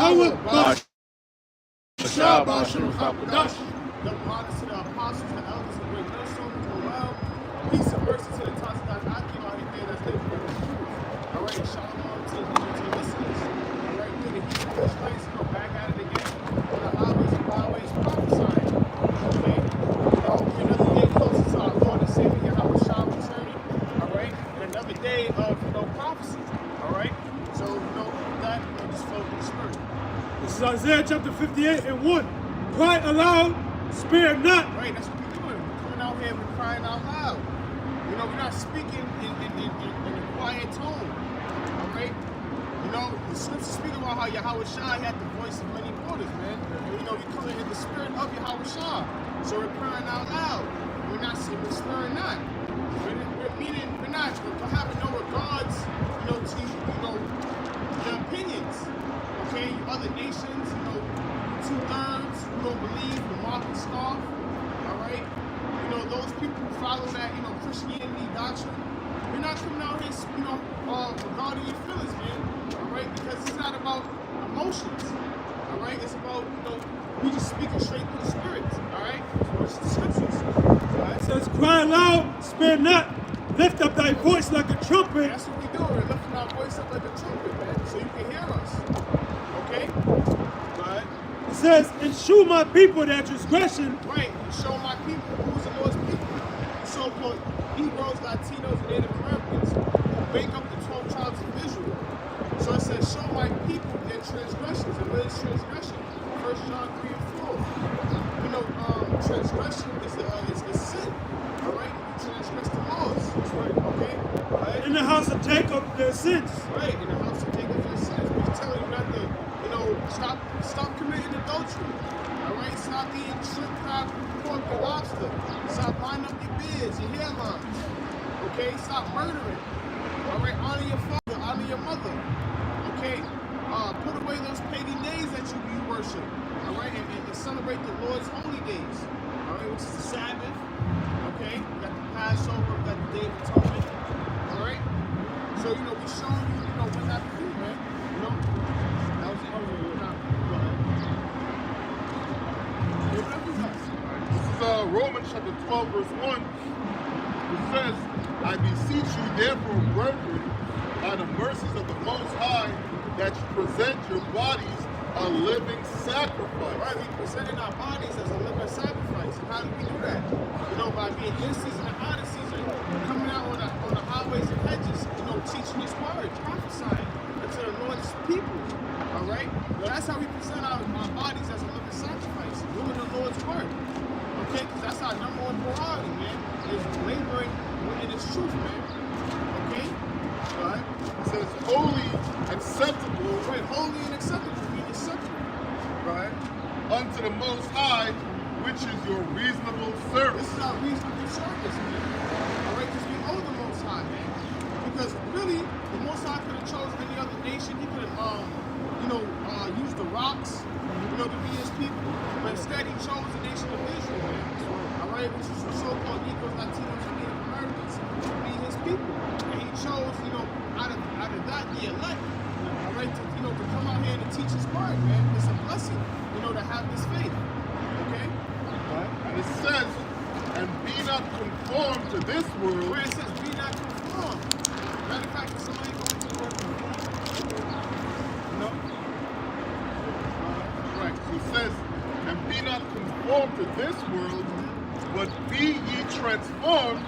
Yahweh Shabbat Shalom Chabadash. Double honors to the apostles, the elders, and great millstones. Oh well. Peace and mercy to the Tanzanite Aki out here that's living in the truth. All right, shalom to the listeners. All right, good to hear you this place. Go back at it again. On the highways and byways prophesying. Okay? We're another day closer to our Lord and Savior Yahweh Shah returning. All right? And another day of prophecy. All right? So, that, just flow with the Spirit. This is Isaiah chapter 58 and 1. Cry aloud, spare not. Right, that's what we're doing. We're coming out here and we're crying out loud. We're not speaking in a quiet tone. All right? The scriptures speak about how Yahweh Shah had the voice of many waters, man. And, we come in the spirit of Yahweh Shah. So we're crying out loud. We're not sparing not. We're not having no regards, to, the opinions. Okay, other nations, two-thirds who don't believe, who mock and scoff, all right? Those people who follow that, Christianity doctrine, we're not coming out here, regarding your feelings, man, all right? Because it's not about emotions, all right? It's about, we just speaking straight through the Spirit, all right? So it's the scriptures, all right? It says, cry aloud, spare not, lift up thy voice like a trumpet. That's what we do, we're lifting our voice up like a trumpet, man, so you can hear us. Okay? Right. It says, and shew my people their transgression. Right. Show my people who's the Lord's people. So-called Negroes, Latinos, and Native Americans who make up the 12 tribes of Israel. So it says, show my people their transgressions. And what is transgression? 1 John 3 and 4. Transgression is sin. All right? You transgress the laws. That's right. Okay? Right? In the house of Jacob, their sins. Right. In the house of Jacob, their sins. We're telling you not to, stop committing adultery. All right? Stop eating shrimp, crab, pork, and lobster. Stop lining up your beards, your hairlines. Okay? Stop murdering. All right? Honor your father, honor your mother. Okay? Put away those pagan days that you worship. All right? And celebrate the Lord's holy days. All right? Which is the Sabbath. Okay? We got the Passover, we got the Day of Atonement. All right? So, we're showing you, what not to do, man. That was it. This is Romans chapter 12, verse 1. It says, I beseech you, therefore, brethren, by the mercies of the Most High, that you present your bodies a living sacrifice. Right, we presenting our bodies as a living sacrifice. And how do we do that? By being in season and out of season, coming out on the highways and hedges, teaching His word, prophesying to the Lord's people. All right? That's how we present our bodies as a living sacrifice, doing the Lord's work. Okay? Because that's our number one priority, man, is laboring in His truth, man. Okay? All right? It says, holy, acceptable. Right, holy and acceptable, being acceptable. Right? Unto the Most High, which is your reasonable service. This is our reasonable service, man. All right? Because we owe the Most High, man. Because really, the Most High could have chosen any other nation. He could have, used the rocks, to be His people. But instead, He chose the nation of Israel, man. All right, which is the so-called Negroes, Latinos, and Native Americans to be His people. And He chose, out of that, the elect. All right, to come out here and to teach His word, man. It's a blessing, to have this faith. Okay. Right. And it says, and be not conformed to this world. Where it says, be not conformed. Matter of fact, if somebody go into the word conform, right. So it says, and be not conformed to this world, but be ye transformed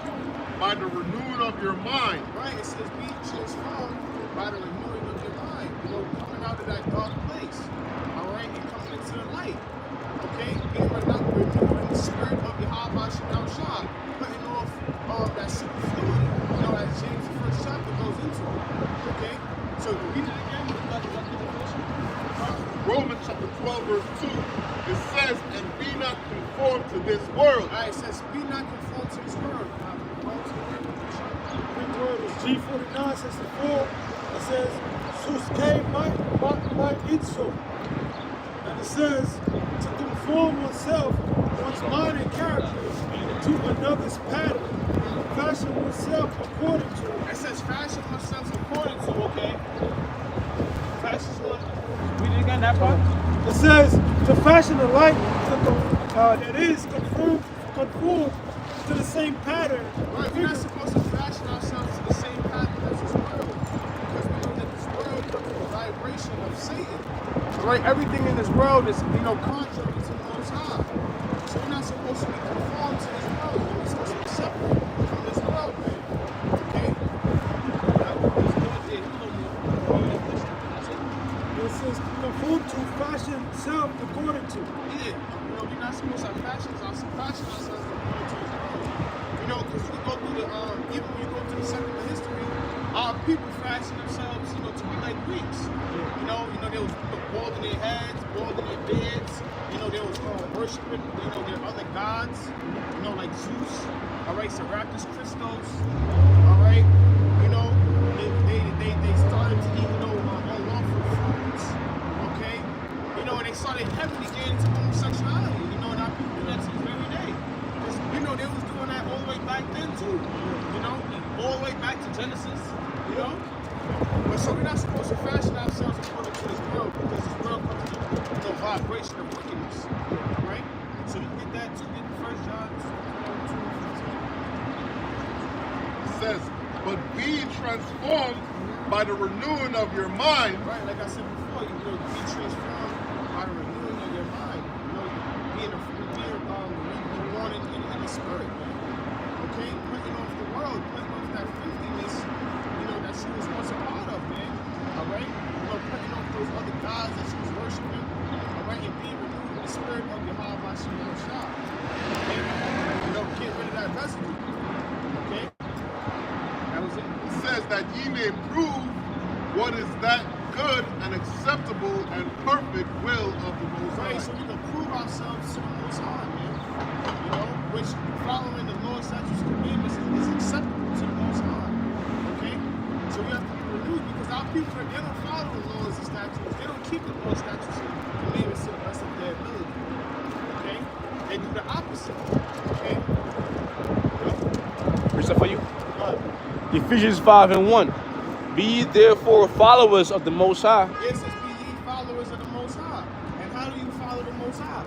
by the renewing of your mind. Right. It says, be transformed by the renewing of your mind. Coming out of that dark place. All right, and coming into the light. Okay, being renewing the spirit of Yahweh Shah, putting off that superfluity, as James the first chapter goes into. Okay, so read it again. Romans chapter 12, verse 2, it says, and be not conformed to this world. All right, it says, be not conformed to this world. The Greek word is G4964. It says, Suske might itso. And it says, to conform oneself, one's mind and character, to another's pattern, fashion oneself according to it. It says, fashion oneself according to, okay? Fashion what? again, that part? It says to fashion a light that is conformed to the same pattern. Right, we're not supposed to fashion ourselves to the same pattern as this world. Because we know that this world comes with the vibration of Satan. Right, everything in this world is, contrary to the Most High. So we're not supposed to be conformed to this world. We're supposed to be separate from this world, man. Okay? It says conform to fashion self according to. Yeah, we're not supposed to fashion ourselves according to his world. Because we go through even when you go through the secular history, our people fashion themselves, to be like Greeks. They was bald in their heads, bald in their beards. They was worshiping, their other gods, like Zeus, all right, Serapis Christos, all right. They started to eat, unlawful foods, okay. And they started heavily getting into homosexuality, and our people do that to this very day. Because, they was doing that all the way back then too, all the way back to Genesis, But so we're not supposed to fashion ourselves according to this world, because this world comes with the vibration of wickedness, right? So you get that too, get 1 John 2:15. It says, but be transformed by the renewing of your mind. Right, like I said before, be transformed by the renewing of your mind. Being born in the spirit, man. Okay, putting off the world, putting off that filthiness, that she was once a part of, man. All right, putting off those other gods that she was worshiping. All right, and being renewed in the spirit of Yahweh Hashem Shah. Okay, get rid of that residue. Okay, that was it. It says that ye may prove what is that good and acceptable and perfect will of the Most High. Right, so we can prove ourselves to the Most High, man. Which following the Lord's statutes and commandments is acceptable to the Most High. Okay? So we have to be renewed because our people, they don't follow the laws and statutes. They don't keep the laws, statutes, and commandments to the best of their ability. Okay? They do the opposite. Okay? Here's for you. Ephesians 5:1. Be ye therefore followers of the Most High. It says, be ye followers of the Most High. And how do you follow the Most High?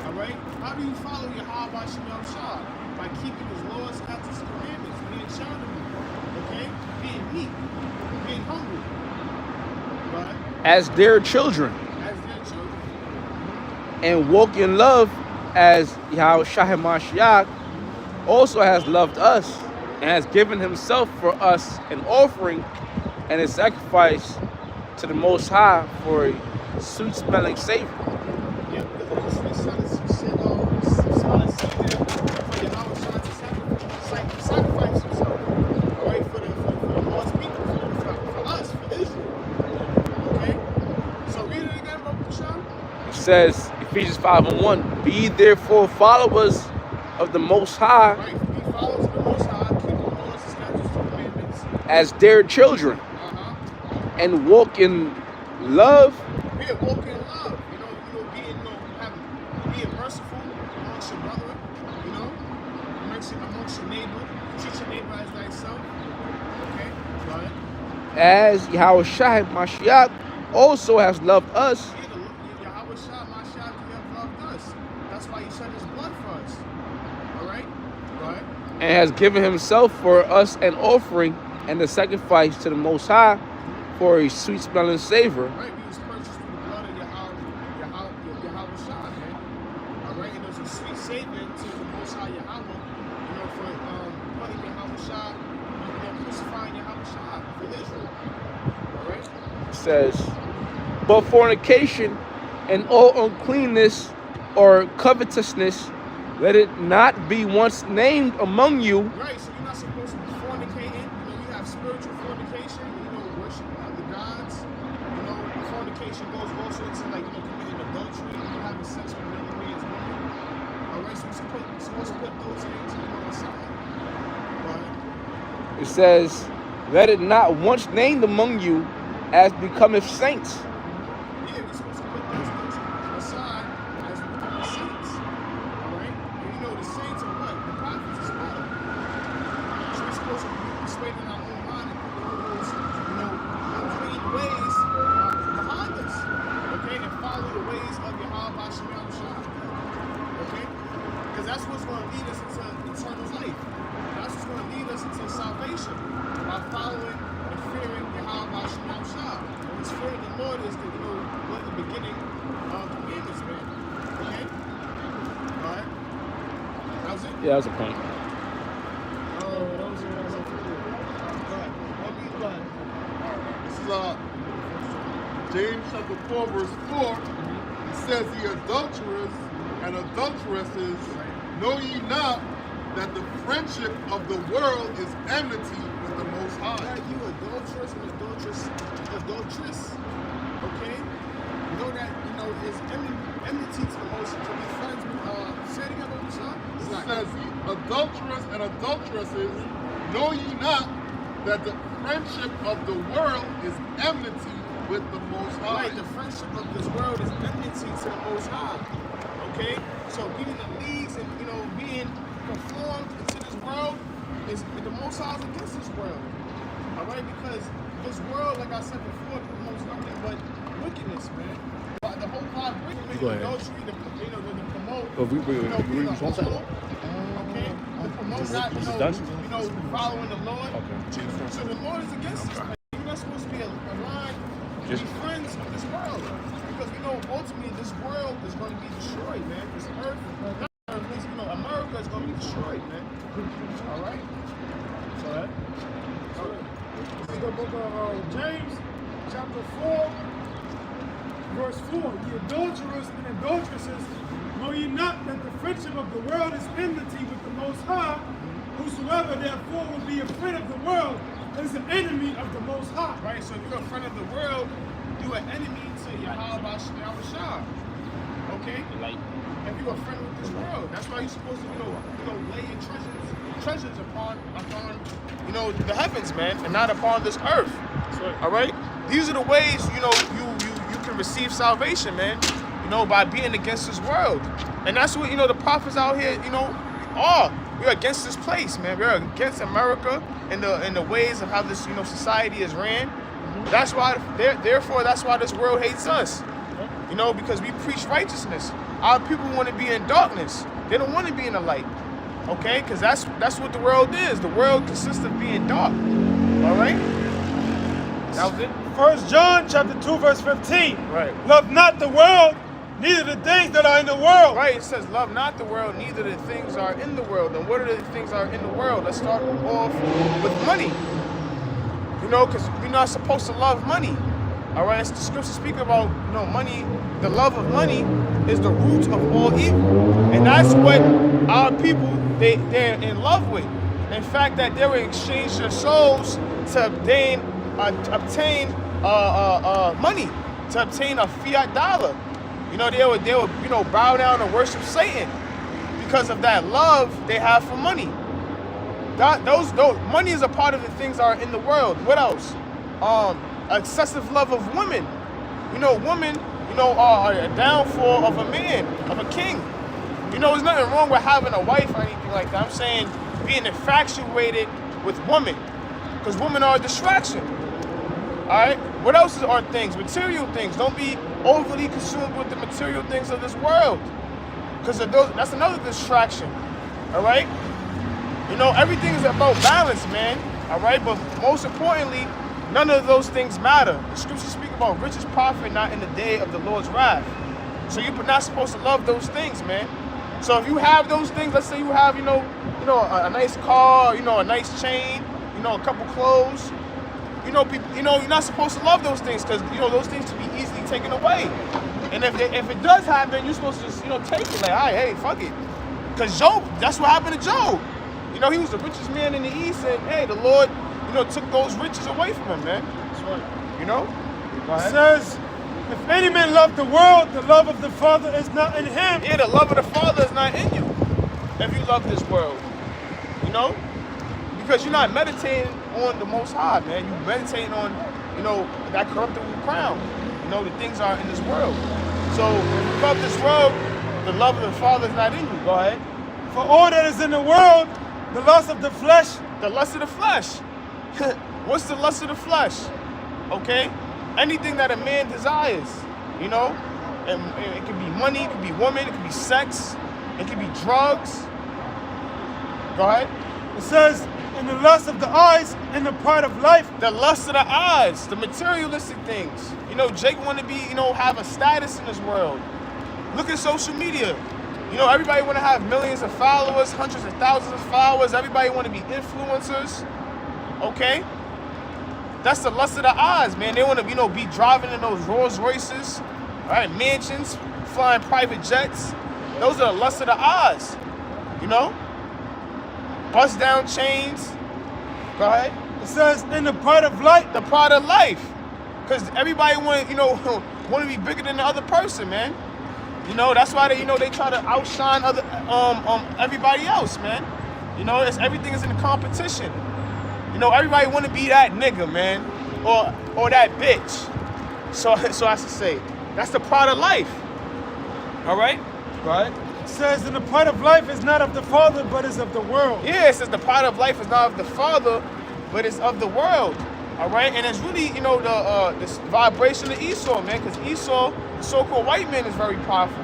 All right? How do you follow Yahweh Shem Shah? By keeping his laws, statutes, and commandments, being charitable, okay? Being meek, being humble, right? As their children. As their children. And walk in love as Yahweh Mashiach also has loved us and has given himself for us an offering and a sacrifice to the Most High for a sweet-smelling savor. Yeah, because the Son is sacrifice himself, all right, for the Lord's people, for us, for Israel. Okay? So read it again, Brother Bashar. It says, Ephesians 5:1, be ye therefore followers of the Most High. Right, be followers of the Most High, keep the laws, statutes, and commandments. As their children. And walk in love. Yeah, walk in love. Being merciful amongst your brethren. Amongst your neighbor. Treat your neighbor as thyself. Okay, go ahead. As Yahweh Mashiach also has loved us. Yeah, Yahweh Mashiach, you have loved us. That's why he shed his blood for us. All right, go ahead. And has given himself for us an offering and a sacrifice to the Most High for a sweet-smelling savor. Right, we was purchased through the blood of Yahweh Shah, man. All right, and there's a sweet savor to the Most High Yahweh, for putting Yahweh Shah, crucifying Yahweh Shah for Israel. All right? It says, but fornication and all uncleanness or covetousness, let it not be once named among you. Right, so you're not supposed to be fornicating. You have spiritual fornication, worshiping other gods. Fornication goes also into committing adultery, having sex with another man's woman. All right, so we're supposed to put those things aside. Right? It says, let it not once named among you as becometh saints. Yeah, we're supposed to put those things aside as becoming saints. All right? And the saints are what? The prophets as well. So we're supposed to be persuading our own mind and put all those, unclean ways behind us. Okay? Hashem Yahushua. Okay? Because that's what's going to lead us into eternal life. That's what's going to lead us into salvation by following and fearing Yahweh Hashem Yahushua. Because fearing the Lord is the, what the beginning of commandments, man. Okay? Alright? That was it? Yeah, that was a point. This is James chapter 4, verse 4. It says, "Ye adulterers and adulteresses, know ye not that the friendship of the world is enmity with the Most High?" Right, you adulterous and adulteress. Okay? You know that, is enmity to the Most, to be friends with, say it again, what was that? It says, "Ye adulterers and adulteresses, know ye not that the friendship of the world is enmity with the Most High?" Right, the friendship of this world is enmity to the Most High. Okay? So being in the leagues and, being conformed into this world, is the Most High is against this world. Alright? Because this world, like I said before, promotes nothing but wickedness, man. But the whole vibe of wickedness, Go ahead. adultery, to promote, Oh, we being a one second. homo, okay? To promote not, This is done? following the Lord. Okay. So the Lord is against us. Man. You're not supposed to be aligned to be friends with this world. Because ultimately this world is going to be destroyed, man. This earth, not earth, America is going to be destroyed, man. Alright? So that. This is the book of James, chapter 4, verse 4. Ye adulterers and adulteresses, know ye not that the friendship of the world is enmity with the Most High? Whosoever therefore will be a friend of the world is an enemy of the Most High. Right, so if you're a friend of the world, you're an enemy to Yahweh Yahushua. Okay? If you're a friend with this world, that's why you're supposed to, lay your treasures upon, the heavens, man, and not upon this earth. Right. All right? These are the ways, you can receive salvation, man. By being against this world. And that's what, the prophets out here, are. We're against this place, man. We're against America and the ways of how this, society is ran. That's why, therefore, that's why this world hates us. Because we preach righteousness. Our people want to be in darkness. They don't want to be in the light. Okay? Because that's what the world is. The world consists of being dark. All right? That was it? 1 John chapter 2, verse 15. Right. Love not the world, neither the things that are in the world. Right, it says, love not the world, neither the things are in the world. And what are the things that are in the world? Let's start off with money. Because we're not supposed to love money. All right, it's the scripture speaking about, money. The love of money is the root of all evil. And that's what our people, they're in love with. In fact, that they will exchange their souls to obtain money, to obtain a fiat dollar. They would bow down and worship Satan because of that love they have for money. Those money is a part of the things that are in the world. What else? Excessive love of women. Women, are a downfall of a man, of a king. There's nothing wrong with having a wife or anything like that. I'm saying being infatuated with women, because women are a distraction. All right. What else are things? Material things. Don't be overly consumed with the material things of this world, because that's another distraction. All right. Everything is about balance, man. All right. But most importantly, none of those things matter. The scriptures speak about riches profit not in the day of the Lord's wrath. So you're not supposed to love those things, man. So if you have those things, let's say you have, a nice car, a nice chain, a couple clothes. People, you're not supposed to love those things, because those things can be easily taken away. And if it does happen, you're supposed to just take it like, all right, hey, fuck it. Because Job, that's what happened to Job. He was the richest man in the East, and hey, the Lord, took those riches away from him, man. That's right. Go It ahead. says, if any man love the world, the love of the Father is not in him. Yeah, the love of the Father is not in you if you love this world. Because you're not meditating on the Most High, man. You're meditating on, that corruptible crown. The things are in this world. So if you love this world, the love of the Father is not in you. Go ahead. For all that is in the world, the lust of the flesh. The lust of the flesh. What's the lust of the flesh? Okay? Anything that a man desires, And it could be money, it could be women, it could be sex, it could be drugs. Go ahead. It says, in the lust of the eyes and the pride of life. The lust of the eyes, the materialistic things. You know, Jake want to be, you know, have a status in this world. Look at social media. You know, everybody want to have millions of followers, hundreds of thousands of followers. Everybody want to be influencers. Okay? That's the lust of the eyes, man. They want to, you know, be driving in those Rolls Royces, all right, mansions, flying private jets. Those are the lust of the eyes. You know? Bust down chains. Go ahead. It says, in the pride of life. The pride of life. Because everybody want, you know, want to be bigger than the other person, man. You know, that's why they, you know, they try to outshine other, everybody else, man. You know, everything is in a competition. You know, everybody want to be that nigga, man, or that bitch. So I should say, that's the pride of life. All right, right. It says, and the pride of life is not of the Father, but is of the world. Yeah, it says the pride of life is not of the Father, but it's of the world. All right, and it's really, you know, this vibration of Esau, man, because Esau, the so-called white man, is very powerful.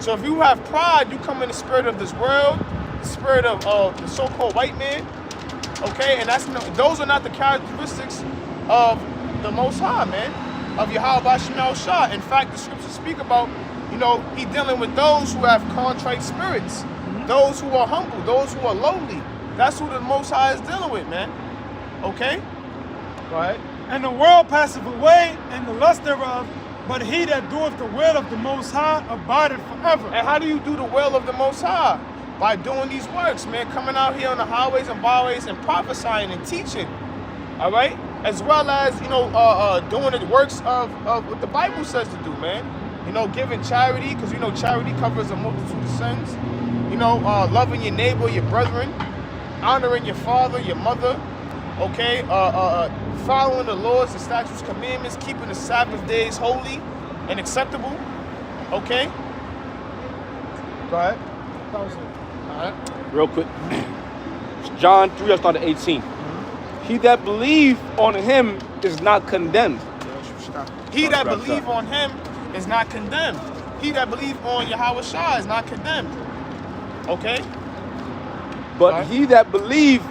So if you have pride, you come in the spirit of this world, the spirit of the so-called white man. Okay, and those are not the characteristics of the Most High, man, of Yahweh Shemel Shah. In fact, the scriptures speak about, you know, he dealing with those who have contrite spirits, those who are humble, those who are lowly. That's who the Most High is dealing with, man. Okay? Go ahead. And the world passeth away, and the lust thereof, but he that doeth the will of the Most High abideth forever. And how do you do the will of the Most High? By doing these works, man, coming out here on the highways and byways and prophesying and teaching, all right? As well as, you know, doing the works of what the Bible says to do, man. You know, giving charity, because, you know, charity covers a multitude of sins. You know, loving your neighbor, your brethren, honoring your father, your mother, okay? Following the laws, the statutes, commandments, keeping the Sabbath days holy and acceptable, okay? Go ahead. Real quick. John 3, I started 18. He that believe on him is not condemned. He that believe on him is not condemned. He that believe on Yahweh Shah is not condemned. Okay? But he that believe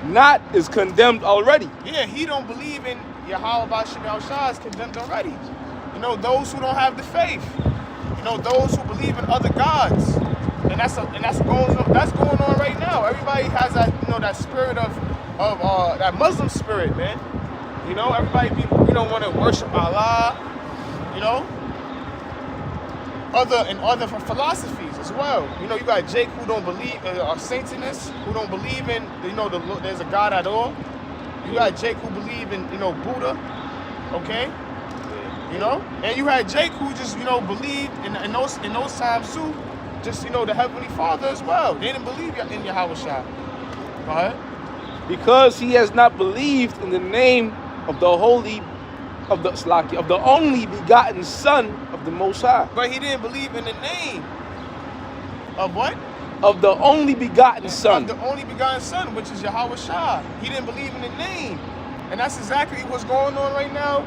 not is condemned already. Yeah, he don't believe in Yahweh Shemel Shah is condemned already. You know, those who don't have the faith. You know, those who believe in other gods. And that's going on right now. Everybody has that, you know, that spirit of that Muslim spirit, man. You know, everybody want to worship Allah. You know, other philosophies as well. You know, you got Jake who don't believe, are Satanists who don't believe in, you know, there's a God at all. You got Jake who believe in, you know, Buddha. Okay. You know, and you had Jake who just, you know, believed in those times too. Just, you know, the Heavenly Father as well. They didn't believe in Yahweh Shah. Go ahead. Because he has not believed in the name of the the only begotten Son of the Most High. But he didn't believe in the name of what? Of the only begotten Son. Of the only begotten Son, which is Yahweh Shah. He didn't believe in the name. And that's exactly what's going on right now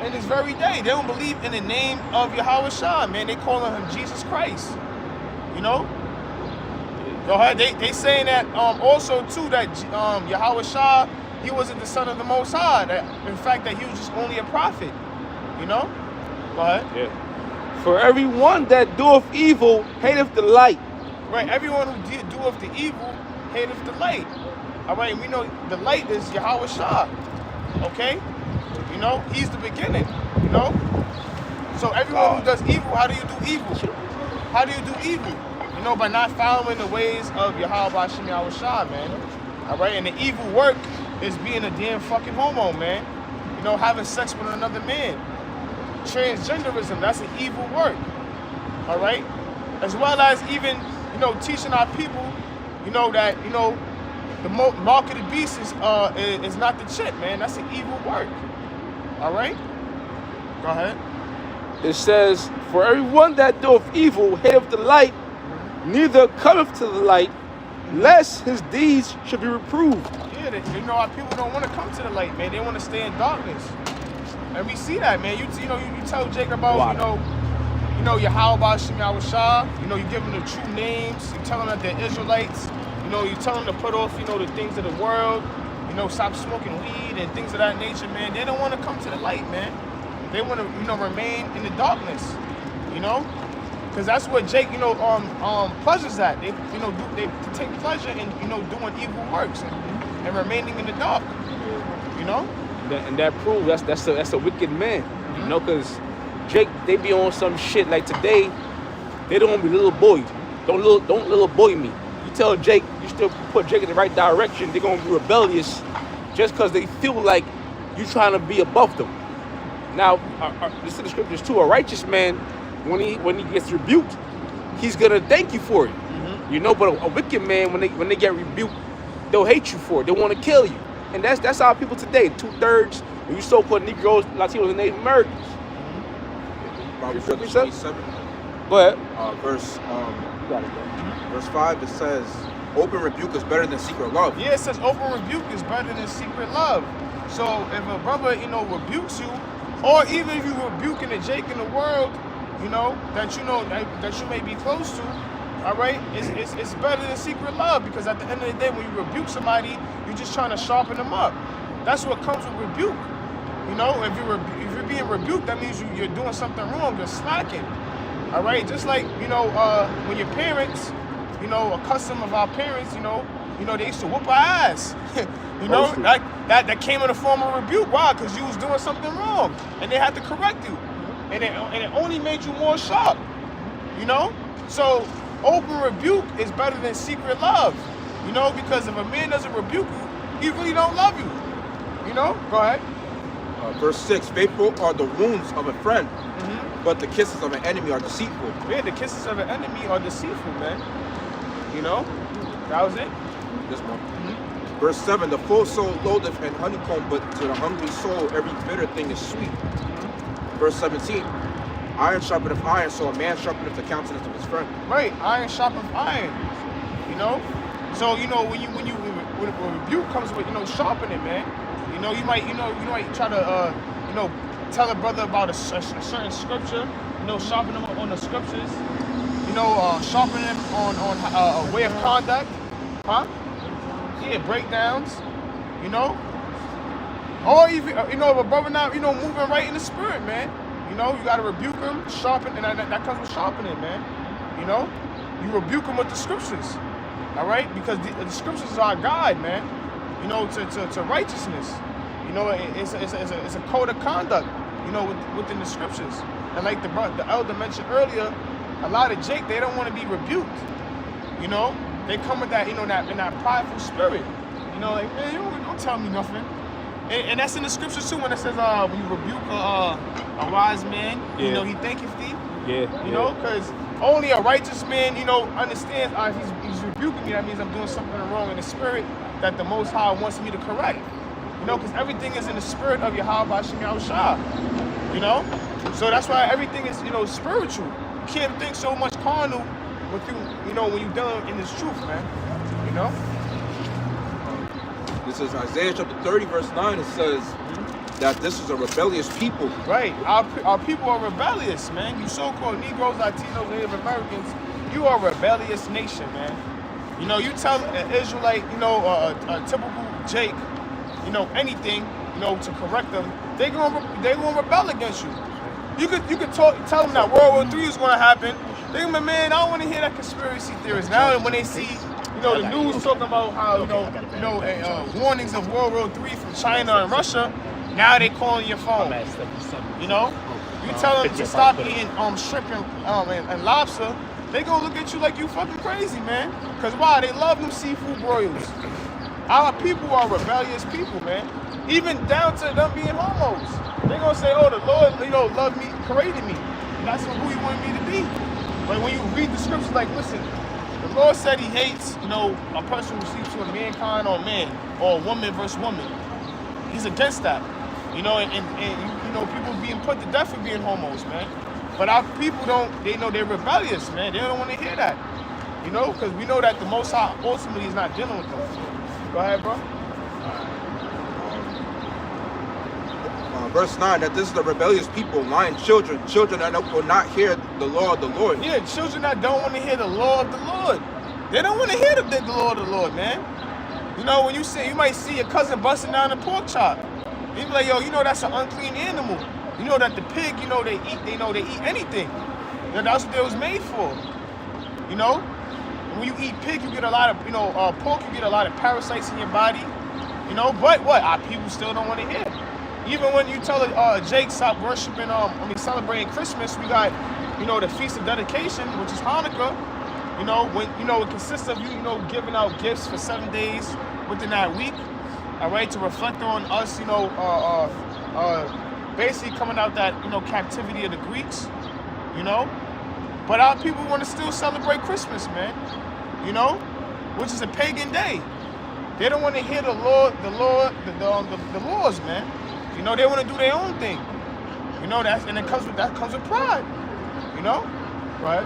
in this very day. They don't believe in the name of Yahweh Shah, man. They calling him Jesus Christ. You know? Go ahead. They saying that also too that Yahweh Shah, he wasn't the son of the Most High. That, in fact, that he was just only a prophet. You know? Go ahead. Yeah. For everyone that doeth evil hateth the light. Right. Everyone who doeth the evil hateth the light. All right. And we know the light is Yahweh Shah. Okay? You know? He's the beginning. You know? So everyone who does evil, how do you do evil? How do you do evil? You know, by not following the ways of Yahweh Shemel Shah, man. All right, and the evil work is being a damn fucking homo, man. You know, having sex with another man. Transgenderism, that's an evil work. All right, as well as even, you know, teaching our people, you know, that, you know, the mark of the beast is not the chip, man. That's an evil work. All right, go ahead. It says, for everyone that doeth evil hateth the light, neither cometh to the light, lest his deeds should be reproved. Yeah, you know, our people don't want to come to the light, man. They want to stay in darkness. And we see that, man. You tell Jake about, you Yahweh Shem Yahushua, you give them the true names, you tell them that they're Israelites, you tell them to put off, the things of the world, stop smoking weed and things of that nature, man. They don't want to come to the light, man. They want to, remain in the darkness, because that's what Jake, pleasures at. They, they take pleasure in, doing evil works and remaining in the dark, And that proves that's a wicked man, because Jake, they be on some shit like today. They don't want to be little boy. Don't little boy me. You tell Jake, you still put Jake in the right direction. They're gonna be rebellious, just because they feel like you trying to be above them. Now, this is the scriptures too. A righteous man, when he gets rebuked, he's gonna thank you for it. But a wicked man, when they get rebuked, they'll hate you for it. They want to kill you, and that's our people today. 2/3 of you so-called Negroes, Latinos, and Native Americans. Proverbs 27. Go ahead. Verse 5, it says, open rebuke is better than secret love. Yeah, it says open rebuke is better than secret love. So if a brother, rebukes you, or even if you rebuking a Jake in the world, that you may be close to, all right, it's better than secret love, because at the end of the day, when you rebuke somebody, you're just trying to sharpen them up. That's what comes with rebuke. If you're being rebuked, that means you're doing something wrong. You're slacking. All right, just like when your parents, a custom of our parents, they used to whoop our ass. that came in the form of rebuke. Why? Because you was doing something wrong, and they had to correct you, and it only made you more sharp. So open rebuke is better than secret love. Because if a man doesn't rebuke you, he really don't love you. Go ahead. Verse 6, faithful are the wounds of a friend, but the kisses of an enemy are deceitful. Yeah, the kisses of an enemy are deceitful, man. That was it. This one. Verse 7, the full soul loatheth and honeycomb, but to the hungry soul every bitter thing is sweet. Verse 17, iron sharpeneth iron, so a man sharpeneth the countenance of his friend. Right, iron sharpeneth iron. So when rebuke comes with sharpening, man. You might try to tell a brother about a certain scripture, sharpen them on the scriptures, sharpen them on a way of conduct, yeah, breakdowns, or even if a brother not moving right in the spirit, man, you gotta rebuke him, sharpen, and that comes with sharpening, man. You rebuke him with the scriptures, all right, because the scriptures are our guide, man. To righteousness. It's a code of conduct, within the scriptures. And like the elder mentioned earlier, a lot of Jake, they don't want to be rebuked. They come with that, in that prideful spirit. Like, man, you don't tell me nothing. And that's in the scriptures too, when it says, when you rebuke a wise man, he thanketh thee. Yeah. Because only a righteous man, understands, he's rebuking me, that means I'm doing something wrong in the spirit that the Most High wants me to correct. Because everything is in the spirit of Yahweh Shem Yahushua. So that's why everything is, spiritual. You can't think so much carnal with you, when you're dealing in this truth, man. This is Isaiah chapter 30, verse 9. It says that this is a rebellious people. Right. Our people are rebellious, man. You so-called Negroes, Latinos, Native Americans, you are a rebellious nation, man. You tell an Israelite, a typical Jake, anything, to correct them, they gonna rebel against you. You could tell them that World War III is gonna happen. They gonna, man, I don't want to hear that conspiracy theories. Now when they see, the news talking about how, warnings of World War III from China and Russia, now they calling your phone. You tell them to stop eating shrimp and lobster, they gonna look at you like you fucking crazy, man. Cause why? They love them seafood broils. Our people are rebellious people, man. Even down to them being homos. They gonna say, oh, the Lord, loved me, created me. And that's who he wanted me to be. But when you read the scriptures, like, listen, the Lord said he hates, a person who seeks to a mankind on man, or a woman versus woman. He's against that. And people being put to death for being homos, man. But our people they're rebellious, man. They don't want to hear that. Because we know that the Most High ultimately is not dealing with them. Go ahead, bro. verse 9, that this is the rebellious people, lying children that will not hear the law of the Lord. Yeah, children that don't want to hear the law of the Lord. They don't want to hear the law of the Lord, man. You know, when you might see your cousin busting down a pork chop. You be like, yo, you know that's an unclean animal. You know that the pig, you know, they eat anything. That's what they was made for. You know? And when you eat pig, you get a lot of, pork, you get a lot of parasites in your body. You know, but what? Our people still don't want to hear. Even when you tell Jake stop worshiping, celebrating Christmas, we got, the Feast of Dedication, which is Hanukkah. You know, when, it consists of you, giving out gifts for 7 days within that week. All right, to reflect on us, basically coming out that, captivity of the Greeks, But our people want to still celebrate Christmas, man, which is a pagan day. They don't want to hear the laws, man. They want to do their own thing. That comes with pride, right?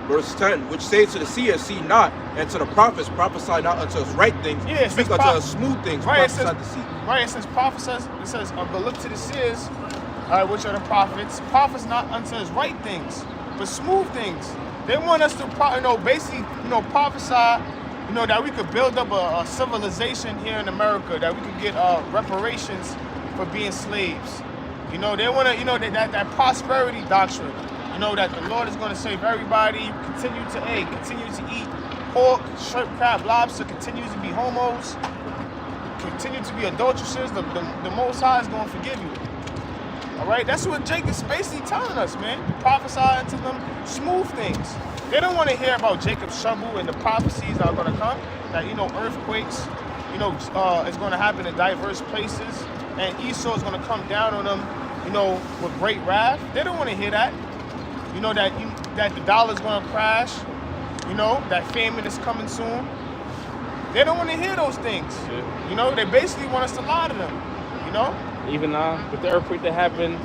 Verse 10, which says to the seer, see not, and to the prophets, prophesy not unto us right things, yeah, speak unto us smooth things, right, prophesy to see. Right, it says prophesies, but look to the seers, which are the prophets, prophets not unto us right things, but smooth things. They want us to, prophesy, that we could build up a civilization here in America, that we could get reparations for being slaves. They want to, that prosperity doctrine. That the Lord is going to save everybody, continue to eat pork, shrimp, crab, lobster, continue to be homos, continue to be adulteresses, the Most High is going to forgive you. All right? That's what Jake is basically telling us, man. Prophesy unto them smooth things. They don't want to hear about Jacob's trouble and the prophecies that are going to come, that, earthquakes, is going to happen in diverse places, and Esau is going to come down on them, with great wrath. They don't want to hear that. That the dollar's going to crash, that famine is coming soon. They don't want to hear those things. Yeah. They basically want us to lie to them, Even with the earthquake that happened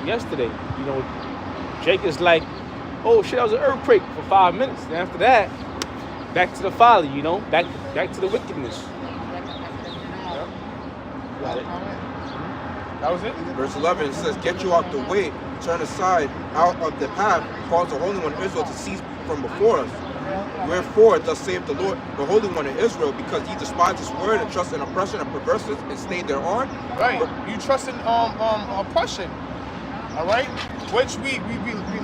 yesterday, Jake is like, oh shit, that was an earthquake for 5 minutes. And after that, back to the folly, back to the wickedness. Yep. Got it. That was it? Verse 11, it says, get you out the way, turn aside out of the path, cause the Holy One of Israel to cease from before us. Wherefore, thus saith the Lord, the Holy One of Israel, because ye despise his word and trust in oppression and perverseness and stay thereon. Right, you trust in oppression, all right? Which we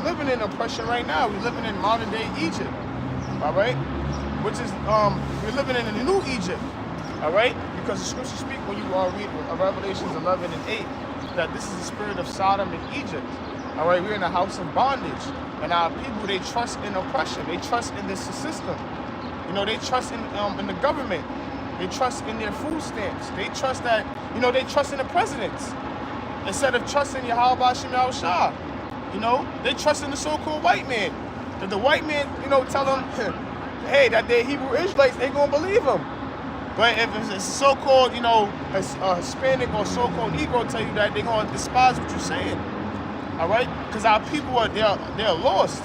living in oppression right now. We're living in modern day Egypt, all right? Which is, we're living in a new Egypt, all right? Because the scriptures speak when you read Revelations 11 and 8, that this is the spirit of Sodom and Egypt. All right, we're in a house of bondage. And our people, they trust in oppression. They trust in this system. They trust in the government. They trust in their food stamps. They trust that, they trust in the presidents. Instead of trusting Yahweh Hashem Yahushua. They trust in the so-called white man. That the white man, tell them, hey, that they're Hebrew Israelites, they gonna believe them. But if it's so-called, a Hispanic or so-called Negro tell you that, they're going to despise what you're saying. All right? Because our people, they're lost.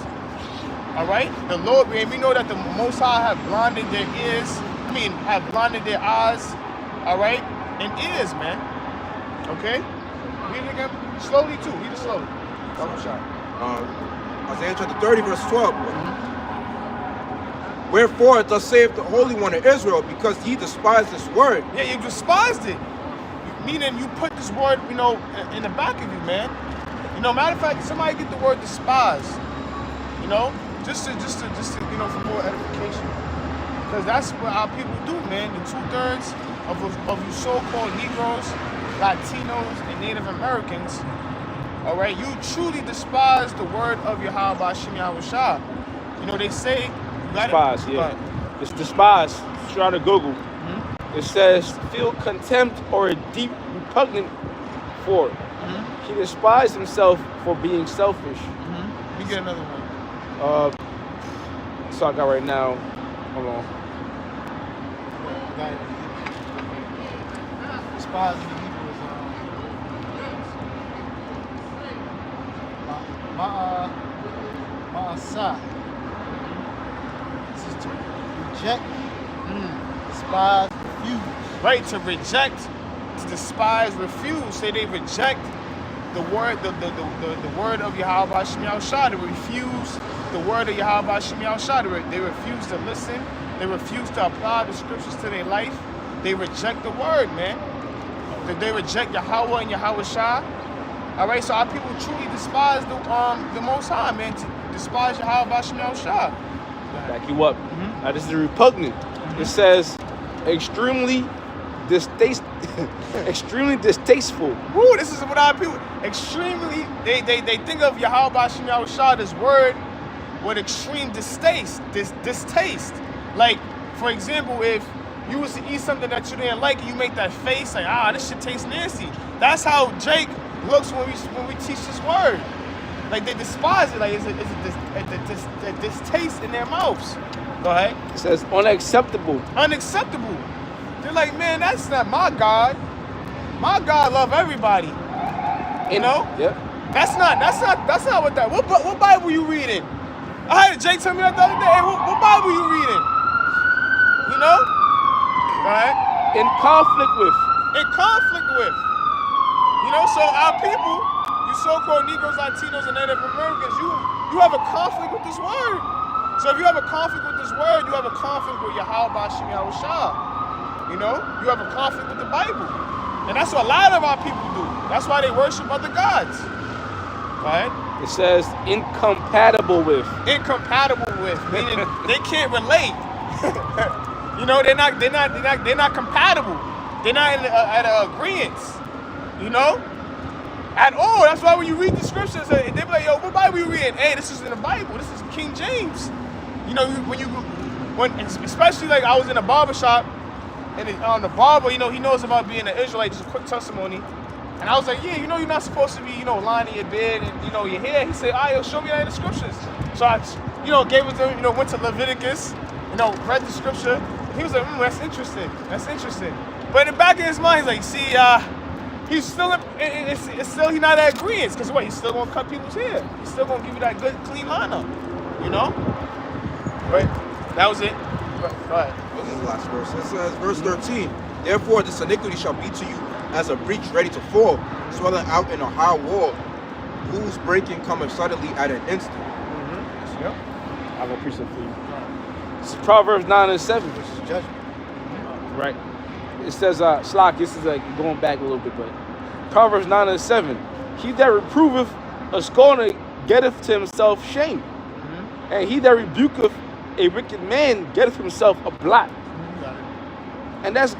All right? The Lord, we know that the Most High have blinded their their eyes, all right? And ears, man. Okay? Read it again slowly, too. Read it slowly. Double shot. Isaiah chapter 30, verse 12. Wherefore, thus saith the Holy One of Israel, because ye despise this word. Yeah, you despised it. Meaning you put this word, in the back of you, man. Matter of fact, somebody get the word despise. Just to for more edification. Because that's what our people do, man. The 2/3 of you so-called Negroes, Latinos, and Native Americans, all right, you truly despise the word of Yahweh Hashem Yahushua. They say, despise, yeah. It's despise. Try to Google. Mm-hmm. It says, feel contempt or a deep repugnant for it. Mm-hmm. He despised himself for being selfish. Mm-hmm. Let me get another one. So I got right now. Hold on. Despise in the Hebrew is ma'asah. This is to reject, despise, refuse. Right, to reject, to despise, refuse, say they reject the word, the word of Yahweh Shem Yahushua. They refuse the word of Yahweh Shem Yahushua. They refuse to listen. They refuse to apply the scriptures to their life. They reject the word, man. They reject Yahweh and Yahushua. All right, so our people truly despise the Most High, man. Despise Yahweh Shem Yahushua. Back you up. Now this is repugnant. It says extremely distasteful. Woo, this is what our people extremely they think of Yahweh Shem Yahushua, this word, with extreme distaste. Like, for example, if you was to eat something that you didn't like and you make that face like, this shit tastes nasty. That's how Jake looks when we teach this word. Like, they despise it. Like, it's a distaste in their mouths. Go ahead. It says unacceptable. Unacceptable. They're like, man, that's not my God. My God love everybody. You know? Yep. That's not what that. What Bible you reading? I had Jake tell me that the other day. Hey, what Bible you reading? You know? Go ahead. In conflict with. You know, so our people, you so-called Negroes, Latinos, and Native Americans, you have a conflict with this word. So if you have a conflict with this word, you have a conflict with Yahweh Shem Yahushua. You know? You have a conflict with the Bible. And that's what a lot of our people do. That's why they worship other gods. Right? It says incompatible with. Incompatible with, meaning they can't relate. You know, they're not compatible. They're not at agreement. You know? At all. That's why when you read the scriptures, they be like, yo, what Bible you reading? Hey, this is in the Bible. This is King James. You know, especially like I was in a barber shop, and the barber, you know, he knows about being an Israelite. Just a quick testimony. And I was like, yeah, you know, you're not supposed to be, you know, lying in your bed and, you know, your hair. He said, all right, show me that in the scriptures. So I, you know, gave it to him, you know, went to Leviticus, you know, read the scripture. He was like, that's interesting. That's interesting. But in the back of his mind, he's like, see, he's still, it's still, he's not at agreement. Because what, he's still going to cut people's hair. He's still going to give you that good, clean lineup. You know? Right? That was it. Go ahead. This is the last verse. It says, verse 13, therefore this iniquity shall be to you as a breach ready to fall, swelling out in a high wall, whose breaking cometh suddenly at an instant. Yep. I will preach it for you. This is Proverbs 9 and 7. This is judgment. Right. It says, Slock, this is like going back a little bit, but Proverbs 9 and 7. He that reproveth a scorner getteth to himself shame, and he that rebuketh a wicked man getteth himself a blot. Got it. And that's,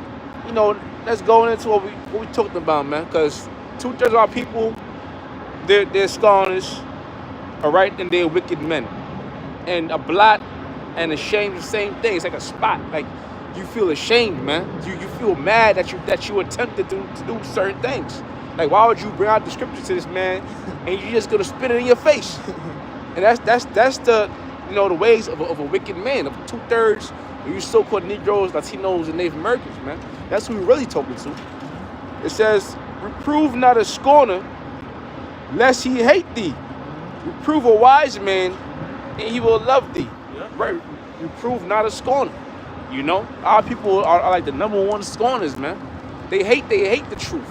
you know, that's going into what we talking about, man. Because 2/3 of our people, they're scorners, all right, and they're wicked men. And a blot and a shame, the same thing. It's like a spot. Like, you feel ashamed, man. You feel mad that you attempted to do certain things. Like, why would you bring out the scripture to this man and you're just gonna spit it in your face? And that's the, you know, the ways of a wicked man. Of 2/3 of you so-called Negroes, Latinos, and Native Americans, man. That's who we're really talking to. It says, reprove not a scorner, lest he hate thee. Reprove a wise man, and he will love thee. Yeah. Right? Reprove not a scorner. You know, our people are like the #1 scorners, man. They hate the truth,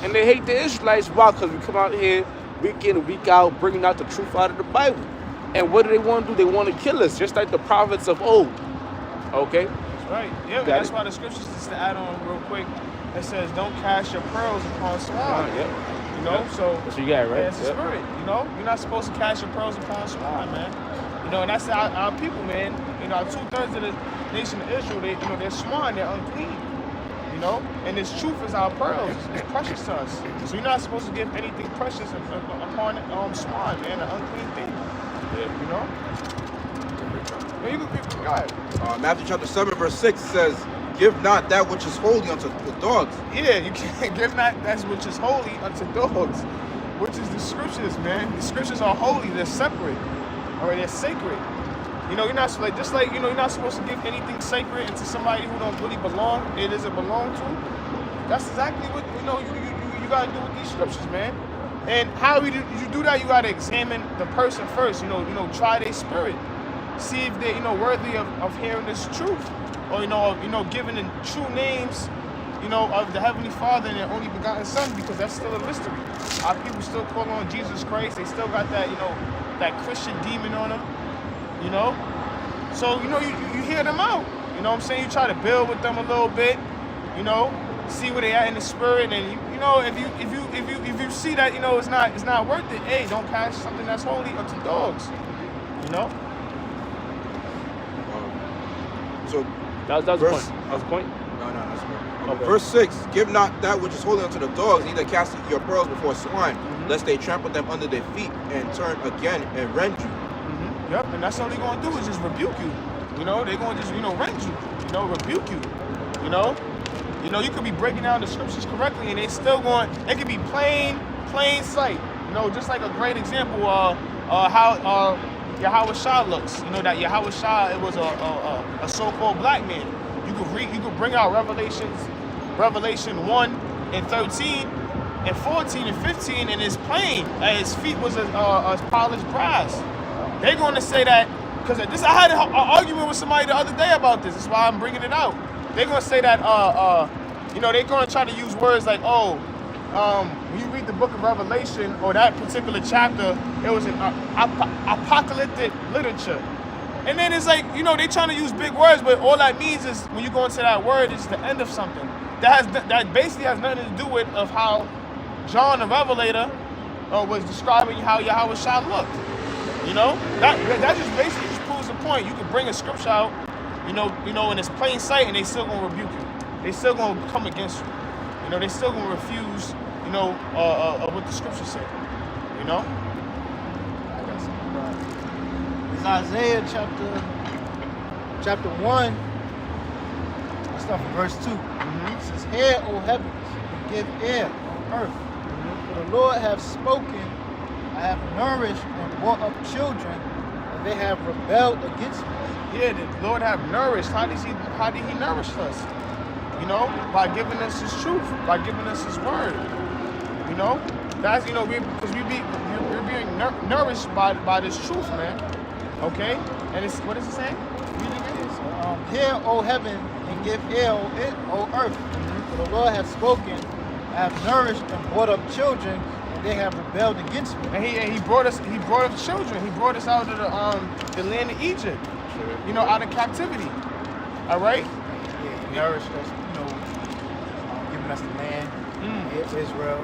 and they hate the Israelites. Why? Because we come out here week in and week out, bringing out the truth out of the Bible. And what do they want to do? They want to kill us, just like the prophets of old. Okay. That's right. Yeah, that's why the scriptures, just to add on real quick, it says, don't cast your pearls upon swine. Yeah. You know, so that's what you got, right? Yeah, it's a spirit. You know, you're not supposed to cast your pearls upon swine, man. You know, and that's our people, man. You know, 2/3 of the nation of Israel, they're swine, they're unclean. You know, and this truth is our pearls. It's precious to us. So you're not supposed to give anything precious upon swine, man, an unclean thing. Yeah. You know. Yeah, you can go ahead. Matthew chapter 7 verse 6 says, give not that which is holy unto the dogs. Yeah, you can't give not that which is holy unto dogs, which is the scriptures, man. The scriptures are holy, they're separate, or they're sacred. You know, you're not just like, you know, you're not supposed to give anything sacred into somebody who don't really belong. It doesn't belong to. That's exactly what you know. You gotta do with these scriptures, man. And how you do that? You gotta examine the person first. You know, try their spirit, see if they're, you know, worthy of hearing this truth, or you know, giving the true names you know, of the Heavenly Father and their only begotten Son, because that's still a mystery. Our people still call on Jesus Christ. They still got that, you know, that Christian demon on them, you know. So, you know, you hear them out. You know what I'm saying? You try to build with them a little bit, you know, see where they at in the spirit, and you know, if you see that, you know, it's not worth it, hey, don't pass something that's holy up to dogs. You know? So That was the verse- point. That was the point. No, that's more. Okay. Verse 6, give not that which is holy unto the dogs, neither cast your pearls before swine, lest they trample them under their feet and turn again and rend you. Yep, and that's all they're gonna do is just rebuke you. You know, they're gonna just, you know, rend you, you know, rebuke you. You know, you could be breaking down the scriptures correctly, and they still going. It could be plain sight. You know, just like a great example, how Yahweh Shah looks. You know that Yahweh Shah, it was a so-called black man. You could bring out Revelation 1 and 13 and 14 and 15, and it's plain that his feet was as polished brass. They're going to say that, because I had an argument with somebody the other day about this. That's why I'm bringing it out. They're going to say that, you know, they're going to try to use words like, when you read the book of Revelation or that particular chapter, it was an apocalyptic literature. And then it's like, you know, they trying to use big words, but all that means is when you go into that word, it's the end of something. That basically has nothing to do with of how John the Revelator was describing how Yahweh Shah looked. You know, that just basically just proves the point. You can bring a scripture out, you know, in its plain sight, and they still gonna rebuke you. They still gonna come against you. You know, they still gonna refuse, you know, what the scripture said. You know. It's Isaiah chapter 1. Let's start from verse 2. It says, "Hear, O heavens, and give ear, O earth. For the Lord hath spoken, I have nourished and brought up children, and they have rebelled against me." Yeah, the Lord have nourished. How did he nourish us? You know, by giving us his truth, by giving us his word. You know, that's, you know, we're being nourished by this truth, man. Okay? And it's, what does it say? Read it again. "Hear, O heaven, and give ear, O earth. For the Lord hath spoken, I have nourished and brought up children, and they have rebelled against me." And he brought up children. He brought us out of the land of Egypt. You know, out of captivity. All right? Yeah, he nourished us, you know, giving us the land, Israel.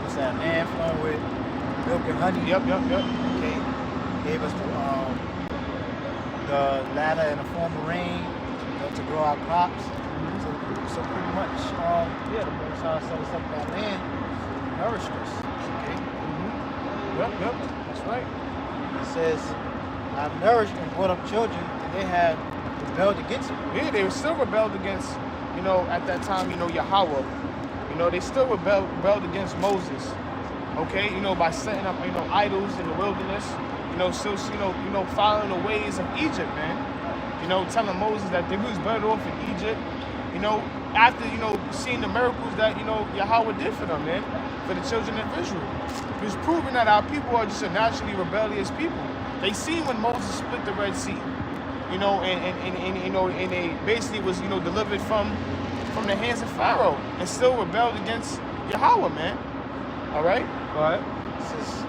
What's that, land flowing with milk and honey. Yep. Okay. Gave us the ladder in the form of rain, you know, to grow our crops. So pretty much, the Most High set us up that land, nourished us. Okay. Yep. That's right. It says, "I've nourished and brought up children, and they have rebelled against me." Yeah, they were still rebelled against, you know, at that time, you know, Yahweh. You know, they still rebelled against Moses. Okay, you know, by setting up, you know, idols in the wilderness. You know, still, you know, following the ways of Egypt, man. You know, telling Moses that they was better off in Egypt. You know, after, you know, seeing the miracles that, you know, Yahweh did for them, man, for the children of Israel. It was proving that our people are just a naturally rebellious people. They seen when Moses split the Red Sea, you know, and you know, and they basically was, you know, delivered from the hands of Pharaoh, and still rebelled against Yahweh, man. All right, go ahead. It says,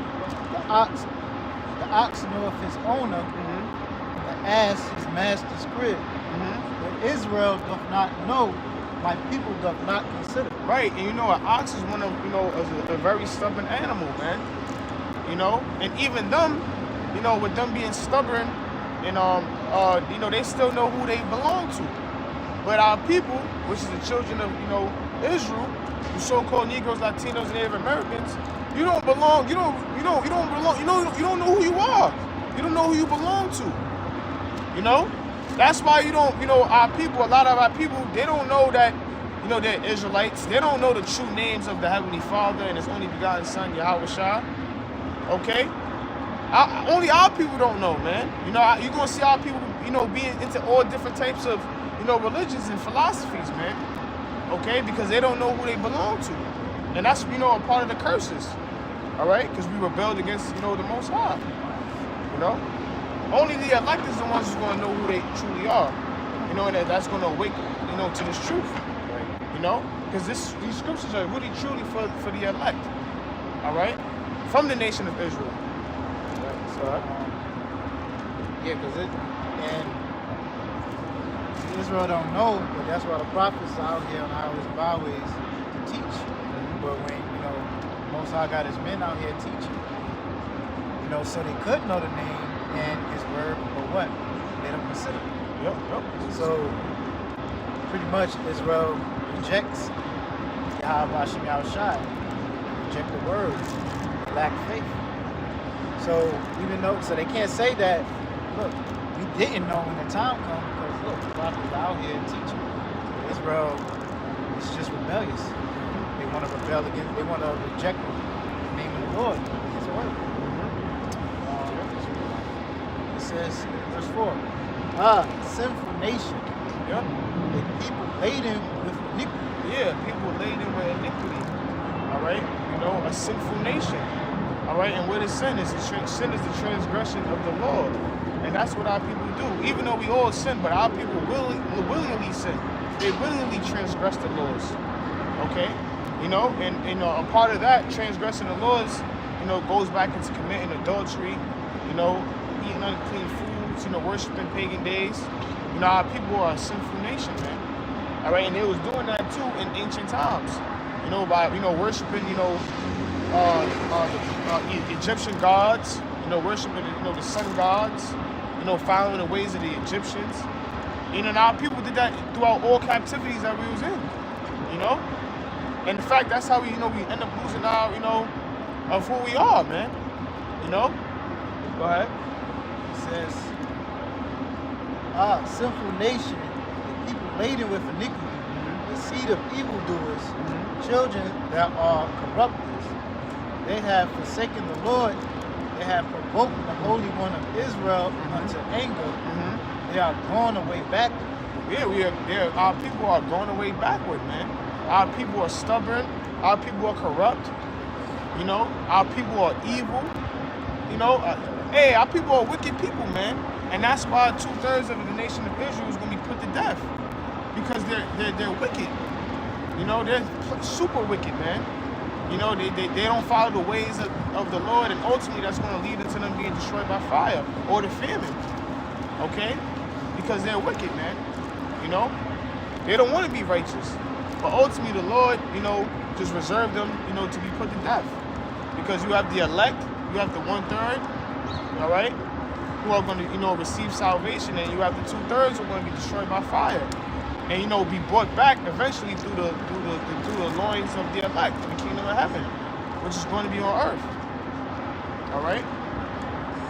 the ox knoweth his owner, the ass his master's crib. But Israel doth not know, my people doth not consider. Right, and you know, an ox is one of, you know, a very stubborn animal, man. You know, and even them, you know, with them being stubborn, and you know, they still know who they belong to. But our people, which is the children of, you know, Israel, the so-called Negroes, Latinos, and Native Americans, you don't belong. You don't belong. You don't know who you are. You don't know who you belong to. You know, that's why you don't. You know, our people. A lot of our people, they don't know that. You know, they're Israelites. They don't know the true names of the Heavenly Father and His only begotten Son, Yahweh Shah. Okay. Only our people don't know, man. You know, you're gonna see our people, you know, being into all different types of, you know, religions and philosophies, man. Okay, because they don't know who they belong to, and that's, you know, a part of the curses. All right, because we rebelled against, you know, the Most High. You know, only the elect is the ones who's gonna know who they truly are. You know, and that's going to awake, you know, to this truth. You know, because these scriptures are really truly for the elect. All right, from the nation of Israel. So, yeah, because Israel don't know, but that's why the prophets are out here on highways and byways to teach. But when, you know, Most High got his men out here teaching, you know, so they could know the name and his word, but what? They don't consider it. Yep. So, pretty much Israel rejects Yahweh Hashem Yahushai, reject the word, lack faith. So even though, so they can't say that, look, we didn't know when the time comes because look, the prophets are out here teaching. Israel is just rebellious. They want to rebel against, they want to reject the name of the Lord, his word. It says, verse 4, sinful nation. Yep. A people laden with iniquity. Yeah, people laden with iniquity. All right, you know, a sinful nation. All right, and what is sin? Sin is the transgression of the law, and that's what our people do. Even though we all sin, but our people willingly sin. They willingly transgress the laws. Okay, you know, and a part of that transgressing the laws, you know, goes back into committing adultery. You know, eating unclean foods. You know, worshiping pagan days. You know, our people are a sinful nation, man. All right, and they was doing that too in ancient times. You know, by worshiping, the Egyptian gods. You know, worshiping, the sun gods. You know, following the ways of the Egyptians. You know, and our people did that throughout all captivities that we was in. You know, and in fact, that's how we end up losing our, of who we are, man. You know. Go ahead. It says, sinful nation, the people laden with iniquity, the seed of evildoers, children that are corrupters. They have forsaken the Lord. They have provoked the Holy One of Israel unto anger. They are gone away backward. Yeah, our people are going away backward, man. Our people are stubborn. Our people are corrupt. You know, our people are evil. You know, our people are wicked people, man. And that's why 2/3 of the nation of Israel is going to be put to death, because they're wicked. You know, they're super wicked, man. You know, they don't follow the ways of the Lord, and ultimately that's going to lead into them being destroyed by fire or the famine. Okay? Because they're wicked, man. You know? They don't want to be righteous. But ultimately the Lord, just reserved them, to be put to death. Because you have the elect, you have the 1/3, all right, who are going to, receive salvation, and you have the 2/3 who are going to be destroyed by fire. And, be brought back eventually through the loins of the elect in the kingdom of heaven, which is going to be on earth. All right?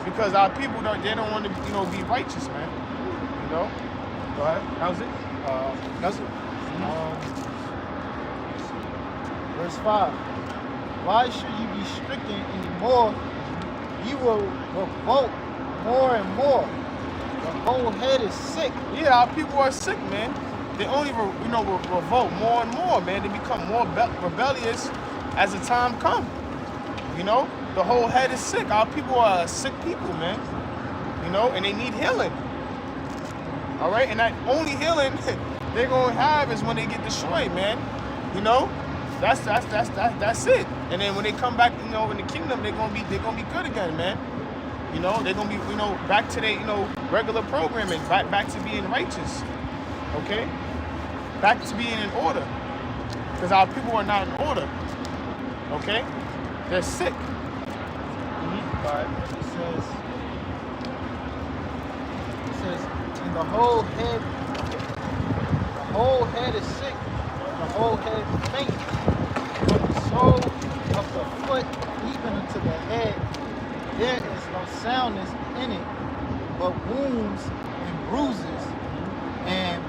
Because our people, they don't want to, be righteous, man. You know? Go ahead. How's it? That's it. Verse 5. Why should you be stricken anymore? You will revolt more and more. The whole head is sick. Yeah, our people are sick, man. They only, revolt more and more, man. They become more rebellious as the time comes. You know, the whole head is sick. Our people are sick people, man. You know, and they need healing. All right, and that only healing they're gonna have is when they get destroyed, man. You know, that's it. And then when they come back, in the kingdom, they're gonna be good again, man. You know, they're gonna be, back to their, regular programming, back to being righteous. Okay, back to being in order, because our people are not in order. Okay, they're sick. But it says, and the whole head is sick, the whole head is faint, from the sole of the foot even unto the head, there is no soundness in it, but wounds and bruises and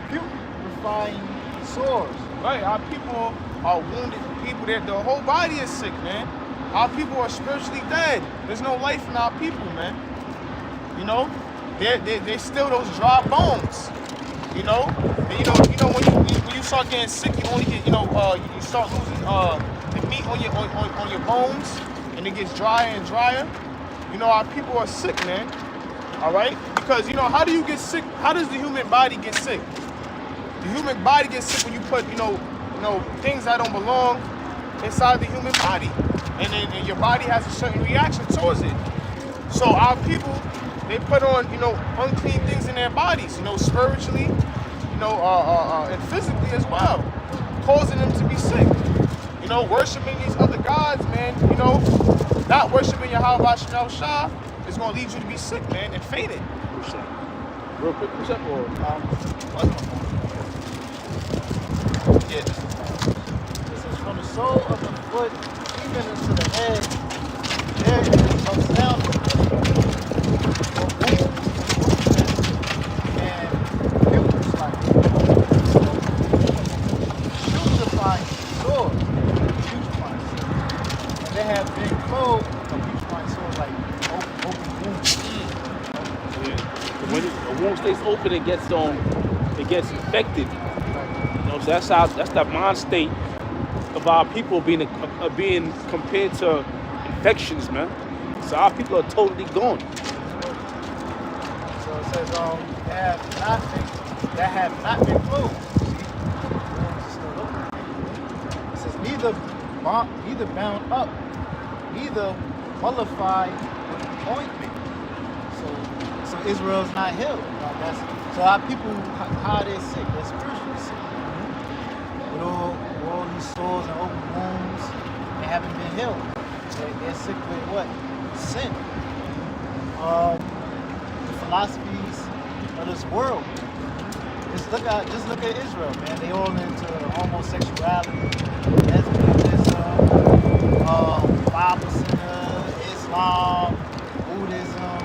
purifying sores. Right, our people are wounded people. The whole body is sick, man. Our people are spiritually dead. There's no life in our people, man. You know, they're still those dry bones. You know, and, when you start getting sick, you only get, you start losing the meat on your bones, and it gets drier and drier. You know, our people are sick, man. All right? Because, you know, how do you get sick? How does the human body get sick? The human body gets sick when you put, you know, things that don't belong inside the human body. And then your body has a certain reaction towards it. So our people, they put on, you know, unclean things in their bodies, you know, spiritually, you know, and physically as well, causing them to be sick. You know, worshiping these other gods, man, you know, not worshiping Yahweh Shem Shah is going to lead you to be sick, man, and fainted. Real quick, what's up, or? Yeah. This is from the sole of the foot even into the head. There is a sound of and mucus like putrefying sores. Putrefying sores. And they have been clothed of putrefying sores like open wounds. When a wound stays open, it gets infected. You know, so that's the mind state of our people being compared to infections, man. So our people are totally gone. So it says, that have not been clothed. It says neither bound up, neither mollified with ointment. So Israel's not healed. So our people, how are they sick? They're spiritually sick. With all these sores and open wounds, they haven't been healed. They're sick with what? Sin. The philosophies of this world. Just look at Israel, man. They all into homosexuality, lesbianism, Bible center, Islam, Buddhism,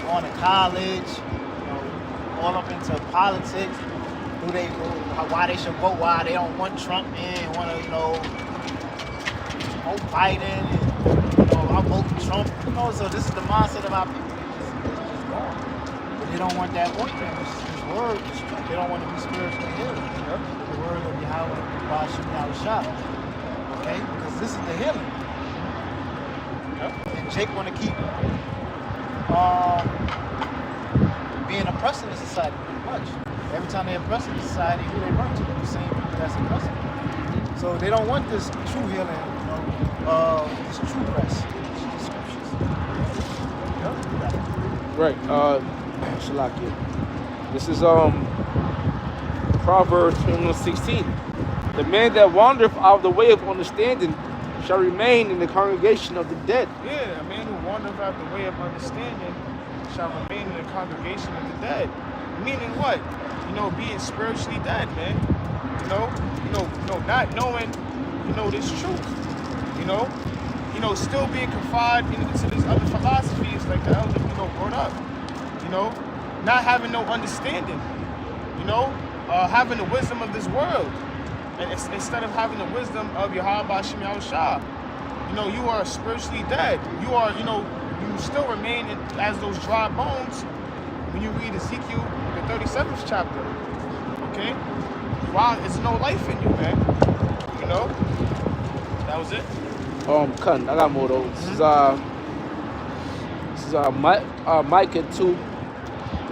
going to college, you know, all up into politics. Why they should vote? Why they don't want Trump in? Want to, you know, vote Biden? And, you know, I vote Trump. You know, so this is the mindset of our people. They're just gone. But they don't want that ointment, which is His word. It's true. They don't want to be spiritually healed. The word of Yahweh, Bashem Yahushua. Okay, because this is the healing. And Jake want to keep being oppressed in the society pretty much. Every time they oppress in the society, who they run to? The same people that's oppressing. So they don't want this true healing, you know, this true rest. The scriptures. Right. Shalakia. This is Proverbs 21:16. The man that wandereth out of the way of understanding shall remain in the congregation of the dead. Yeah, a man who wandereth out the way of understanding shall remain in the congregation of the dead. Meaning what? You know, being spiritually dead, man. You know, not knowing, you know, this truth. You know, still being confined into these other philosophies like the elder, you know, brought up. You know, not having no understanding. You know, having the wisdom of this world, and instead of having the wisdom of Yahweh Shem Yahushua, you know, you are spiritually dead. You are, you know, you still remain as those dry bones when you read Ezekiel, the 37th chapter. Okay? Wow, there's no life in you, man. You know? That was it. I got more though. This is Micah 2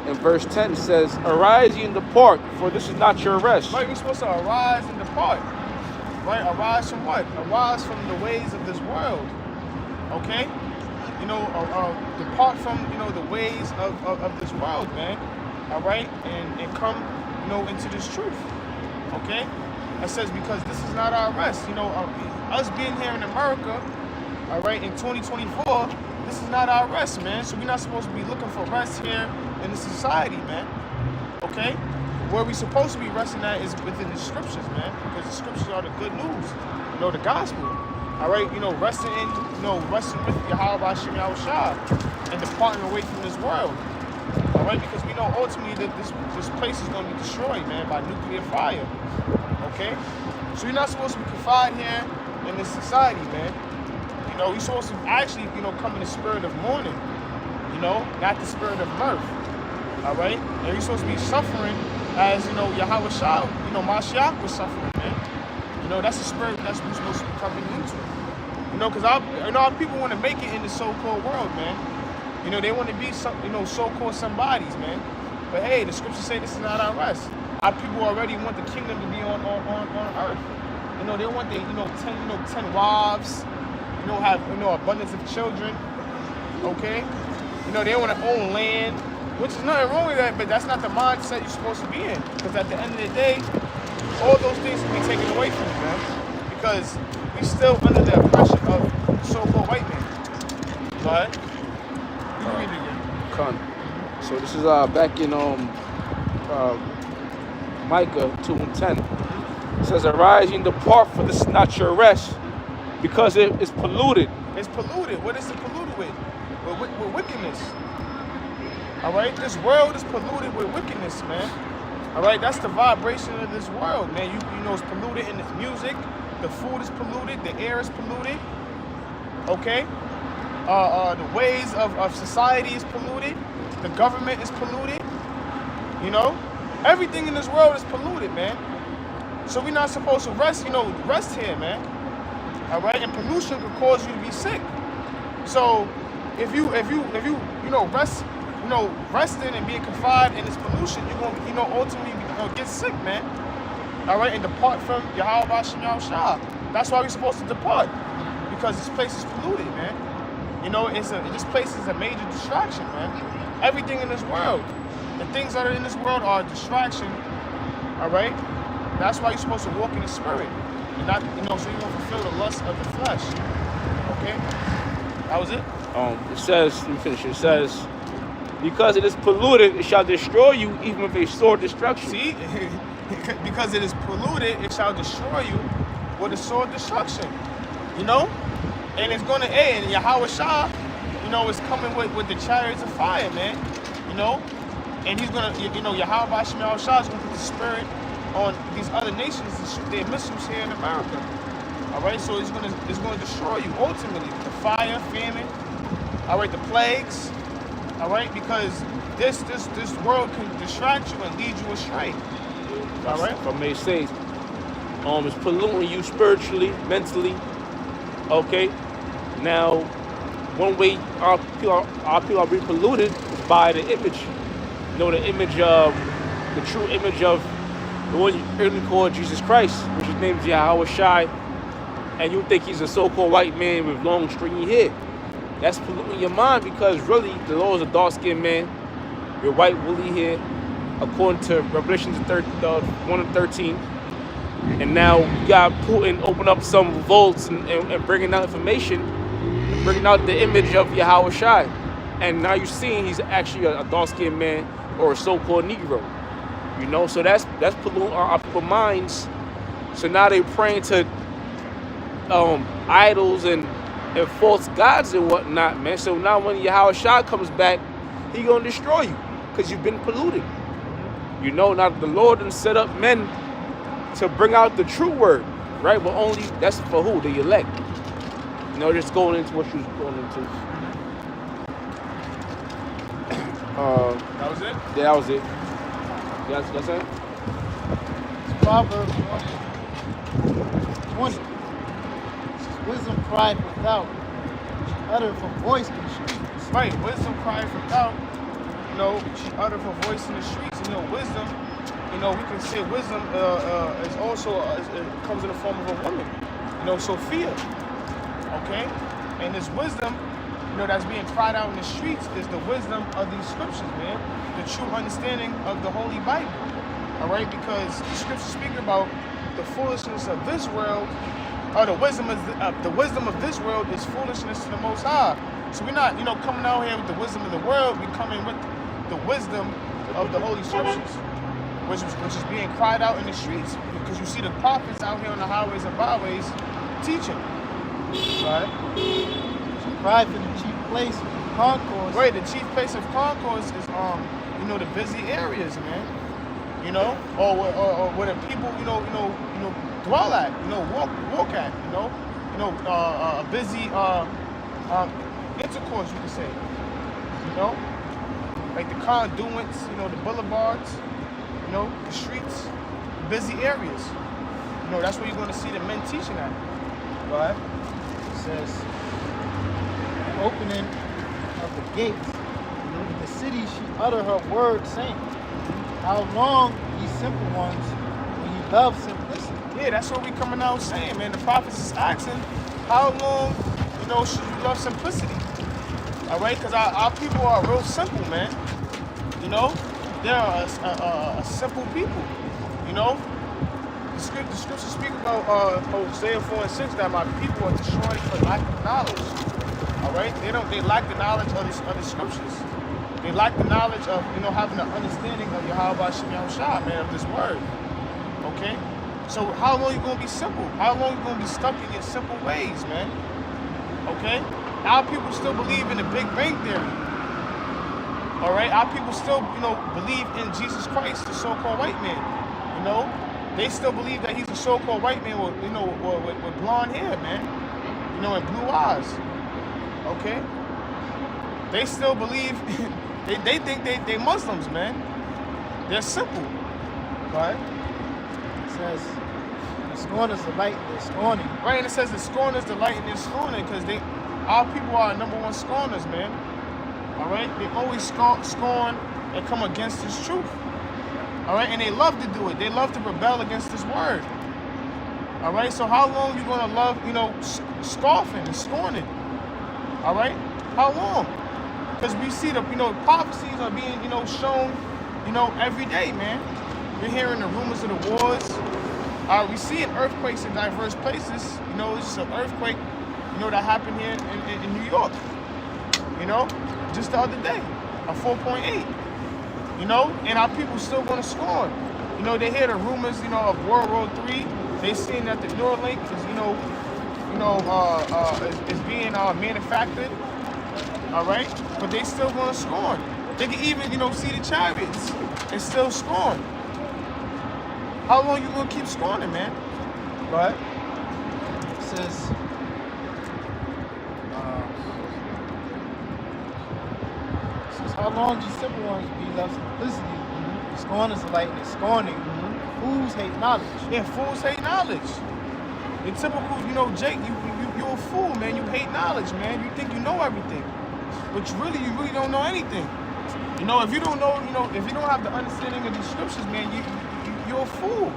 and verse 10 says, "Arise ye and depart, for this is not your rest." Right, we're supposed to arise and depart. Right? Arise from what? Arise from the ways of this world. Okay? You know, depart from, you know, the ways of this world, man. All right? And come, you know, into this truth. Okay? It says, because this is not our rest. You know, us being here in America, all right, in 2024, this is not our rest, man. So we're not supposed to be looking for rest here in the society, man. Okay? Where we're supposed to be resting at is within the scriptures, man. Because the scriptures are the good news. You know, the gospel. All right? You know, resting with Yahweh Shem Yahushua and departing away from this world. All right? Because we know ultimately that this place is going to be destroyed, man, by nuclear fire. Okay? So you're not supposed to be confined here in this society, man. You know, you're supposed to actually, you know, come in the spirit of mourning. You know, not the spirit of mirth. All right? And you're supposed to be suffering as, you know, Yahweh Shah, you know, Mashiach was suffering, man. You know, that's the spirit that's we're supposed to be coming into. You know, because our people want to make it in the so-called world, man. You know, they want to be some, you know, so-called somebodies, man. But hey, the scriptures say this is not our rest. Our people already want the kingdom to be on earth. You know, they want the 10 wives, you know, have abundance of children. Okay? You know, they want to own land, which is nothing wrong with that, but that's not the mindset you're supposed to be in. Because at the end of the day, all those things can be taken away from you, man. Because we're still under the oppression of the so-called white man. But you can read it again. Con. So this is back in Micah 2:10. It says, "Arise and depart, for this is not your rest, because it is polluted." It's polluted. What is it polluted with? With wickedness. All right? This world is polluted with wickedness, man. All right? That's the vibration of this world, man. You know, it's polluted in its music. The food is polluted. The air is polluted. Okay? The ways of society is polluted. The government is polluted. You know? Everything in this world is polluted, man. So we're not supposed to rest here, man. All right? And pollution could cause you to be sick. So if you resting and being confined in this pollution, you're gonna ultimately get sick, man. All right, and depart from Yahweh Bashem Yahushua. That's why we're supposed to depart, because this place is polluted, man. You know, this place is a major distraction, man. Everything in this world, the things that are in this world are a distraction. All right, that's why you're supposed to walk in the spirit, and not so you won't fulfill the lust of the flesh. Okay, that was it. It says, let me finish it. It says, because it is polluted, it shall destroy you, even with a sword destruction. See, because it is polluted, it shall destroy you with a sword destruction. You know, and it's gonna end. And Yahweh Shah, is coming with the chariots of fire, man. You know, and he's gonna, Yahweh Bashem Yahushua is gonna put the spirit on these other nations to shoot their missiles here in America. All right, so it's gonna destroy you ultimately. The fire, famine. All right, the plagues. All right, because this world can distract you and lead you astray. All right, if I may say, it's polluting you spiritually, mentally. Okay, now one way our people are being polluted is by the image. The image of the true image of the one you really call Jesus Christ, which is named Yahweh Shai, and you think he's a so-called white man with long stringy hair. That's polluting your mind, because really the Lord is a dark-skinned man with white woolly hair, according to Revelation 1:13. And now you got Putin open up some vaults and bringing out information, bringing out the image of Yahweh Shai. And now you're seeing he's actually a dark-skinned man or a so-called Negro. So that's polluting our people's minds. So now they're praying to idols and false gods and whatnot, man. So now when Yahweh Shah comes back, he gonna destroy you, because you've been polluted. Now the Lord done set up men to bring out the true word, right? But only that's for who? The elect. Just going into what you was going into. that was it. Yeah, that was it. That's it. It's Proverbs 20. Wisdom cried without, she uttered her voice in the streets. Right, wisdom cried without. She uttered her voice in the streets. Wisdom. We can say wisdom is also it comes in the form of a woman. Sophia. Okay, and this wisdom, that's being cried out in the streets is the wisdom of these scriptures, man. The true understanding of the Holy Bible. All right, because the scriptures speak about the foolishness of this world. Or the wisdom of this world is foolishness to the Most High. So we're not, coming out here with the wisdom of the world. We're coming with the wisdom of the Holy Scriptures, which is being cried out in the streets, because you see the prophets out here on the highways and byways teaching. Right? She cried for the chief place of concourse. Right, the chief place of concourse is the busy areas, man. Or where the people dwell at, walk at, a busy intercourse, you could say. Like the conduits, the boulevards, the streets, busy areas. That's where you're going to see the men teaching at. Right? It says, the opening of the gates city she utter her word saying, how long ye simple ones when ye love simplicity? Yeah, that's what we coming out saying, man. The prophets is asking, how long, should you love simplicity? All right, because our people are real simple, man. They're a simple people. The scriptures speak about Hosea 4 and 6 that my people are destroyed for lack of knowledge. All right, they lack the knowledge of the scriptures. They lack the knowledge of having an understanding of Yahweh Shem Yahushua, man, of this word. Okay, so how long you gonna be simple? How long you gonna be stuck in your simple ways, man? Okay, our people still believe in the Big Bang Theory. All right, our people still believe in Jesus Christ, the so-called white man. They still believe that he's a so-called white man with blonde hair, man. And blue eyes. Okay? They still believe, they think they Muslims, man. They're simple. Right? It says, the scorners delight in their scorning. Right, and it says the scorners delight in their scorning because our people are number one scorners, man. All right? They always scorn and come against this truth. All right, and they love to do it. They love to rebel against this word. All right, so how long you gonna love, scoffing and scorning? All right, how long? Because we see the, prophecies are being, shown, every day, man. We're hearing the rumors of the wars. We see earthquakes in diverse places. It's an earthquake, that happened here in New York. Just the other day, a 4.8. And our people still gonna scorn. They hear the rumors, of World War III. They seeing that the Neuralink is, is being manufactured. All right, but they still gonna scorn. They can even, see the chariots and still scorn. How long you gonna keep scorning, man? Go ahead. It says, how long do simple ones be love simplicity? The scorners delight in their scorning. Fools hate knowledge. Yeah, fools hate knowledge. The typical, Jake, you're a fool, man. You hate knowledge, man. You think you know everything, but you really don't know anything. If you don't know, if you don't have the understanding of these scriptures, man, you're a fool.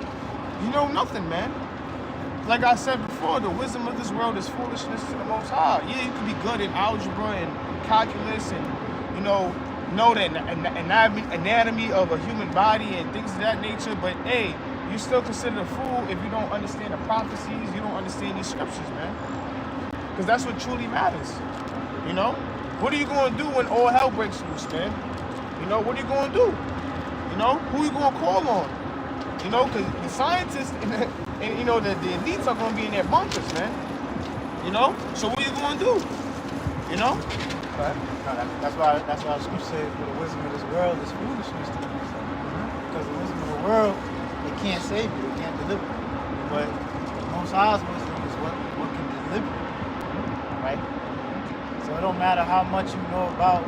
You know nothing, man. Like I said before, the wisdom of this world is foolishness to the Most High. Yeah, you can be good in algebra and calculus and know the anatomy of a human body and things of that nature, but hey, you're still considered a fool if you don't understand the prophecies, you don't understand these scriptures, man. Because that's what truly matters. What are you going to do when all hell breaks loose, man? What are you going to do? Who are you going to call on? Because the scientists and the elites are going to be in their bunkers, man. So what are you going to do? But that's why the scripture says, for the wisdom of this world is foolishness to them. Because the wisdom of the world, they can't save you, they can't deliver you. But the Most High's wisdom is what can deliver you. Right? So it don't matter how much you know about,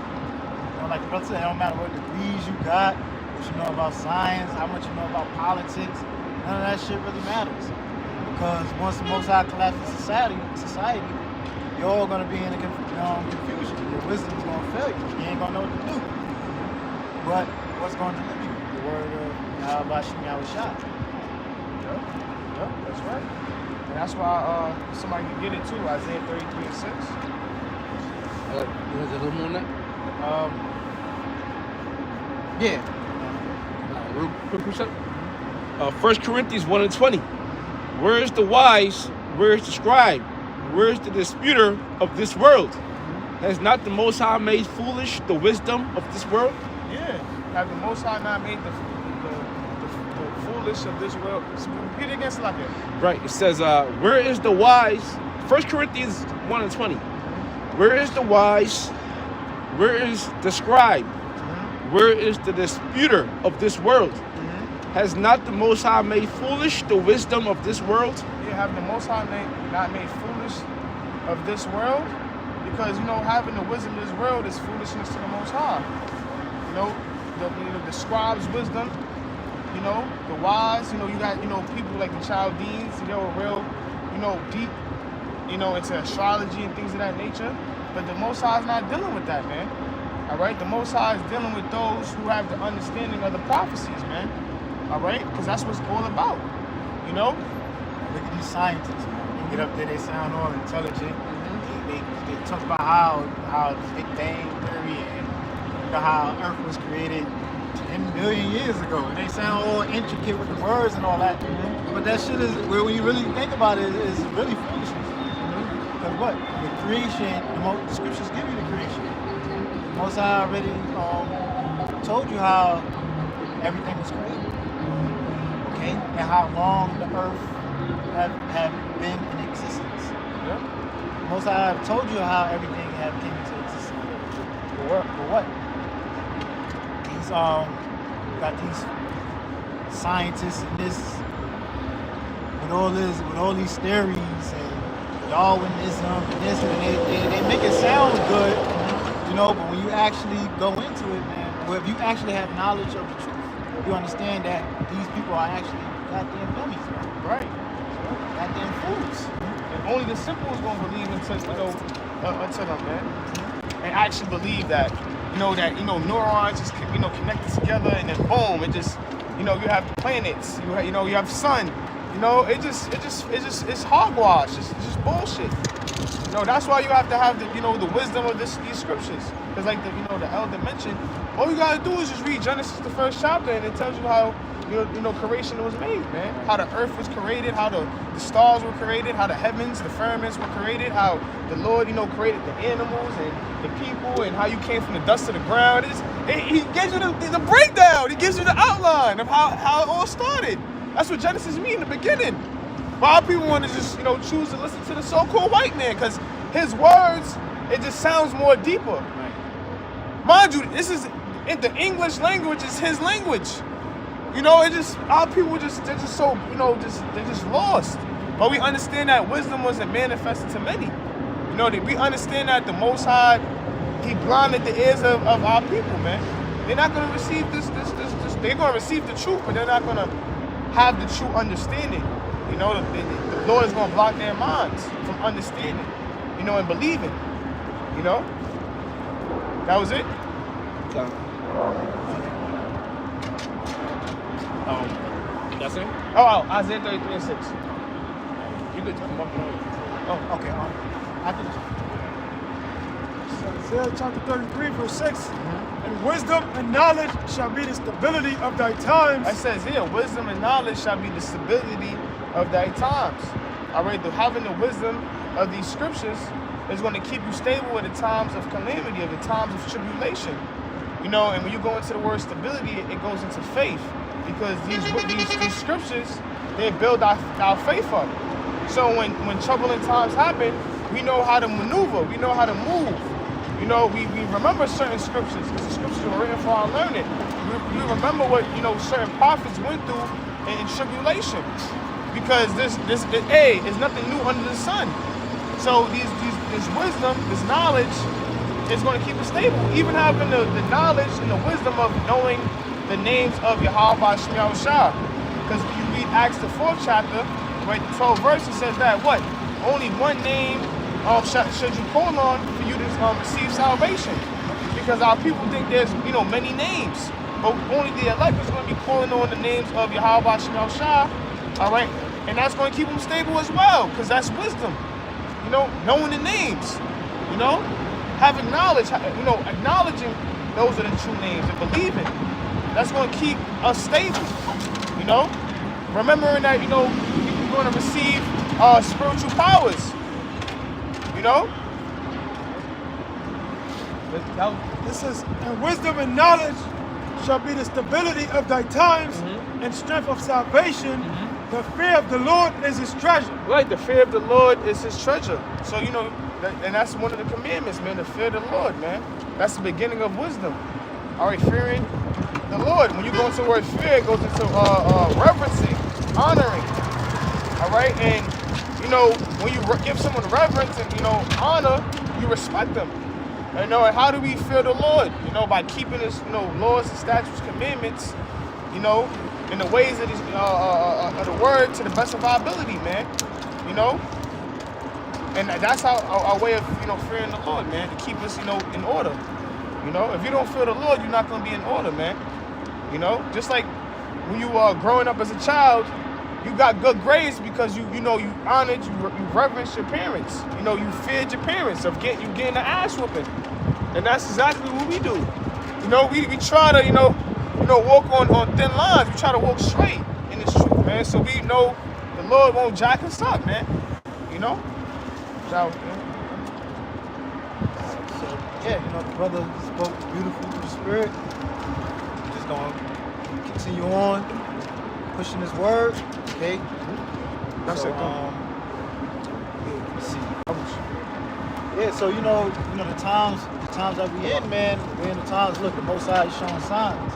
like the brother said, it don't matter what degrees you got, what you know about science, how much you know about politics. None of that shit really matters. Because once the Most High collapses society, you're all going to be in a confusion. Your wisdom is going to fail you. You ain't going to know what to do. But what's going to deliver you? The word of Yahweh Shem Yahushua. Yep, that's right. And that's why somebody can get it too, Isaiah 33 and 6. You have a little more on that? Yeah. Real quick precept. 1 Corinthians 1 and 20. Where is the wise? Where is the scribe? Where is the disputer of this world? Has not the Most High made foolish the wisdom of this world? Yeah. Have the Most High not made the foolish of this world? Repeat it again, Slakia. Right. It says, where is the wise? 1 Corinthians 1 and 20. Where is the wise? Where is the scribe? Where is the disputer of this world? Has not the Most High made foolish the wisdom of this world? Yeah, have the Most High not made foolish of this world? Because, having the wisdom of this world is foolishness to the Most High. The scribe's wisdom, the wise, you got, people like the Chaldeans, they were real, deep, into astrology and things of that nature. But the Most High is not dealing with that, man. All right, the Most High is dealing with those who have the understanding of the prophecies, man. All right, because that's what it's all about. You know. Look at these scientists, man. They get up there, they sound all intelligent. They talk about how the Big Bang theory and how Earth was created 10 billion years ago. And they sound all intricate with the words and all that. But that shit is, when you really think about it, is really foolishness. Because what? The creation, the scriptures give you the creation. Most I already told you how everything was created. Okay? And how long the earth have been in existence. Yeah. Most I have told you how everything have came into existence. For what? These got these scientists and this with all these theories and Darwinism and this, and they make it sound good, you know, but when you actually go into it, man, well, if you actually have knowledge of the truth, you understand that these people are actually goddamn dummies, man. Right. Goddamn fools. And only the simple is gonna believe until them, man. And actually believe that, neurons just connected together, and then boom, it just, you have planets, you have sun, it's hogwash, it's just bullshit. That's why you have to have the wisdom of these scriptures. Because like the elder mentioned, all you gotta do is just read Genesis, the first chapter, and it tells you how creation was made, man. How the earth was created, how the stars were created, how the heavens, the firmaments were created, how the Lord, created the animals and the people, and how you came from the dust to the ground. He gives you the breakdown. He gives you the outline of how it all started. That's what Genesis means in the beginning. Why people want to just, choose to listen to the so-called white man, because his words, it just sounds more deeper. Right. Mind you, this is, in the English language is his language. Our people they're just so, they're just lost. But we understand that wisdom wasn't manifested to many. We understand that the Most High, he blinded the ears of our people, man. They're not going to receive this. They're going to receive the truth, but they're not going to have the true understanding. The Lord is going to block their minds from understanding, and believing. That was it. That's it? Oh, Isaiah 33:6. You could talk about Oh, okay. After this. Isaiah chapter 33, verse 6. And wisdom and knowledge shall be the stability of thy times. It says here, wisdom and knowledge shall be the stability of thy times. All right, having the wisdom of these scriptures is going to keep you stable in the times of calamity, of the times of tribulation. And when you go into the word stability, it goes into faith. Because these scriptures, they build our faith up. So when troubling times happen, we know how to maneuver, we know how to move. We remember certain scriptures, because the scriptures were written for our learning. We remember what certain prophets went through in tribulation. Because this is nothing new under the sun. So this wisdom, this knowledge is going to keep us stable. Even having the knowledge and the wisdom of knowing the names of Yahweh Shema Shah. Because when you read Acts the 4th chapter, right, the 12th verse, it says that what? Only one name should you call on for you to receive salvation. Because our people think there's many names. But only the elect is going to be calling on the names of Yahweh Shema Shah. Alright? And that's going to keep them stable as well. Because that's wisdom. Knowing the names. Having knowledge, acknowledging those are the true names and believing. That's going to keep us stable, remembering that, you're going to receive spiritual powers, This says, and wisdom and knowledge shall be the stability of thy times and strength of salvation. The fear of the Lord is his treasure. Right, the fear of the Lord is his treasure. So, and that's one of the commandments, man, the fear of the Lord, man. That's the beginning of wisdom. All right, fearing the Lord. When you go into the word fear, it goes into reverencing, honoring. All right, and when you give someone reverence and honor, you respect them. And how do we fear the Lord? By keeping his laws and statutes, commandments, in the ways of the word to the best of our ability, man. And that's our way of fearing the Lord, man, to keep us in order. You know, if you don't fear the Lord, you're not gonna be in order, man. You know, just like when you are growing up as a child, you got good grades because you honored, you reverenced your parents. You know, you feared your parents of getting the ass whooping, and that's exactly what we do. You know, we try to walk on thin lines. We try to walk straight in this truth, man. So we know the Lord won't jack us up, man. You know. So, yeah, the brother spoke beautiful through the spirit. We're just gonna continue on pushing his word, okay? That's so, it. Let's see. Yeah, so the times that we in, man, we're in the times. Look, the Most High is showing signs,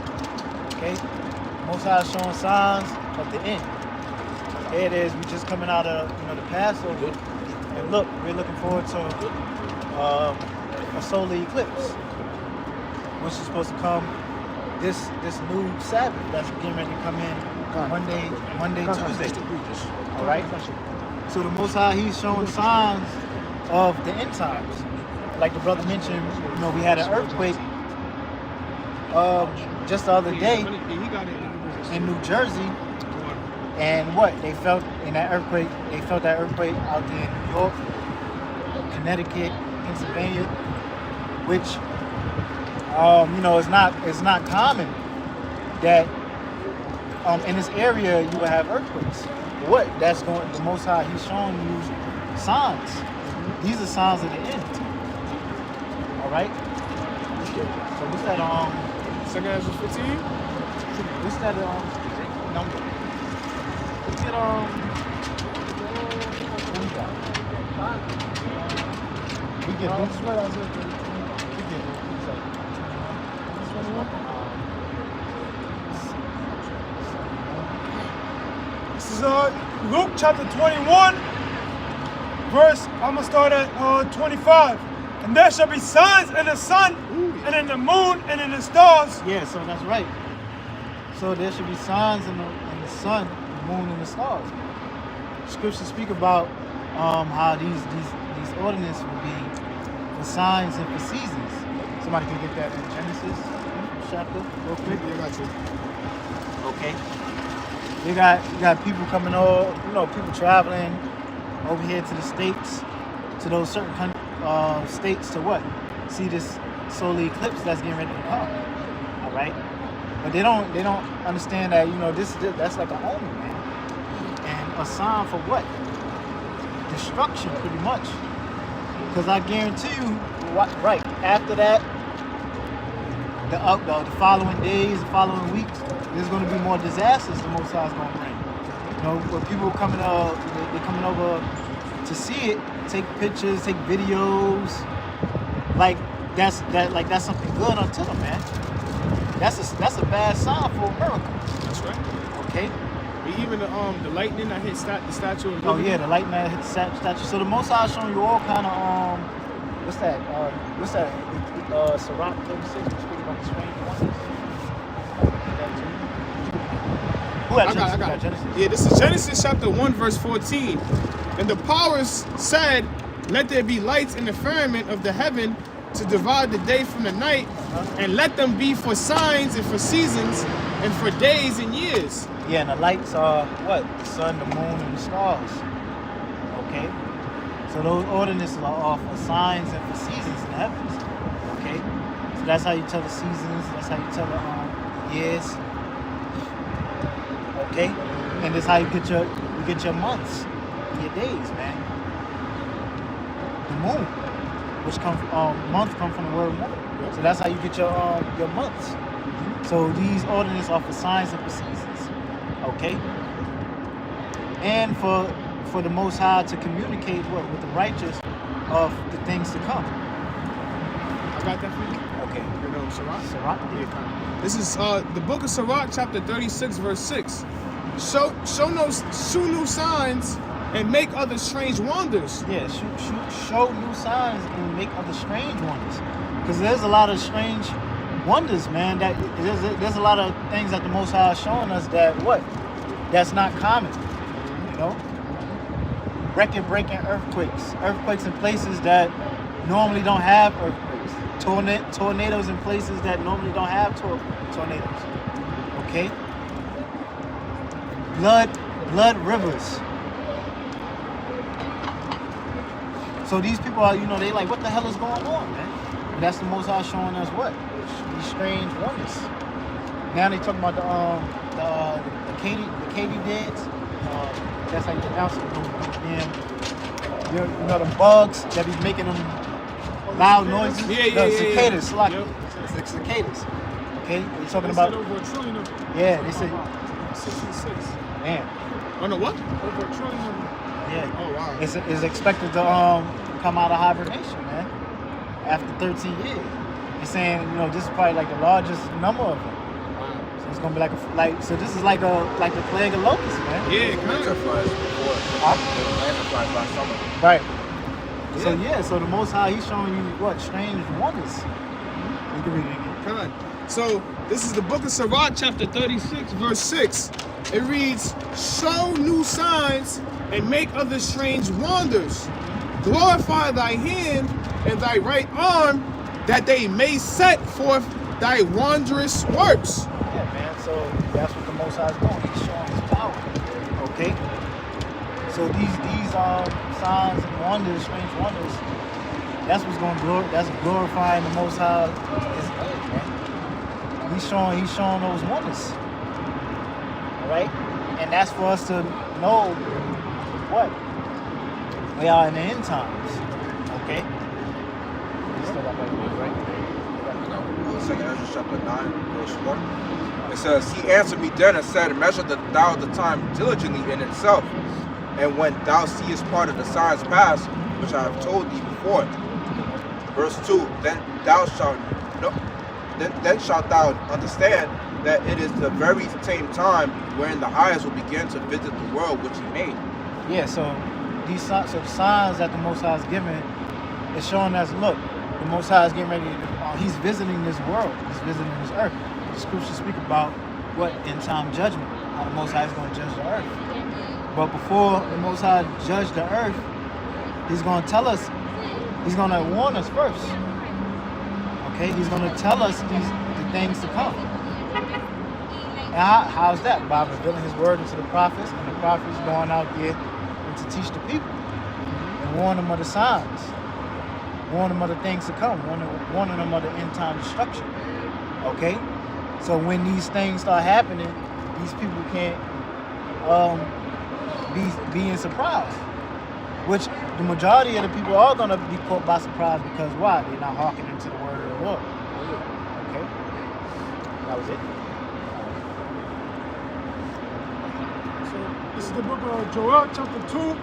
okay? The Most High is showing signs of the end. Here it is. We just coming out of the Passover, and look, we're looking forward to a solar eclipse, which is supposed to come this new Sabbath that's getting ready to come in Monday, Tuesday. All right. So the Most High, He's showing signs of the end times. Like the brother mentioned, we had an earthquake just the other day in New Jersey, and what they felt in that earthquake? They felt that earthquake out there in New York, Connecticut, Pennsylvania, which it's not common that in this area you will have earthquakes. What? That's going. The Most High, He's showing you signs. These are signs of the end. All right. So what's that? 2 Ezra 15. What's that? Number. Let's get we get this one. This is Luke chapter 21, verse, I'm going to start at 25. And there shall be signs in the sun, and in the moon, and in the stars. Yeah, so that's right. So there should be signs in the sun, the moon, and the stars. Scriptures speak about how these ordinances will be for signs and for seasons. Somebody can get that in Genesis chapter real quick. Yeah, I got you. Okay. You got people coming over, people traveling over here to the States, to those certain states to what? See this solar eclipse that's getting ready to come. All right? But they don't understand that, that's like a omen, man. And a sign for what? Destruction, pretty much. Because I guarantee you, right after that, the following days, the following weeks, there's going to be more disasters the Most High is going to bring. When people coming they're coming over to see it, take pictures, take videos, like that's something good unto them, man. That's a bad sign for America. That's right. Okay. Even the lightning that hit the Statue of Liberty. Oh yeah, the lightning that hit the statue. So the Most High is showing you all kind of what's that? Sirach 36, which speaks about the strange wonders. Who had Genesis? I got Genesis. Yeah, this is Genesis chapter 1, verse 14. And the powers said, let there be lights in the firmament of the heaven to divide the day from the night, and let them be for signs and for seasons and for days and years. Yeah, and the lights are what? The sun, the moon, and the stars. Okay? So those ordinances are all for signs and for seasons in the heavens. Okay? So that's how you tell the seasons, that's how you tell the years. Okay? And that's how you get your months, your days, man. The moon, which month come from the word moon. So that's how you get your months. So these ordinances are for signs and for seasons. Okay? And for the Most High to communicate with the righteous of the things to come. I got that for you. Okay. You know Sirach? Sirach? Yeah. This is the book of Sirach, chapter 36, verse 6. Show new signs and make other strange wonders. Yeah, show new signs and make other strange wonders. Because there's a lot of strange wonders, man. That there's a lot of things that the Most High is showing us that's not common. Record-breaking earthquakes in places that normally don't have earthquakes. tornadoes in places that normally don't have tornadoes. Okay? Blood rivers. So these people are, they like, what the hell is going on, man? And that's the Most High showing us what? These strange wonders. Now they talking about the katydids. That's how you pronounce it. The bugs that be making them loud noises. Cicadas. Yep. It's like cicadas. Okay, they're talking They about. said over 1 trillion of them. Yeah, they said. 66. Man, Oh no, what? Over 1 trillion of them. yeah. Oh wow. It's expected to come out of hibernation, man. After 13 years, they're saying this is probably like the largest number of them. So it's gonna be so this is like the plague of locusts, man. Yeah, come on. Butterflies before. Butterflies last summer. Right. So the Most High, He's showing you what strange wonders. You can read it again. Come on. So this is the book of Sirach, chapter 36, verse 6. It reads, "Show new signs and make other strange wonders. Glorify thy hand and thy right arm, that they may set forth thy wondrous works." Yeah, man. So that's what the Most High is doing. He's showing His power. Okay. So these signs and wonders, strange wonders, that's what's going to that's glorifying the Most High. His name, man. He's showing those wonders. All right, and that's for us to know what we are in the end times. Okay. You still got that good, right? Second Ezra chapter 9, verse 1. It says, "He answered me then and said, Measure thou the time diligently in itself, and when thou seest part of the signs pass, which I have told thee before." Verse 2, then shalt thou understand that it is the very same time wherein the highest will begin to visit the world which He made. Yeah. So the signs that the Most High is giving is showing us, look, the Most High is getting ready. He's visiting this world. He's visiting this earth. The scriptures speak about what end time judgment, how the Most High is going to judge the earth. But before the Most High judge the earth, He's going to tell us. He's going to warn us first. Okay, He's going to tell us the things to come. And how's that? By revealing His word into the prophets, and the prophets going out there and to teach the people and warn them of the signs, warn them of the things to come, warning them of the end time destruction. Okay, so when these things start happening, these people can't be in surprise. Which the majority of the people are going to be caught by surprise because why? They're not hearkening to the word of the Lord. Okay? That was it. So this is the book of Joel, chapter 2,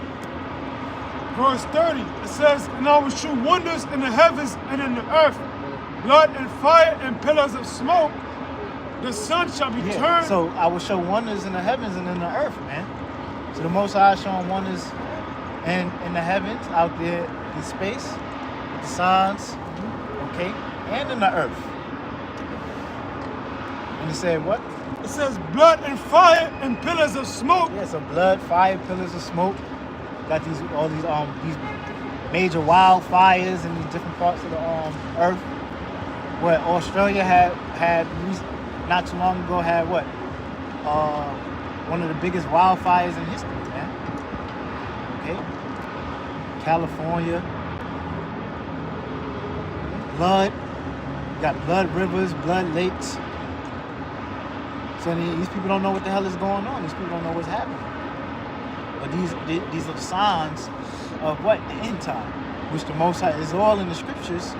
verse 30. It says, "And I will shew wonders in the heavens and in the earth, blood and fire and pillars of smoke. The sun shall be turned." So I will show wonders in the heavens and in the earth, man. So the Most High is showing wonders in the heavens, out there in space, with the signs, okay, and in the earth. And He said what? It says blood and fire and pillars of smoke. Yeah, so blood, fire, pillars of smoke. Got these major wildfires in these different parts of the earth. What Australia had not too long ago had what? One of the biggest wildfires in history, man. Okay? California. Blood. You got blood rivers, blood lakes. So these people don't know what the hell is going on. These people don't know what's happening. But these are the signs of what? The end time. Which the Most High is all in the scriptures.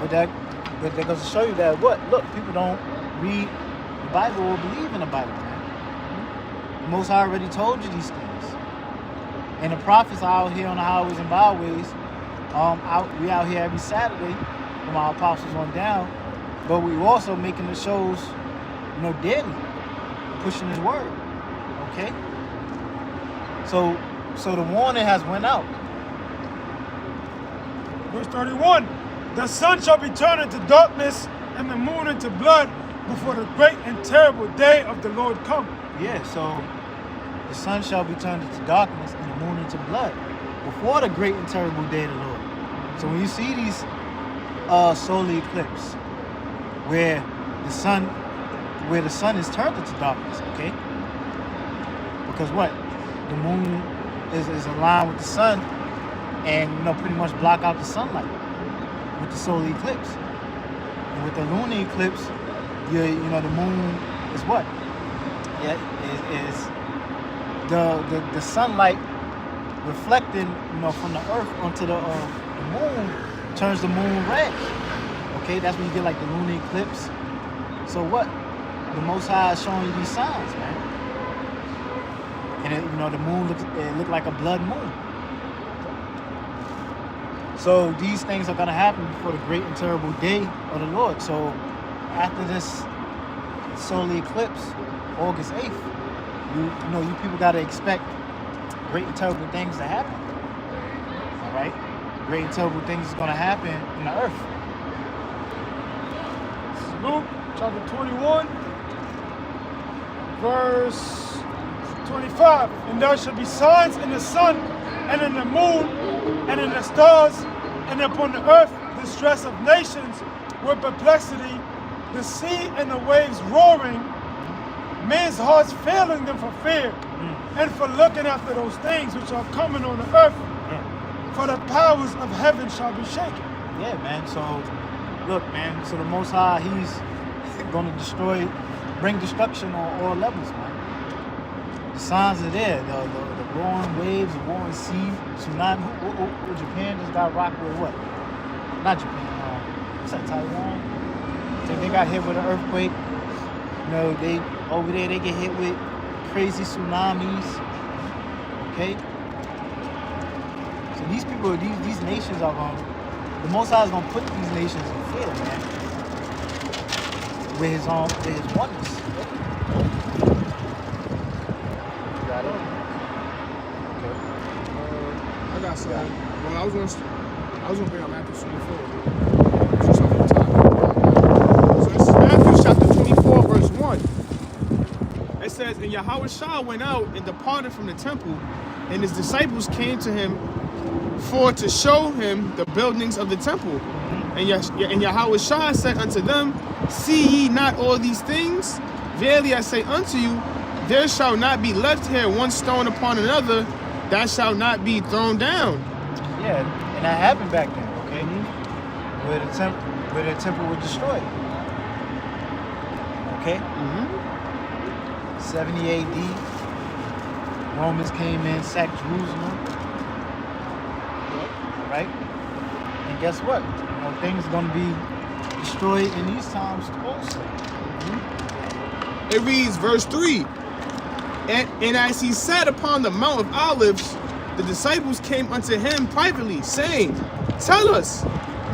But they're going to show you that what? Look, people don't read the Bible or believe in the Bible, man. The Most High already told you these things. And the prophets are out here on the highways and byways. We out here every Saturday from our apostles on down. But we also making the shows, daily, pushing His word. Okay? So the warning has went out. Verse 31. "The sun shall be turned into darkness and the moon into blood before the great and terrible day of the Lord come." Yeah, so the sun shall be turned into darkness and the moon into blood before the great and terrible day of the Lord. So when you see solar eclipse where the sun is turned into darkness, okay? Because what? The moon is aligned with the sun and pretty much block out the sunlight with the solar eclipse. And with the lunar eclipse, the moon is what? Yeah, is the sunlight reflecting, from the earth onto the moon turns the moon red. Okay, that's when you get like the lunar eclipse. So what? The Most High is showing you these signs, man. And the moon looked like a blood moon. So these things are gonna happen before the great and terrible day of the Lord. So after this solar eclipse, August 8th, you people gotta expect great and terrible things to happen. All right? Great and terrible things is gonna happen in the earth. Luke chapter 21, verse 25. And there shall be signs in the sun, and in the moon, and in the stars, and upon the earth distress of nations with perplexity, the sea and the waves roaring, men's hearts failing them for fear, and for looking after those things which are coming on the earth, for the powers of heaven shall be shaken. Yeah, man. So, look, man. So the Most High, He's going to bring destruction on all levels, man. The signs are there. The roaring waves, the roaring sea, tsunami. Japan just got rocked with what? Not Japan. What's that? Taiwan. So they got hit with an earthquake. They over there they get hit with crazy tsunamis. Okay. So these people, these nations are going. The Most High is going to put these nations in fear, man. With His oneness. I got some. Well, I was gonna bring up Matthew 24. Just off the top. So this is Matthew chapter 24, verse 1. It says, "And Yahushua went out and departed from the temple, and his disciples came to him to show him the buildings of the temple. And Yahushua said unto them, See ye not all these things? Verily I say unto you, there shall not be left here one stone upon another that shall not be thrown down." Yeah, and that happened back then, okay? Where the temple was destroyed. Okay? 70 AD, Romans came in, sacked Jerusalem. Right? And guess what? Things are going to be destroyed in these times also. It reads, verse 3. And as he sat upon the Mount of Olives, the disciples came unto him privately, saying, Tell us,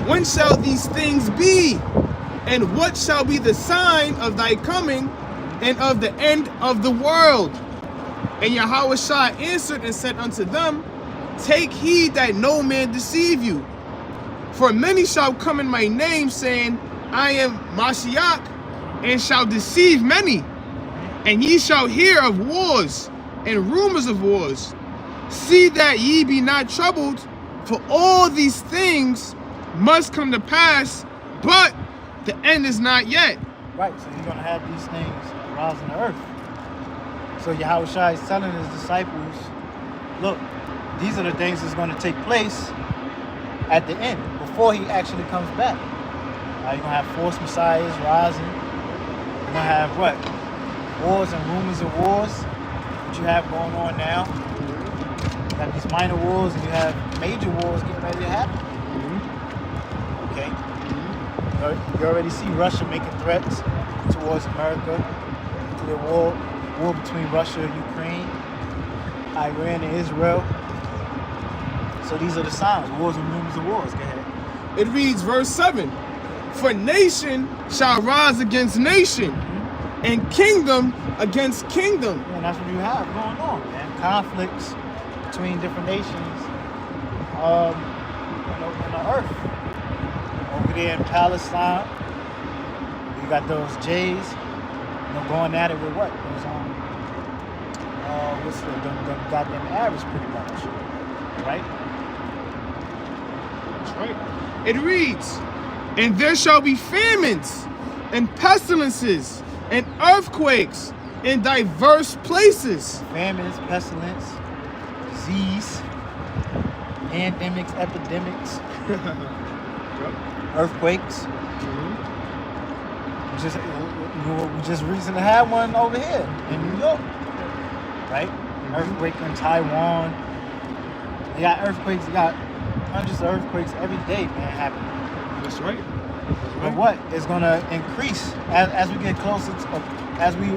when shall these things be? And what shall be the sign of thy coming and of the end of the world? And Yahushua answered and said unto them, Take heed that no man deceive you. For many shall come in my name, saying, I am Mashiach, and shall deceive many. And ye shall hear of wars and rumors of wars. See that ye be not troubled, for all these things must come to pass, but the end is not yet. Right, so you're going to have these things arise on the earth. So Yahushua is telling his disciples, look, these are the things that's going to take place at the end, before he actually comes back. You're going to have false messiahs rising. You're going to have what? Wars and rumors of wars, which you have going on now. You have these minor wars, and you have major wars getting ready to happen. Okay? You already see Russia making threats towards America, to the war between Russia and Ukraine, Iran and Israel. So these are the signs, wars and rumors of wars. Go ahead. It reads, verse 7. For nation shall rise against nation, and kingdom against kingdom. Yeah, and that's what you have going on, man. Conflicts between different nations in the earth. Over there in Palestine, you got those Jays, going at it with what? Those what's the goddamn Arabs, pretty much, right? That's right. It reads, And there shall be famines, and pestilences, and earthquakes in diverse places. Famines, pestilence, disease, pandemics, epidemics, earthquakes. We just recently had one over here in New York, right? Earthquake in Taiwan. You got earthquakes. You got hundreds of earthquakes every day, man, happening. That's right. But what is going to increase as we get closer to, as we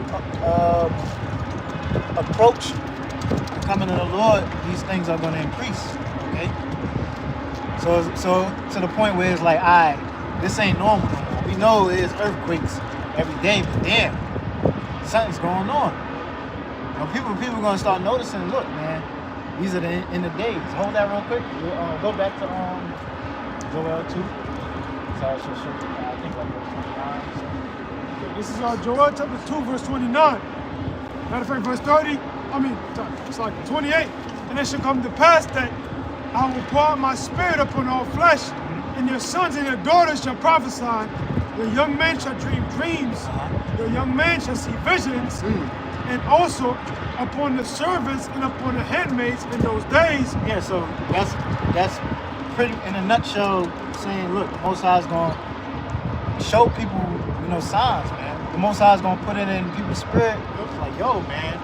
approach the coming of the Lord? These things are going to increase. Okay. So to the point where it's like, this ain't normal no more. We know there's earthquakes every day, but damn, something's going on. You know, people are going to start noticing. Look, man, these are the end of days. Hold that real quick. Go back to Joel 2. So I should show you. I think like verse 29. This is Joel chapter 2, verse 29. Matter of fact, verse 30. It's like 28. And it shall come to pass that I will pour out my spirit upon all flesh, and your sons and your daughters shall prophesy. Your young men shall dream dreams. Your young men shall see visions. And also upon the servants and upon the handmaids in those days. Yeah, so that's pretty in a nutshell saying, look, the Most High is going to show people, signs, man. The Most High is going to put it in people's spirit. It's like, yo, man,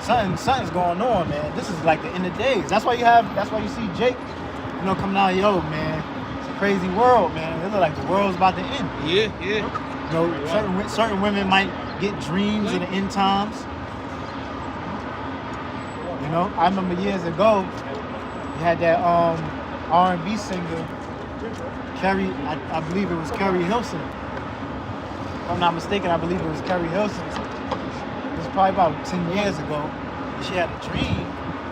something's going on, man. This is like the end of days. That's why you see Jake, coming out, yo, man. It's a crazy world, man. It looks like the world's about to end. Yeah. Certain women might get dreams in the end times. I remember years ago, you had that R&B singer, Carrie, I believe it was Carrie Hilson. If I'm not mistaken, I believe it was Carrie Hilson. It was probably about 10 years ago. She had a dream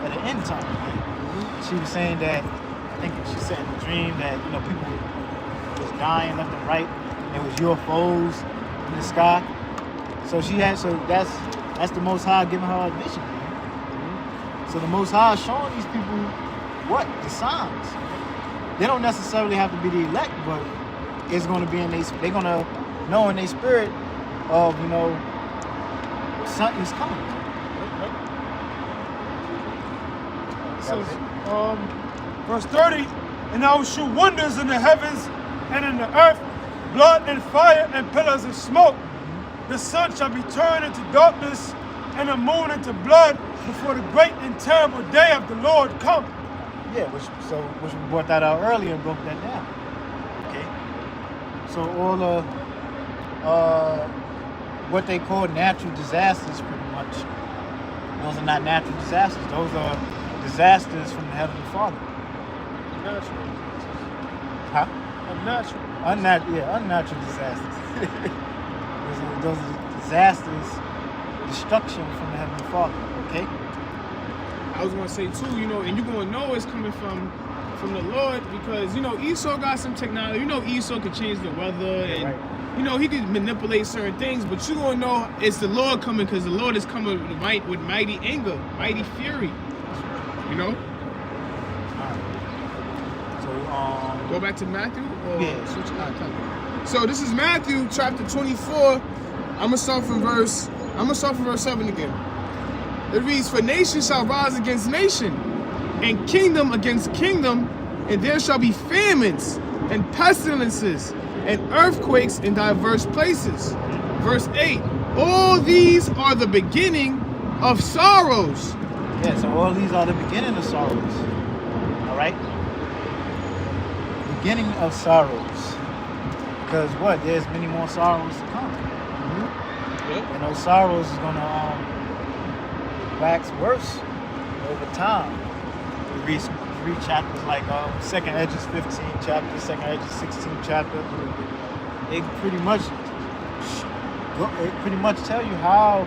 at the end time. Right? She was saying that, I think she said in the dream that, people was dying left and right. There was UFOs in the sky. So that's the Most High giving her a vision. So the Most High is showing these people what? The signs. They don't necessarily have to be the elect, but it's going to be they're going to know in their spirit of, something's coming. So, verse 30, and I will show wonders in the heavens and in the earth, blood and fire and pillars of smoke. The sun shall be turned into darkness and the moon into blood before the great and terrible day of the Lord come. Yeah, which we brought that out earlier and broke that down. Okay. So all the what they call natural disasters, pretty much, those are not natural disasters. Those are disasters from the Heavenly Father. Natural. Huh? Unnatural. Unnatural disasters. those are disasters, destruction from the Heavenly Father. Okay. I was gonna say too, and you're gonna know it's coming from the Lord because Esau got some technology. Esau could change the weather and right. He could manipulate certain things, but you're gonna know it's the Lord coming because the Lord is coming with mighty anger, mighty fury. Alright. So go back to Matthew or yeah. switch. So this is Matthew chapter 24. I'm gonna start from verse 7 again. It reads, for nation shall rise against nation, and kingdom against kingdom, and there shall be famines, and pestilences, and earthquakes in diverse places. Verse 8, all these are the beginning of sorrows. Yeah, so all these are the beginning of sorrows. All right? Beginning of sorrows. Because what? There's many more sorrows to come. Yep. And those sorrows is going to wax worse over time. We read chapters like 2nd Edges 15 chapter, 2nd Edges 16 chapter. It pretty much tell you how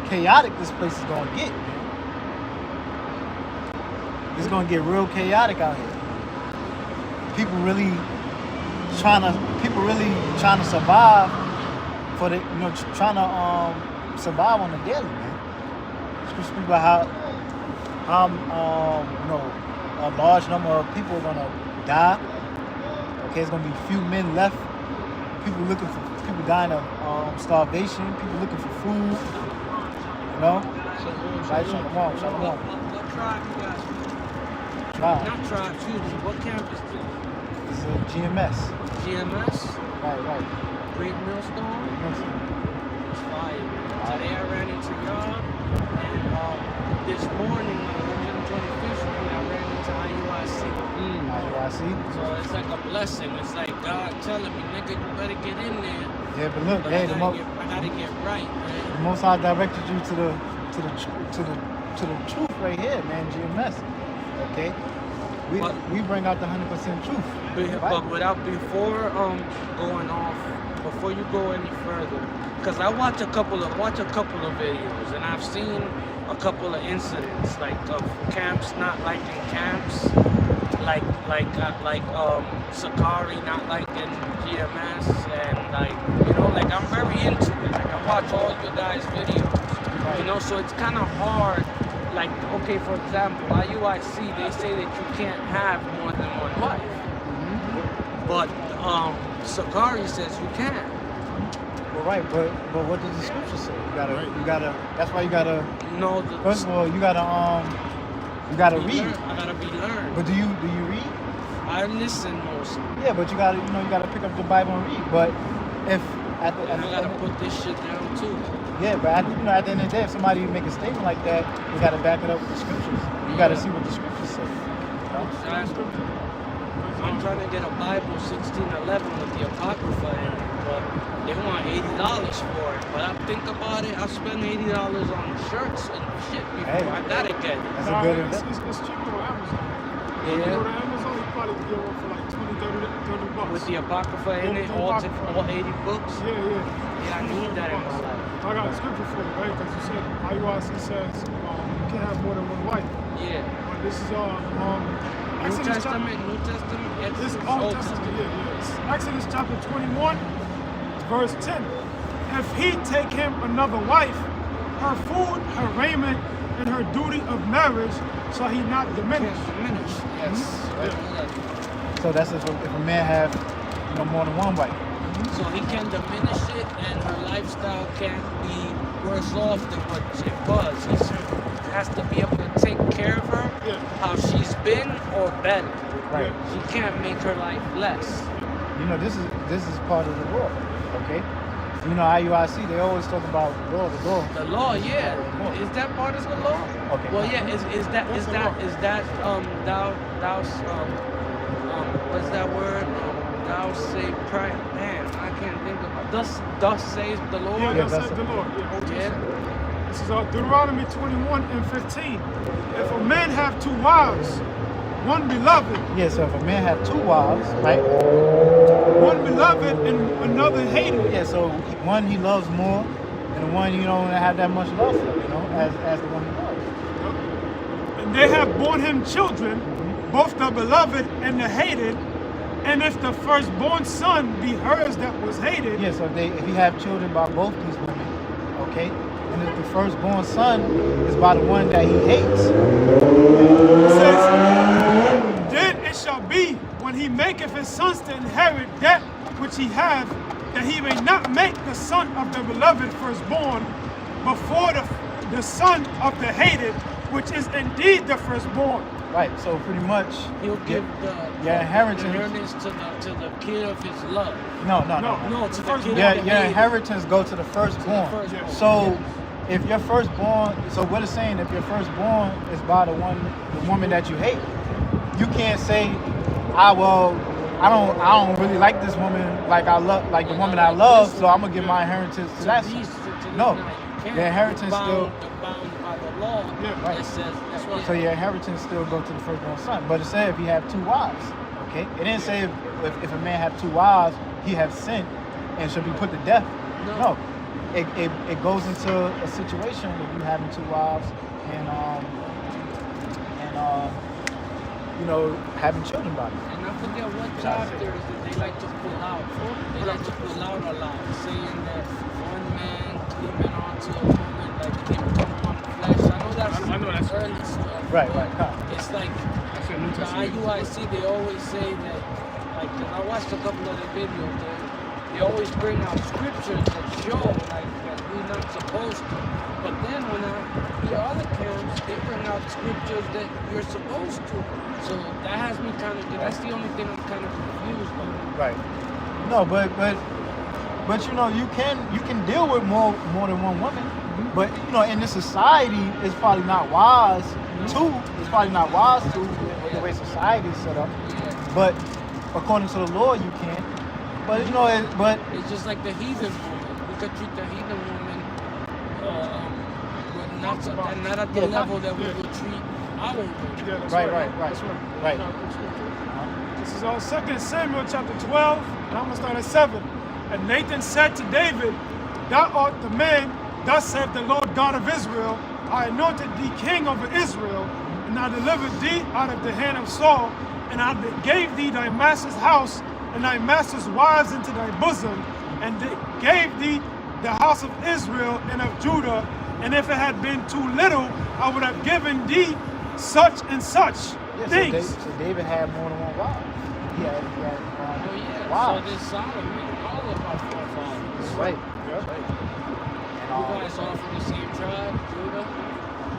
chaotic this place is gonna get, man. It's gonna get real chaotic out here. People really trying to survive for the trying to survive on the daily, man. Speak about how a large number of people are gonna die. Okay, it's gonna be few men left. People dying of starvation. People looking for food. You know. Right, shalom. What tribe you guys from? Tribe. Not tribe, excuse me. What campus is this? It's a GMS. GMS? Right. Great Millstone? It's fire. Today I ran into y'all, and this morning on 125th Street, I ran into IUIC. IUIC. So it's like a blessing. It's like God telling me, nigga, you better get in there. Yeah, but look, But hey, I gotta get right, man. the Most High directed you to the truth right here, man. GMS. Okay. We bring out the 100% truth. But before going off, before you go any further, because I watch a couple of videos, and I've seen a couple of incidents like of camps not liking camps, like Sakari not liking GMS, and like I'm very into it. Like I watch all you guys' videos, so it's kind of hard. Like, okay, for example, IUIC, they say that you can't have more than one wife. But Sakari says you can. Well, right, but what does the scripture say? You gotta. That's why you gotta. No. First of all, you gotta read. I gotta be learned. But do you read? I listen mostly. Yeah, but you gotta pick up the Bible and read. But if I gotta put this shit down too. Yeah, but at the end of the day, if somebody make a statement like that, you gotta back it up with the scriptures. You gotta see what the scriptures say. Exactly. I'm trying to get a Bible 1611 with the Apocrypha in it, but they want $80 for it. But I think about it, I spend $80 on shirts and shit before I gotta get it. That's a good investment. It's cheaper on Amazon. Yeah. You go to Amazon, you probably get one for like 20, 30 bucks. With the Apocrypha in it, all 80 books. Yeah, I need that in my life. I got a scripture for you, right? Because you said IUIC says you can't have more than one wife. Yeah. But this is New Testament. This Old Testament, yeah. It's Exodus chapter 21, verse 10. If he take him another wife, her food, her raiment, and her duty of marriage, shall he not diminish? Yes. Yeah. So that's if a man have more than one wife. So he can diminish it, and her lifestyle can't be worse off than what it was. He has to be able to take care of her how she's been or better. Right. He can't make her life less. This is part of the law. Okay. IUIC, they always talk about the law. The law, yeah. Is that part of the law? Okay. Well, yeah. Is that what's that word? Thou say pride. Man, I can't think of it. Thus says the Lord. Yeah, thus says the Lord. Yeah. This is Deuteronomy 21 and 15. If a man have two wives, one beloved. Yeah, so if a man have two wives, right? One beloved and another hated. Yeah, so one he loves more, and the one you don't have that much love for, as the one he loves. And they have borne him children, both the beloved and the hated. And if the firstborn son be hers that was hated. Yeah, so if he have children by both these women, okay? And if the firstborn son is by the one that he hates. It says, then it shall be when he maketh his sons to inherit that which he hath, that he may not make the son of the beloved firstborn before the son of the hated, which is indeed the firstborn. Right, so pretty much he'll give your inheritance to the kid of his love. No, to the kid your inheritance go to the firstborn. So if your firstborn, so what it's saying, if your firstborn is by the woman that you hate, you can't say, I don't really like this woman like I love, like the woman I love, so I'm gonna give my inheritance to that. No, your inheritance still bound by the law. Right. That says that's right. So your inheritance still go to the firstborn son. But it said if he have two wives, okay? It didn't say if a man have two wives, he have sinned and should be put to death. No. It goes into a situation of you having two wives and having children by them. And I forget what chapter is that they like to pull out. They like to pull out a lot, saying that one man cleaving onto a woman, like they become one flesh. I know that's early stuff. Right. It's like said New the Testament. IUIC, they always say that, like, 'cause I watched a couple of the videos, they always bring out scriptures that show, like, that we're not supposed to. But then when I hear other camps, they bring out scriptures that you're supposed to. So that has me kind of, that's the only thing I'm kind of confused by. Right. No, but you know, you can deal with more than one woman. But you know, in this society, it's probably not wise to. It's probably not wise to with the way society is set up. But according to the Lord, you can. But you know, It's just like the heathen woman. We could treat the heathen woman but not at the level that we would treat our women. Yeah, that's right. That's Right. This is on 2 Samuel chapter 12, and I'm going to start at 7. And Nathan said to David, Thou art the man, thus saith the Lord God of Israel, I anointed thee king over Israel, and I delivered thee out of the hand of Saul, and I gave thee thy master's house, and thy master's wives into thy bosom, and gave thee the house of Israel and of Judah, and if it had been too little, I would have given thee such and such things. So David had more than one wife. He had Oh yeah, wives. so there's Solomon, all of our forefathers. Right. You guys all from the same tribe, Judah?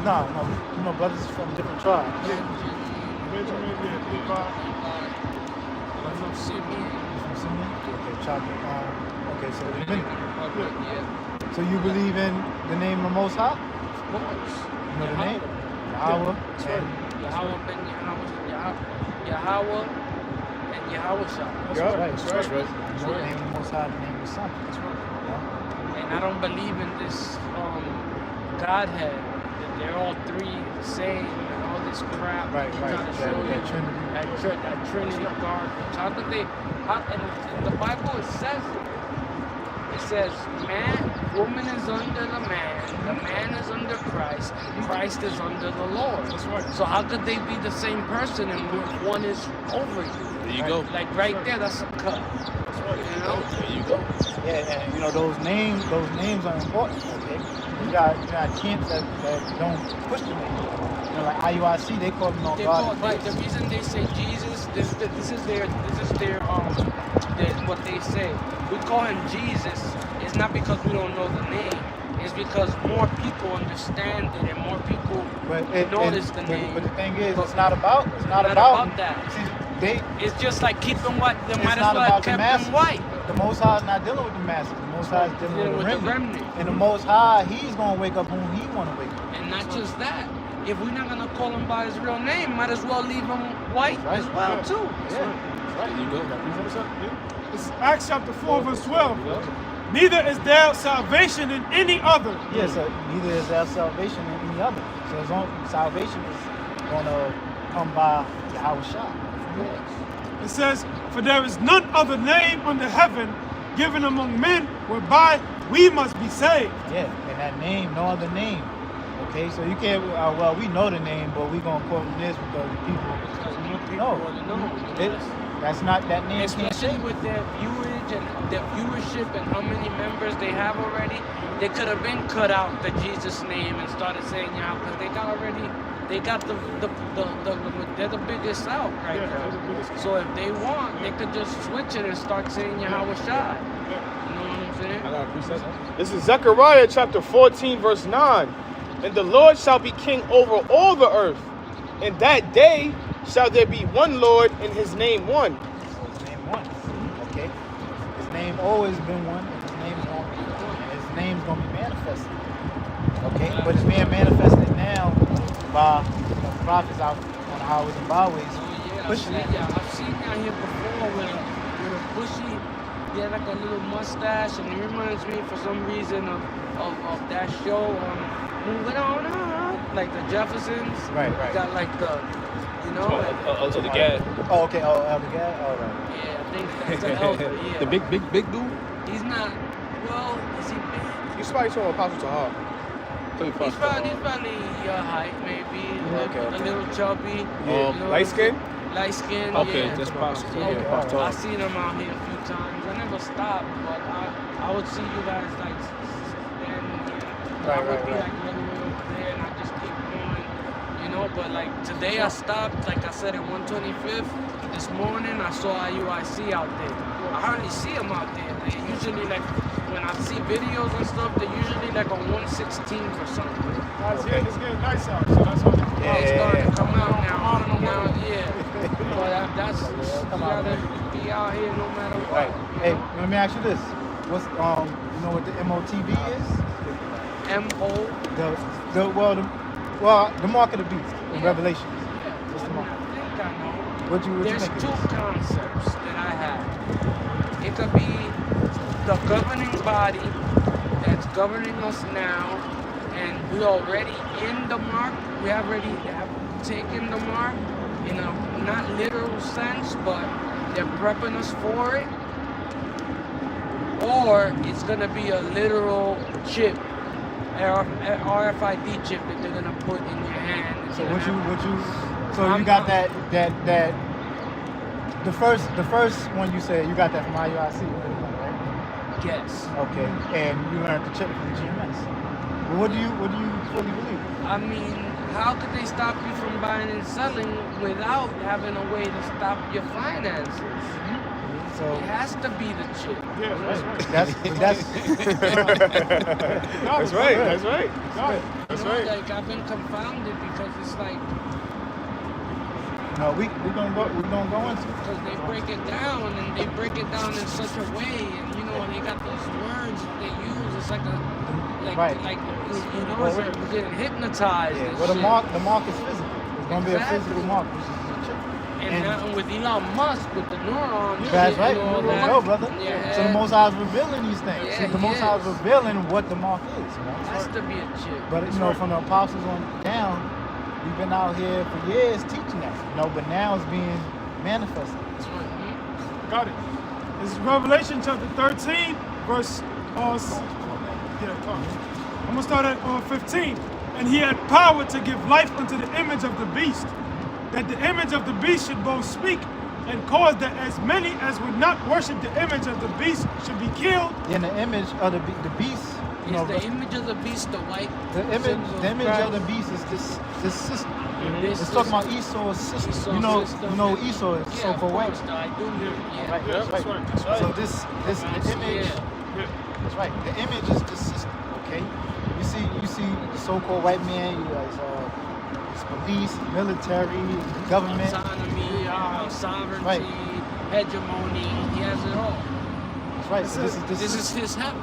No, you know, brothers from different tribes. Benjamin, yeah, Levi. I'm from Simeon. From Simeon? Okay, so the minute. Yeah, So you believe in the name of the Most High? of course. You know the name? Yahweh. Yahweh ben Yahweh and Yahweh Shah. That's right. That's right. The name of the Most High, the name of the Son. That's right. And I don't believe in this Godhead, that they're all three the same and all this crap. Right. They try to show you That Trinity. that Trinity garbage. How did they? In the Bible it says it. It says woman is under the man is under Christ, and Christ is under the Lord. That's right. So how could they be the same person and one is over you? There you go. Like right there, that's a cut. You know? There you go. Yeah, and you know those names are important. Okay, you got camps that don't push the name. You know, like IUIC, they call them on They God. call, right, the reason they say Jesus, this is their what they say. We call him Jesus. It's not because we don't know the name. It's because more people understand it and more people notice the name. But the thing is, it's not about that. See, It's just like keeping white. They It's might as not well about have the kept masses. them white. The Most High is not dealing with the masses. The Most High is dealing with the remnant. And the And Most High, He's gonna wake up whom He want to wake up. not just that. If we're not gonna call him by his real name, might as well leave him white Right. as well too. Yeah. There you go. It's Acts chapter 4, verse 12. Neither is there salvation in any other. Yeah. So neither is there salvation in any other. So as long salvation is gonna come by Yahweh Shah. It says, For there is none other name under heaven given among men whereby we must be saved. Yeah. And that name, no other name. Okay. So you can't. Well, we know the name, but we gonna quote this because the people. Because more people No. want to know. That's not that name. Can't Especially save. with their viewage and their viewership and how many members they have already, they could have been cut out the Jesus name and started saying Yahweh because they got they're the biggest out right now. So if they want, they could just switch it and start saying Yahweh Shai. You know what I'm saying? I got a preset. This is Zechariah chapter 14, verse 9. And the Lord shall be king over all the earth. In that day shall there be one Lord, and his name one. So his name one. Okay. His name always been one, and his name's gonna be manifested. Okay, but it's being manifested now by the prophets out on the highways and byways. Pushing it. I've seen down here before with a bushy, he had like a little mustache, and it reminds me for some reason of that show Moving On Up, like the Jeffersons. Right. Got like the, you know, like, To the guy. Oh, okay. Oh, Elder Gad. All right. yeah, I think that's the elder, yeah. The big dude? He's not, well, is he big? You somebody told Apostle Tahar. He's probably your height, maybe. A little chubby. Light skin? Light skin, Okay, yeah. that's possible. Okay. Yeah, possible. I've seen him out here a few times. I never stopped, but I would see you guys like standing there. I would be like a little way over there, and I just keep going, you know. But like today, I stopped. Like I said, at 125th. This morning, I saw IUIC out there. I hardly see them out there. They usually like when I see videos and stuff. They're usually like on 116th or something. Guys, yeah, it's getting nice out, so that's why. It's starting to come out now. Yeah. But that's you gotta be out here no matter what. Right. Hey, let me ask you this. What's you know what the MOTB is? M.O. The mark of the beast in Revelations. What's the mark? I think I know. What you There's think it two is? concepts that I have. It could be the governing body that's governing us now, and we already in the mark. We already have taken the mark in a not literal sense, but they're prepping us for it. Or it's gonna be a literal chip, RFID chip that they're gonna put in your hand. So you got that the first one you said you got that from IUIC, right? Yes. Okay, and you learned the chip from GMS. Well, what do you fully believe? I mean, how could they stop you from buying and selling without having a way to stop your finances? So It has to be the chip. Yeah, that's right. that's That's right. That's right. You know, like I've been confounded because it's like no, we're gonna go into it. because they break it down and they break it down in such a way, and you know they got these words that they use. It's like a Right. like you know, it's like we're getting hypnotized. Yeah, and well, shit. the mark is physical. It's gonna be a Exactly. physical mark, which is the chip. And now with Elon Musk with the neurons, That's shit right. and all There you that. go, brother. Yeah. So the Most High is revealing these things. Yeah, See, the he Most High is is. revealing what the mark is. You know? Has to be a chip. But you know, from the apostles on down, we've been out here for years teaching that. You know, but now it's being manifested. That's right. Got it. This is Revelation chapter 13, verse. I'm gonna start at 15. And he had power to give life unto the image of the beast, that the image of the beast should both speak and cause that as many as would not worship the image of the beast should be killed. In the image of the beast, you know, Is the image of the beast the white? the image of the beast is this system. It's talking about Esau's system. Esau's You know system. Esau is Yeah, so-called white. I do. Yeah. Right, Yeah, that's right. That's right. So this the image. Yeah. That's right. The image is the system. Okay. You see the so-called white man. You guys, his police, military, government. Autonomy, sovereignty, Right. hegemony. He has it all. That's right. So This is his heaven.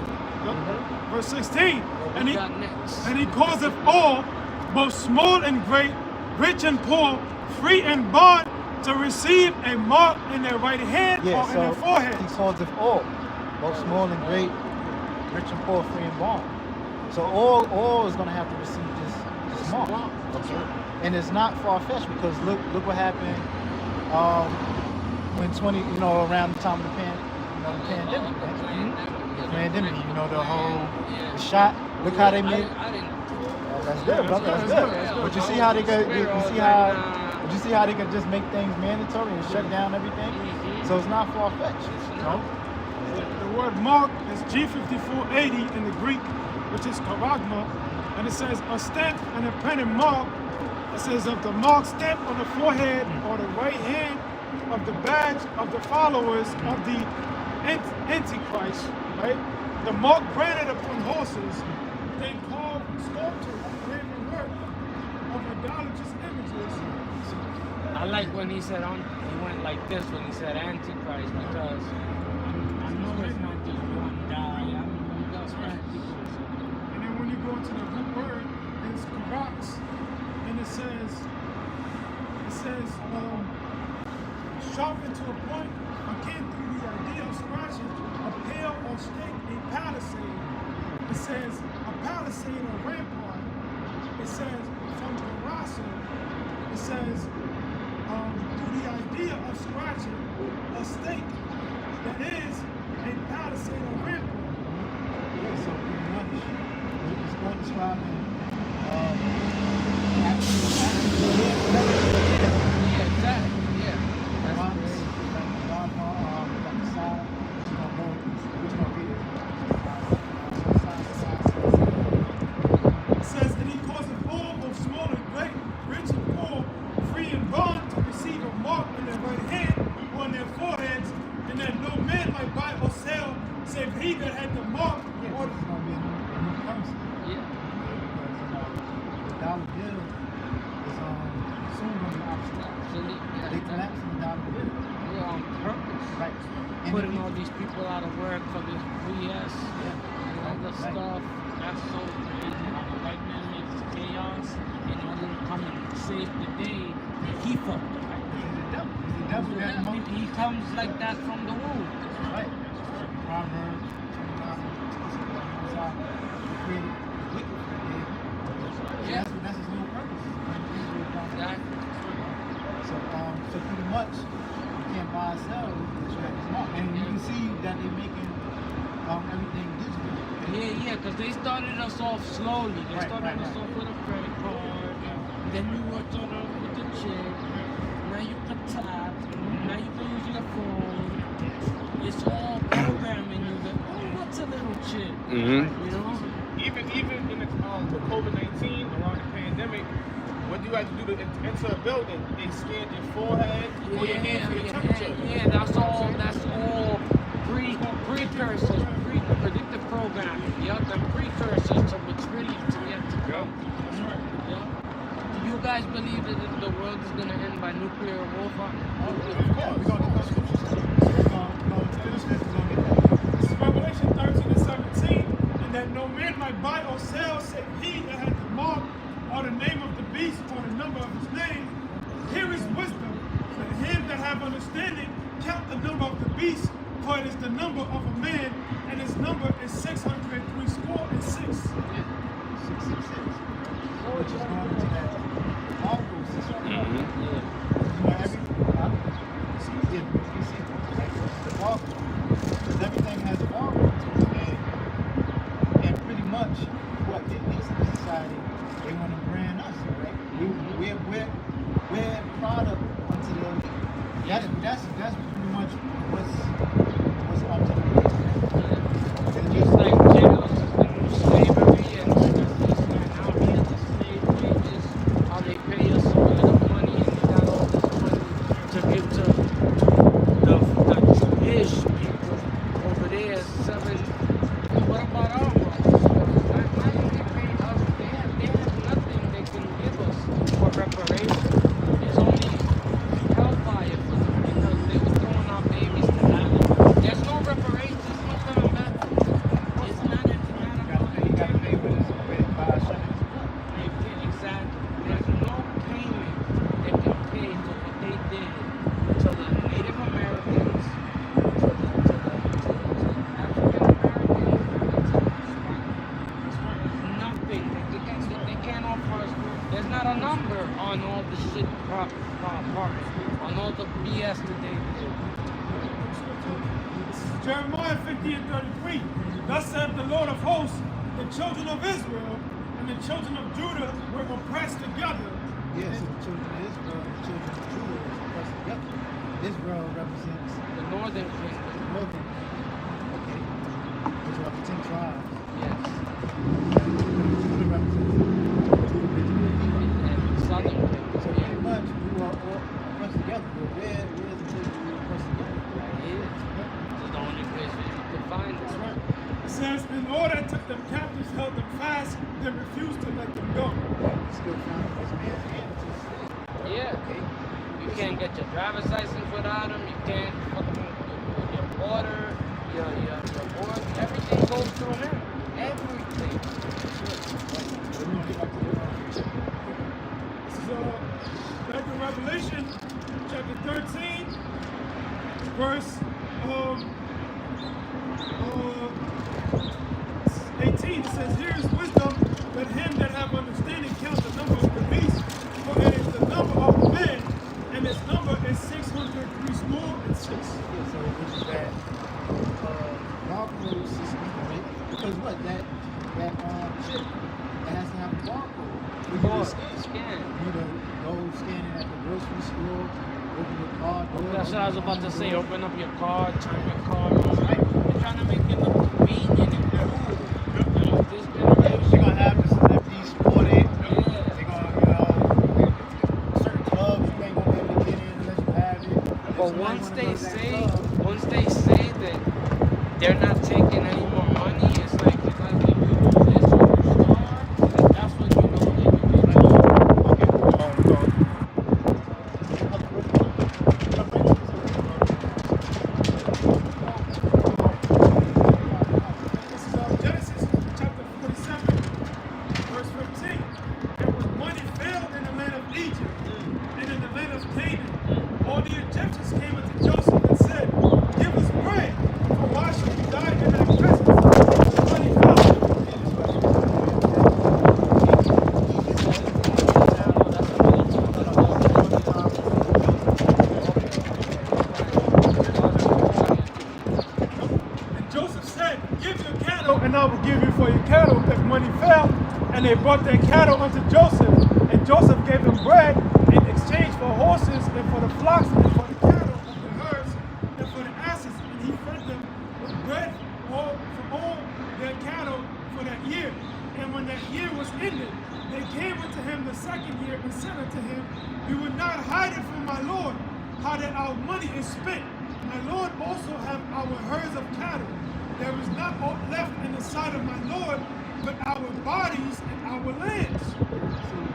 Verse 16. What And we he got next? and he causeth all, both small and great, rich and poor, free and bond, to receive a mark in their right hand yeah. or in their So forehead. he calls it all, both small and great, rich and poor, free and bond. So all is going to have to receive this mark. Okay. And it's not far-fetched because look what happened when around the time of the pandemic. Right? Pandemic, the whole the shot. Look how they made. I didn't. That's good, brother. That's good. But you see how they could. You see how they could just make things mandatory and shut down everything. So it's not far-fetched. The word mark is G5480 in the Greek, which is charagma, and it says a stamp and a pen and mark. It says of the mark stamped on the forehead or the right hand of the badge of the followers of the Antichrist, right? The mark branded upon horses, they carved sculpture, graven work of idolatrous images. I like when he said he went like this when he said Antichrist because I know it's not just one guy. I mean, you got Antichrist. And then when you go into the root word, it's karax, and it says sharpened to a point akin through the idea of scratching a pale or stake a palisade. It says a palisade or rampart. It says from Karasa. It says through the idea of scratching a stake that is a palisade or rampart. Yeah, so pretty much it's going describing Yeah, exactly. Yeah. It says, and he causeth all, both small and great, rich and mark Yeah, or it's gonna be a new currency. Yeah. Because the dollar bill is soon gonna be obsolete. Absolutely. They Yeah. collapsing the dollar bill. Yeah, on purpose. Right. And Putting if all you- these people out of work for this BS Yeah. and all the Right. stuff. That's so crazy. How the white man makes chaos in order to come and save the day. And he fucked up. Right? He's the devil. He's the devil that moves. He comes like that from the womb. Right. Proverbs 29. Most High created wicked for the day. Yeah. That's his whole purpose. Exactly. So pretty much, you can't buy or sell the Travis Mark. And you can see that they're making everything digital. Yeah, because they started us off slowly. They Right, started right, us right. off with a credit card. Then you worked on it with the check. Now you can tap. Now you can use your phone. It's all programming you. That, oh, what's a little chip? Mm-hmm. You know? Even in the COVID-19 around the pandemic, what do you have to do to enter a building? They scanned your forehead or your hand for your temperature. Yeah, that's all precursors, predictive programming. Yeah, the precursors to what's really yet to come. That's right. Yeah. Do you guys believe that the world is gonna end by nuclear warfare? Yeah, we're gonna get those scriptures. We're gonna finish this. We're gonna get that. This is Revelation 13 and 17, and that no man might buy or sell save he that hath the mark or the name of the beast or the number of his name. Here is wisdom. Let him that have understanding count the number of the beast, for it is the number of a man, and his number is 603 score and 6. 666. Which is going into that Marco system. Mm-hmm. You know, the Marco. Because everything has a Marco to it. And pretty much what it is in society, they want to brand us, right? We're product unto the elite. That's pretty much what's up to the elite. Just like jails and slavery and just like how here's the slave wages, how they pay us so little money and you got all this money to give to the Jewish people over there selling. What about our brothers? Why do they pay us? They have nothing they can give us for reparation. It's only hellfire for them because they were throwing our babies to hell. There's no reparations, no coming back. It's not You gotta pay with it. By shutting his blood. exactly. There's no payment that can pay for what they did to the Native Americans, to the African Americans, nothing. They can't offer us. There's not a number on all the shit parts, on all the BS that they did. This is Jeremiah 50 and 33. Thus saith the Lord of hosts, the children of Israel and the children of Judah were oppressed together. Yes, so the children of Israel and the children of Judah is oppressed together. Israel represents The Northern Kingdom. northern. Okay. Which are the 10 tribes. Yes. Judah represents And Southern so Kingdom. pretty much we are all oppressed together. But where's the place we were oppressed together? Right here. This is the only place where you can find it. It says, and the Lord that took them captives held them fast, then refused to let them go. Still found this man's hand. Yeah. Okay. You can't get your driver's license without them. You can't fucking your water, your board. Everything goes through him. Everything. We're gonna get back to the This is back in Revelation chapter 13, verse 18. It says, here is wisdom, let him that have understanding count the number of the beast, for it is the number of men, and its number is 603 score and 6. Yeah, so which is that barcode system, right? Because what that chip that has to have a barcode. For you to Scan. You to go scanning at the grocery store, open your car door. That's what I was about to say. door. Open up your card, turn your card on. They're trying to make it look convenient and cool. You know, this They're generation. gonna have the celebrities support it. Yeah. They're gonna, certain clubs you ain't gonna be able to get in unless you have it. If But somebody once wanna they go to that say, club, once they say that they're not taking any more money and I will give you for your cattle if money failed. And they brought their cattle unto Joseph, and Joseph gave them bread in exchange for horses and for the flocks and for the cattle and the herds and for the asses. And he fed them with bread from all their cattle for that year. And when that year was ended, they came unto him the second year and said unto him, we would not hide it from my Lord, how that our money is spent. My Lord also have our herds of cattle. There is not aught left in the sight of my Lord, but our bodies and our lands. So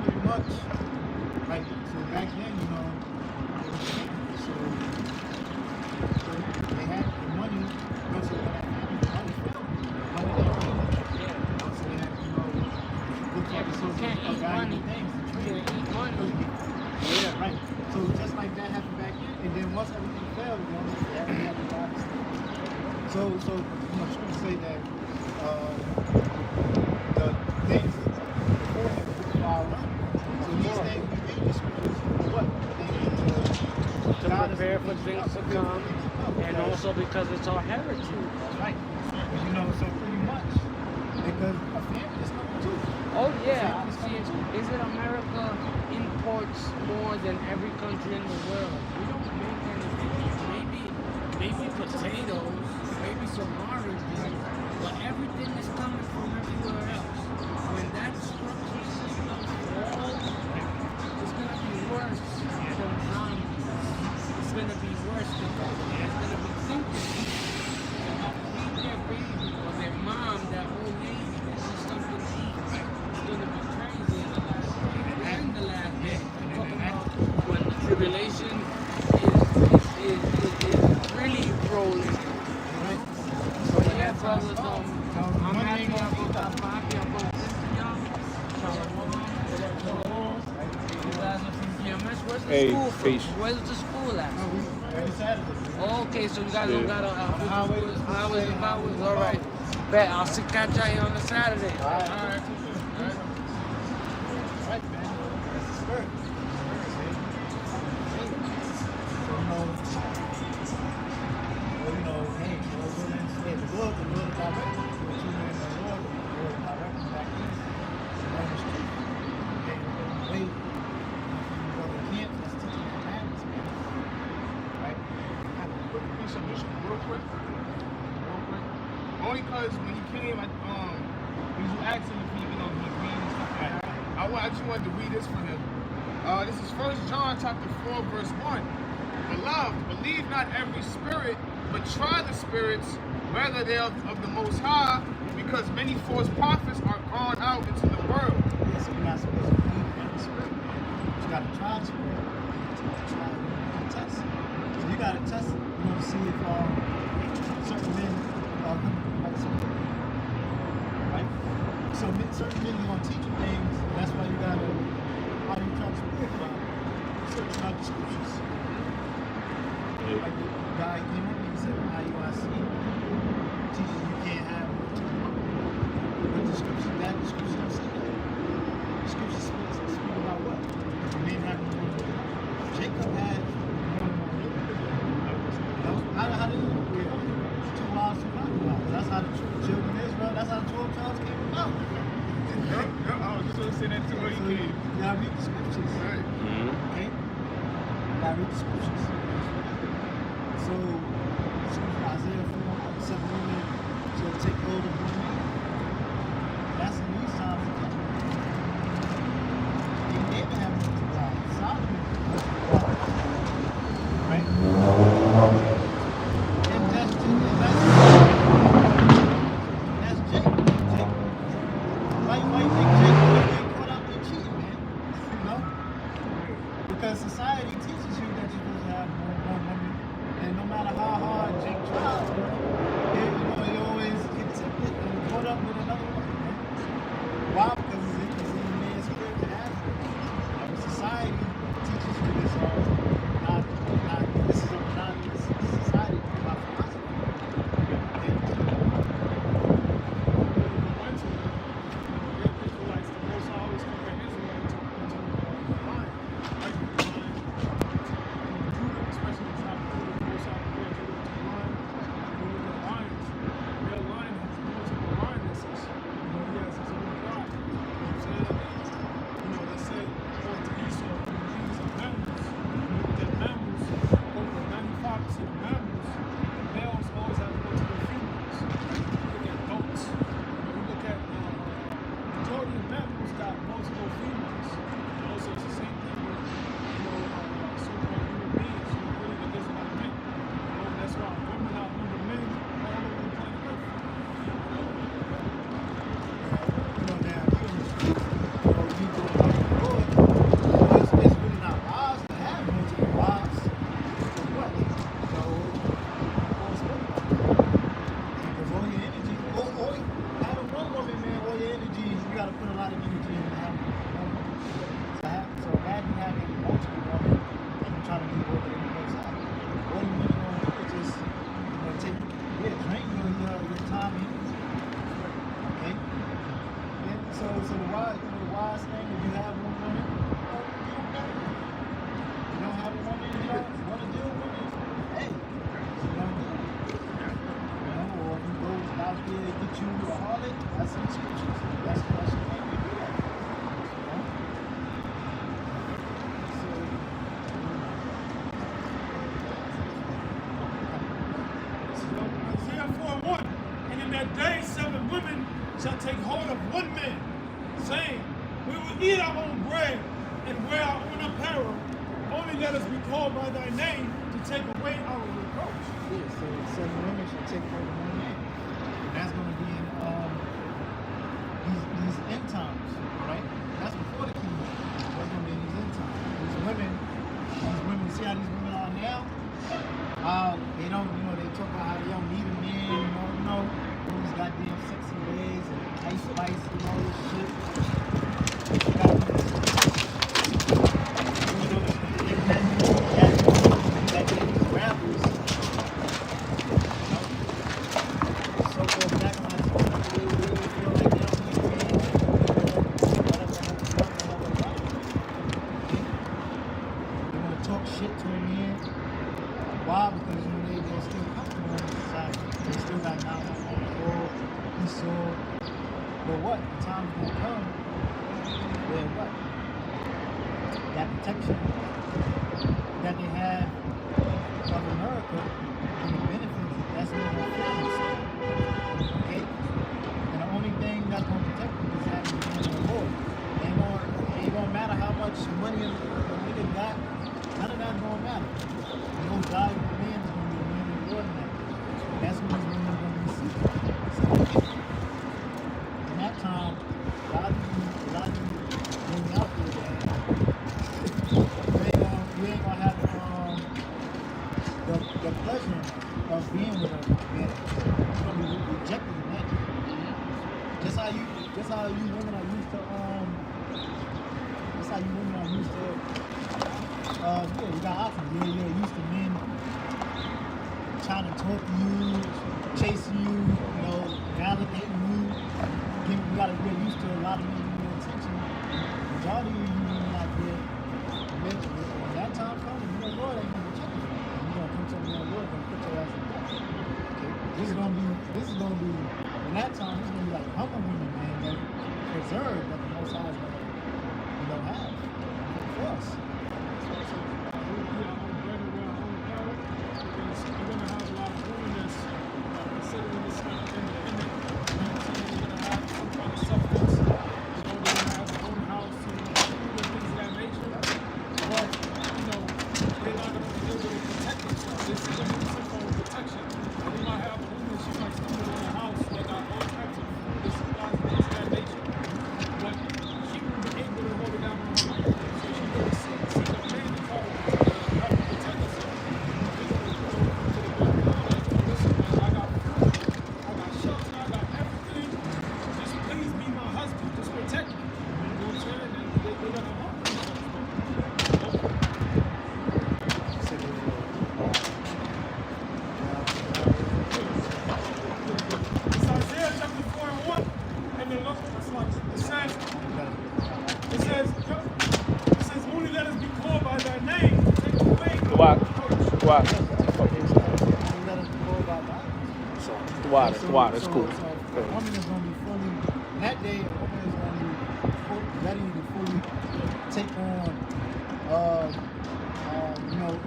pretty much, like, so back then, you know, so they had the money, so they had the money fell. So they had, you know, look for the source of valuable things to trade. Yeah, right. So just like that happened back then, and then once everything fell, you know, they had the bodies. So you know, scriptures say that the things before him were all around. So these things we read the scriptures for what? To prepare for things to come, and also because it's our heritage. That's right. You know, so pretty much because a family is coming too. Oh yeah. See, is it America imports more than every country in the world? We don't make anything. Maybe potatoes, maybe some oranges, but everything is coming from everywhere else. When that structure system falls, it's gonna be worse than zombies. It's gonna be worse than that. It's gonna be thinking feed their baby or their mom, that old lady, that she's something to eat. It's gonna be crazy in the last day. And the last day, we're talking about when the tribulation is really rolling. So yeah, brothers, I'm happy about this to y'all. You guys are from GMS. Where's the Hey, school from? peace. Where's the school at? Every Saturday. Oh, okay, so you guys don't got Highways, highways and byways. All right. Bet I'll catch y'all here on the Saturday. All right. Right, man. That's the spirit. So, you know, hey, the Lord direct you. The two men of the Lord direct you back in. The Lord is truth. Okay, wait. You go to camp, that's teaching the commandments, man. Right? Quick piece of mission, real quick. Only because when he came, he was asking if he, you know, he agreed and stuff like that. I just wanted to read this for him. This is 1 John chapter 4, verse 1. Beloved, believe not every spirit, but try the spirits, whether they are of the Most High, because many false prophets are gone out into the world. Yeah, so you're not supposed to believe in the spirit, man. You got to try the spirit. You got to test. So you got to test it. You know, to see if certain men are going to be like spirit. Right? So certain men are going to teach you things. That's why you got to, how do you try the spirit? Searching out the scriptures. Like the guy came up and he said, IUIC teaches you can't have but the scripture don't say that. The scripture speak about what? The men have one. Jacob had one more. How did it look? 2 wives, 2 concubines. That's how the children of Israel, that's how the 12 tribes came about. I was just going to say that too when he came. You gotta read the scriptures. Right. Okay? You gotta read the scriptures. So, Isaiah 4, 7 women shall take hold of women. That's in these times. King David had multiple wives. Solomon multiple wives. Right? And that's Jacob. Why you think Jacob was getting caught out there cheating, man? You know? Because society teaches you that you're supposed to have one woman. And no matter how hard Jake tries, it always gets it. you a harlot, that's in the scriptures. That's what she made me do that. Isaiah 4:1. And in that day 7 women shall take hold of one man, saying, we will eat our own bread and wear our own apparel. Only let us be called by thy name to take away our reproach. Yeah, so 7 women shall take hold of one man. And that's going to be in these end times, right? That's before the kingdom. That's going to be in these end times. These women, see how these women are now? They don't, they talk about how they don't need a man, all these goddamn sexy ways and ice spice and all this shit. Water, it's cool. So a woman is going to be fully, that day, a woman is going to be ready to fully take on,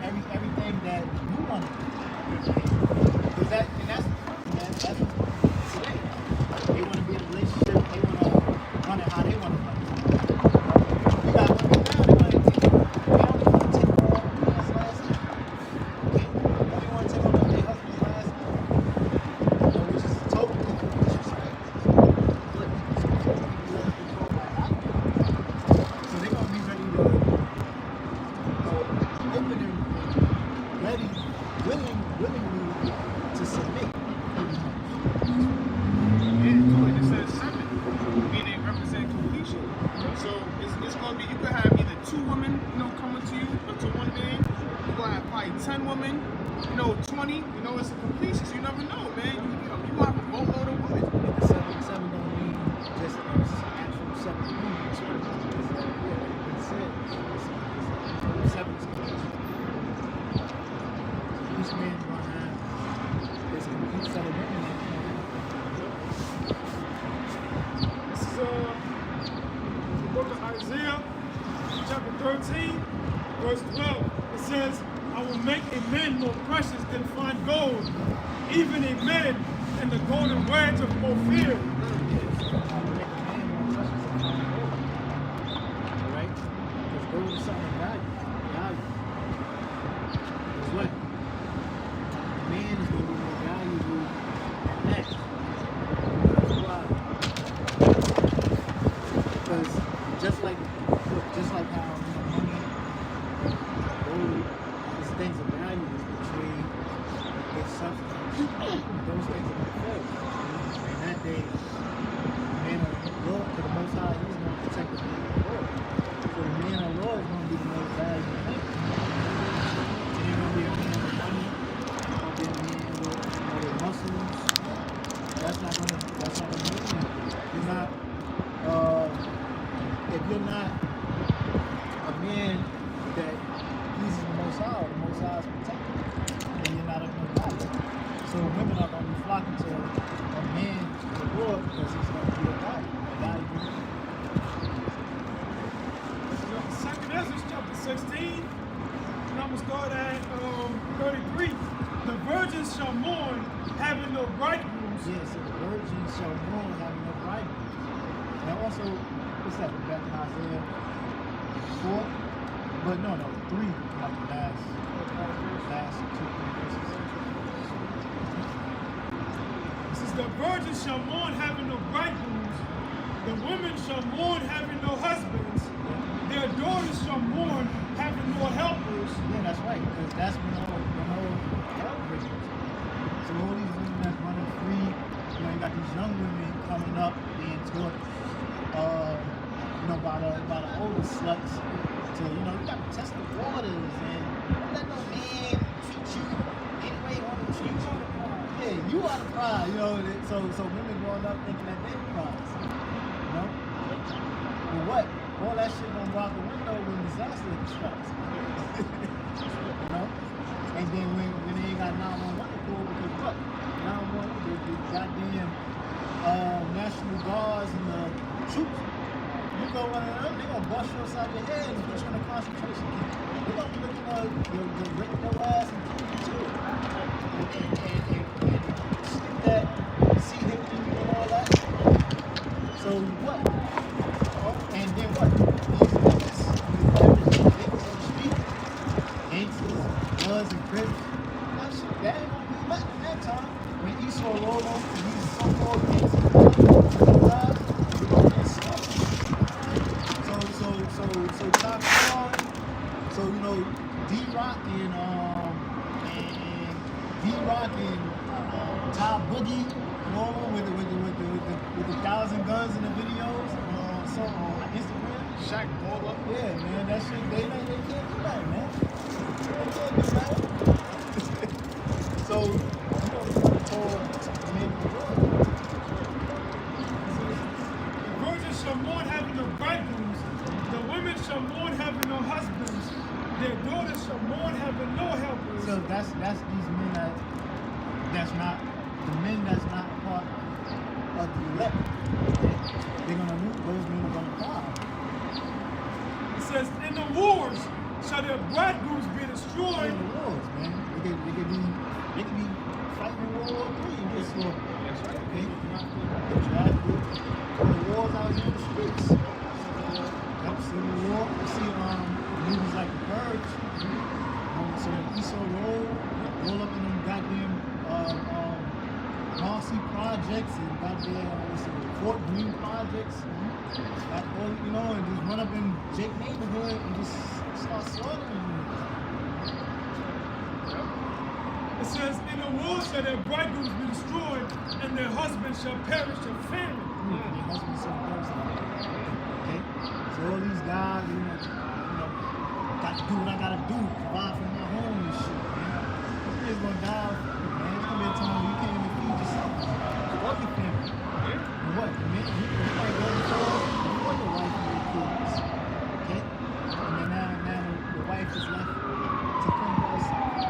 everything that you want to do. Because that's today. They want to be in a relationship, they want to run it how they want to run it. You got women now, they want to take all the man's last name. Okay? They want to take on their husband's last name. Which is totally disrespect. So they're going to be ready to open and ready, willingly to submit. And it says 7, meaning represent completion. So it's going to be, you could have either 2 women, coming to you, or to one man. You're going to have probably 10 women, 20, it's a completion. So you never know, man. You have a boatload of women. The 7 don't mean just actual 7 women. It's said. It's 7 is completion. Each man is going to have his complete set of women. 13, verse 12, it says, I will make a man more precious than fine gold, even a man in the golden wedge of Ophir. Alright? Because gold is something of value. Guess what? Man is going to be more valuable than that. That's why. Because just like how money, gold, these things are valuable, the trade, get substance, those things are going to fail. And that day, man of Lord, to the Most High, he's going to protect the man of Lord. So the man of Lord is going to be the most valuable thing. It ain't going to be a man with money, it's going to be a man with muscles. That's not going to mean anything. You're not, if you're not a man that pleases the Most High, the Most High is protected, then you're not of no value. So women are going to be flocking to a man of the Lord because he's going to be a valuable. Second Ezra chapter 16, and I'm going to start at 33. The virgins shall mourn, having no bridegrooms. Yeah, so the virgins shall mourn, having no bridegrooms. And also, what's that, back in Isaiah 4? But no, 3, like the last 2 verses. It says, the virgins shall mourn, having no bridegrooms. The women shall mourn, having no husbands. Their daughters shall mourn, having no helpers. Yeah, that's right, because that's when the whole hell breaks. So all these women that's running free, you got these young women coming up being taught, by the older sluts to, you got to test the waters and don't let no man treat you anyway on the treat you. Yeah, you are the prize, so women growing up thinking that they're the prize, But what? All that shit gonna go out the window when disaster strikes. And then when they ain't got 911 to call, because what? 911, the goddamn National Guards and the troops, you go one of them, they gonna bust you upside your head and put you in a concentration camp. They gonna be looking to rip your ass and kill you too. And stick that C-hip in you and all that. So what? And then what? These niggas, niggas on the street, gangsters, Bloods and Crips, that ain't gonna be nothing that time. When Esau rolled on these so-called gangsters, we're gonna get stuck. So Top Sean, so D-Rock and Ty Boogie, with the 1,000 guns in the videos on Instagram. Shaq Baller. Yeah, man, that shit, they can't do that, man. They can't do that. So, we told men to do it. The virgins shall mourn, having no bridegrooms. The women shall mourn, having no husbands. Their daughters shall mourn, having no helpers. So that's these men that's not the men that's not part of the elect. They're gonna lose. Those men are gonna die. It says, in the wars shall their bridegrooms be destroyed. In the wars, man. They could be fighting in World War III and get slaughtered. That's right. Okay? They're drafted. The wars out here in the streets. Civil War. You see movies like The Purge. So Esau roll up in them goddamn Marcy projects and goddamn Fort Greene projects. And just run up in Jake neighborhood and just start slaughtering them. It says, in the war shall their bridegrooms be destroyed, and their husbands shall perish in famine. Their husbands shall perish in famine. Okay? So all these guys, got to do what I gotta do, provide for my home and shit, man. This nigga's gonna die, man. It's gonna be a time you can't even feed yourself. Fuck your family. And what? The man, you might go to you want your wife and your kids. Okay? And then now the wife is left to fend for herself.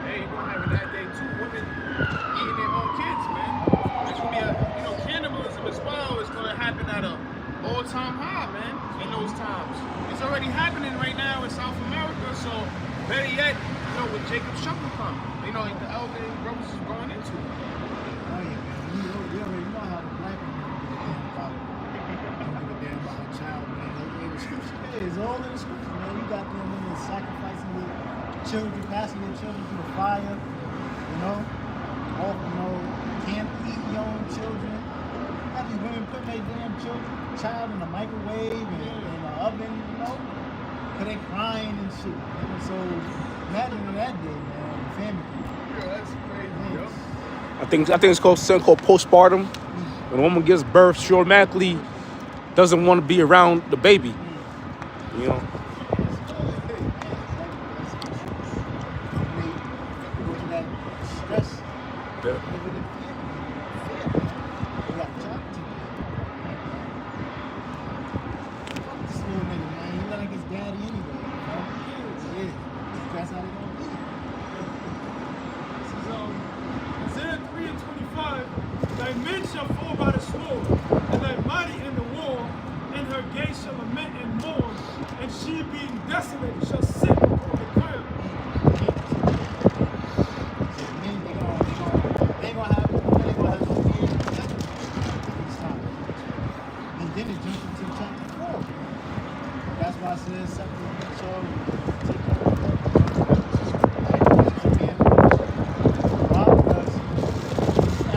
Hey, you're gonna have it that day too. Women eating their own kids, man. It's gonna be cannibalism as well. It's gonna happen at an all-time high, man. In those times, it's Better yet, you know, when Jacob's trouble come, you know, like the elder brothers is going into. Oh yeah, man. You already know how the black people don't give a damn about a child, man. The scripture, it's all in the scripture, man. You got them women sacrificing their children, passing their children through the fire, you know. All, you know, can't eat your own children. You got these women putting their damn child in a microwave and in an oven, you know. Cause they crying and shit. And so imagine that day, man, family. Yeah, that's crazy, yo. I think it's called something called postpartum. When a woman gives birth, she automatically doesn't want to be around the baby. You know. Yeah. That's how they gonna be. This is Isaiah 3:25. Thy men shall fall by the sword, and thy mighty in the war, and her gates shall lament and mourn, and she being desolated shall sit upon the ground. They ain't gonna have no fear. And then it jumps into chapter 4. That's why it says something shall take care of them.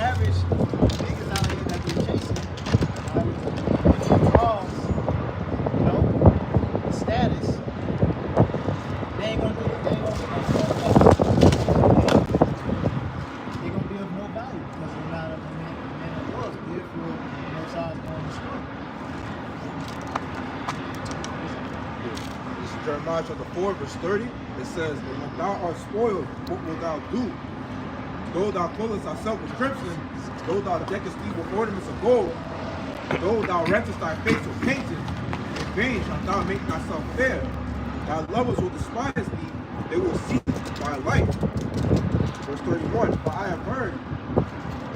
Average niggas out here that get chasing, cause, you know, status, they ain't gonna do it. They ain't gonna be of no value because they're not of the man of war. Therefore, no size going to school. This is Jeremiah chapter 4, verse 30. It says, "And when thou art spoiled, what wilt thou do? Though thou clothest thyself with crimson, though thou deckest thee with ornaments of gold, though thou rentest thy face with painting, in vain shalt thou make thyself fair. Thy lovers will despise thee, they will seek thy life." Verse 31, "For I have heard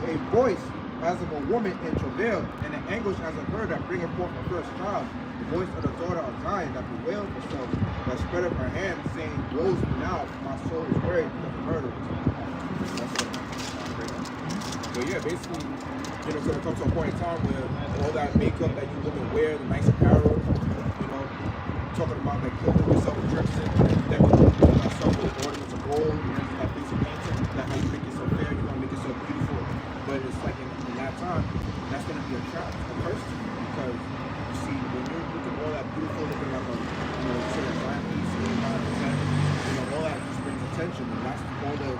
a voice as of a woman in travail, and an anguish as of her that bringeth forth her first child, the voice of the daughter of Zion that bewailed herself, that spread up her hand, saying, Woe is me now, for my soul is wearied because of murder." So yeah, basically, you know, it's gonna come to a point in time where all that makeup that you women wear, the nice apparel, you know, talking about like clothing yourself with crimson, that we clothe ourselves with ornaments of gold, you know, that piece of painting, that how you make yourself fair, you're gonna make yourself beautiful. But it's like in that time, that's gonna be a trap, a curse to you, because you see, when you're looking all that beautiful, looking like a, you know, sort of fine piece, you know, all that just brings attention, and that's all the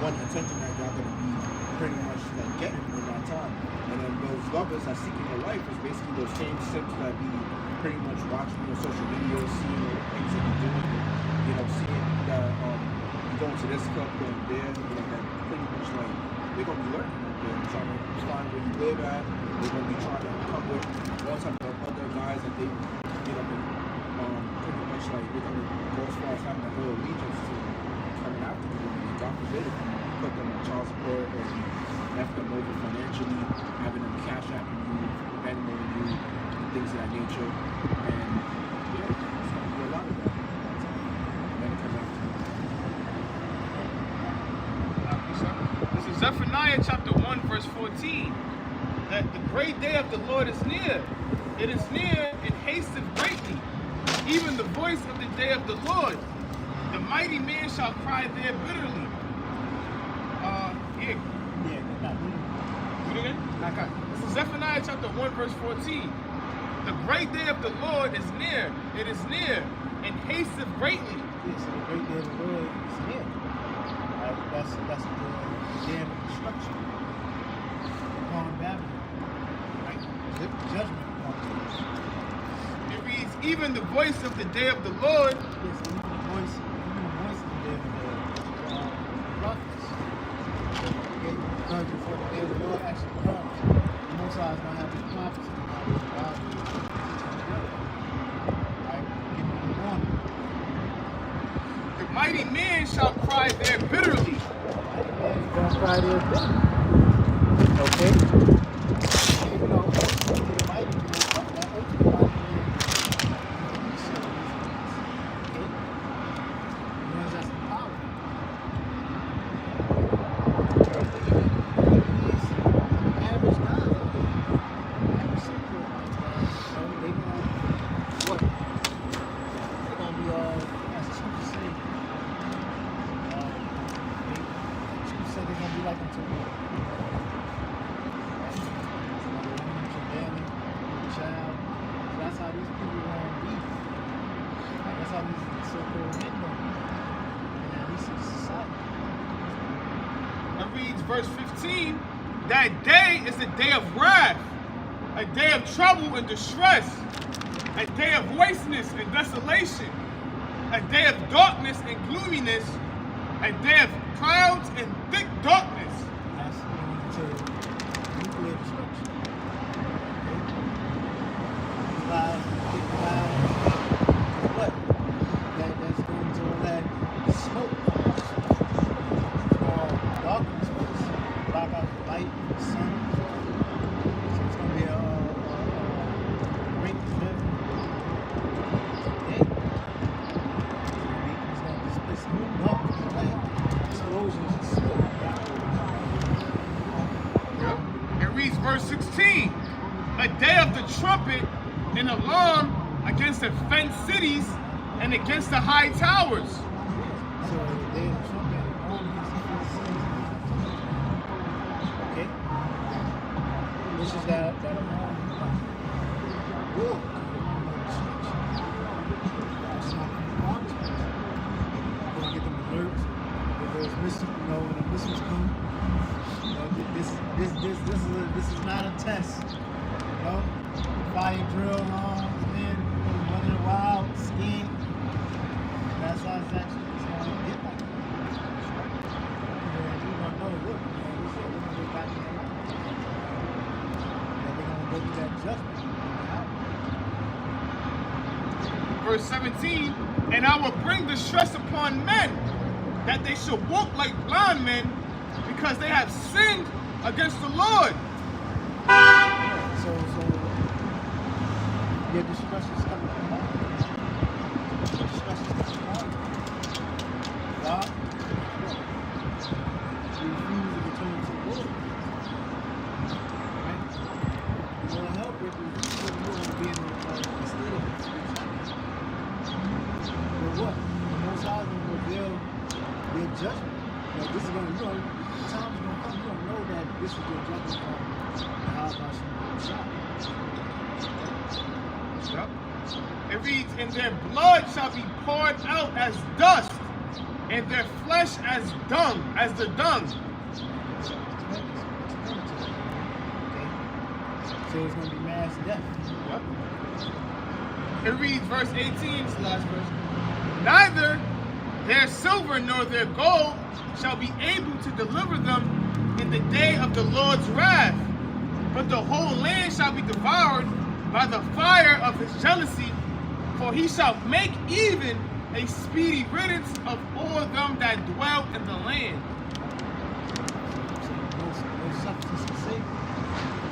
one attention that y'all gonna be pretty much like getting in that time. And then those lovers that seeking your life is basically those same sims that be pretty much watching you on social media, seeing the things that you're doing, you know, seeing that you going to this club, going there, you know, that pretty much like they're gonna be lurking up there, trying to find where you live at. They're gonna be trying to come with all types of other guys that they, you know, pretty much like they're gonna go as far as having a whole allegiance to coming after you. And God forbid if you put them on child support or you left them over financially, having them cash apping you, depending on you, and things of that nature. And yeah, it's gonna be a lot of that. And then come after you. This is Zephaniah chapter 1, verse 14. That the great day of the Lord is near. It is near and hasteth greatly. Even the voice of the day of the Lord. The mighty man shall cry there bitterly. Yeah, they're not doing Read it again? Okay. This is Zephaniah chapter 1, verse 14. The great day of the Lord is near. It is near and hasteth greatly. Yeah, so the great day of the Lord is here. Right? That's the day of destruction upon Babylon. Right? Judgment upon them. It reads, even the voice of the day of the Lord. Yes, even the voice of the day of the Lord. Prophets. Okay? Because before the day of the Lord actually comes, the Most High is going to have his prophets and God will teach them together. Right? Give them the warning. The mighty man shall cry there bitterly. Don't cry there bitterly. Okay? You know, the mighty man, that ultimate mighty man, okay? The ones that's like unto me. Child. That's how these people want to be. Like, that's how these so-called men want to be. And we see society. It reads verse 15, that day is a day of wrath, a day of trouble and distress, a day of wasteness and desolation, a day of darkness and gloominess, a day of clouds and thick darkness. That's going to nuclear destruction. Clouds, thick clouds. What? That's going to all that smoke. Darkness, block out the light, the sun. So it's going to be a great event. It's going to displace new darkness and light. Explosions and smoke. It reads verse 16, a day of the trumpet and alarm against the fenced cities and against the high towers. So the day of the trumpet, all these cities. Okay? This is that alarm. Will come destruction. It's not going to come on. You're going to get them alerts. If those missiles, when the missiles come, this is not a test. Fire drill alarms, man, running wild, skiing. That's how it's actually going to get like that. You're going to know, look, we're going to get back in the line. They're going to go through that judgment. Verse 17, and I will bring distress upon men, that they shall walk like blind men, because they have sinned against the Lord. So your distress is coming from God. Your distress is coming from God. God, you refuse to return to the Lord. Right? You want to help if you want to be in the state of spirituality. But what? The Most High is going to reveal their judgment. Like this is going to, the time is going to come, you don't know that this is your judgment from the house of shot. Yep. It reads, and their blood shall be poured out as dust, and their flesh as dung, as the dung. So it's going to be mass death. Yep. It reads, verse 18, it's the last verse. Neither their silver nor their gold shall be able to deliver them in the day of the Lord's wrath, but the whole land shall be devoured by the fire of his jealousy, for he shall make even a speedy riddance of all them that dwell in the land. No substance to save.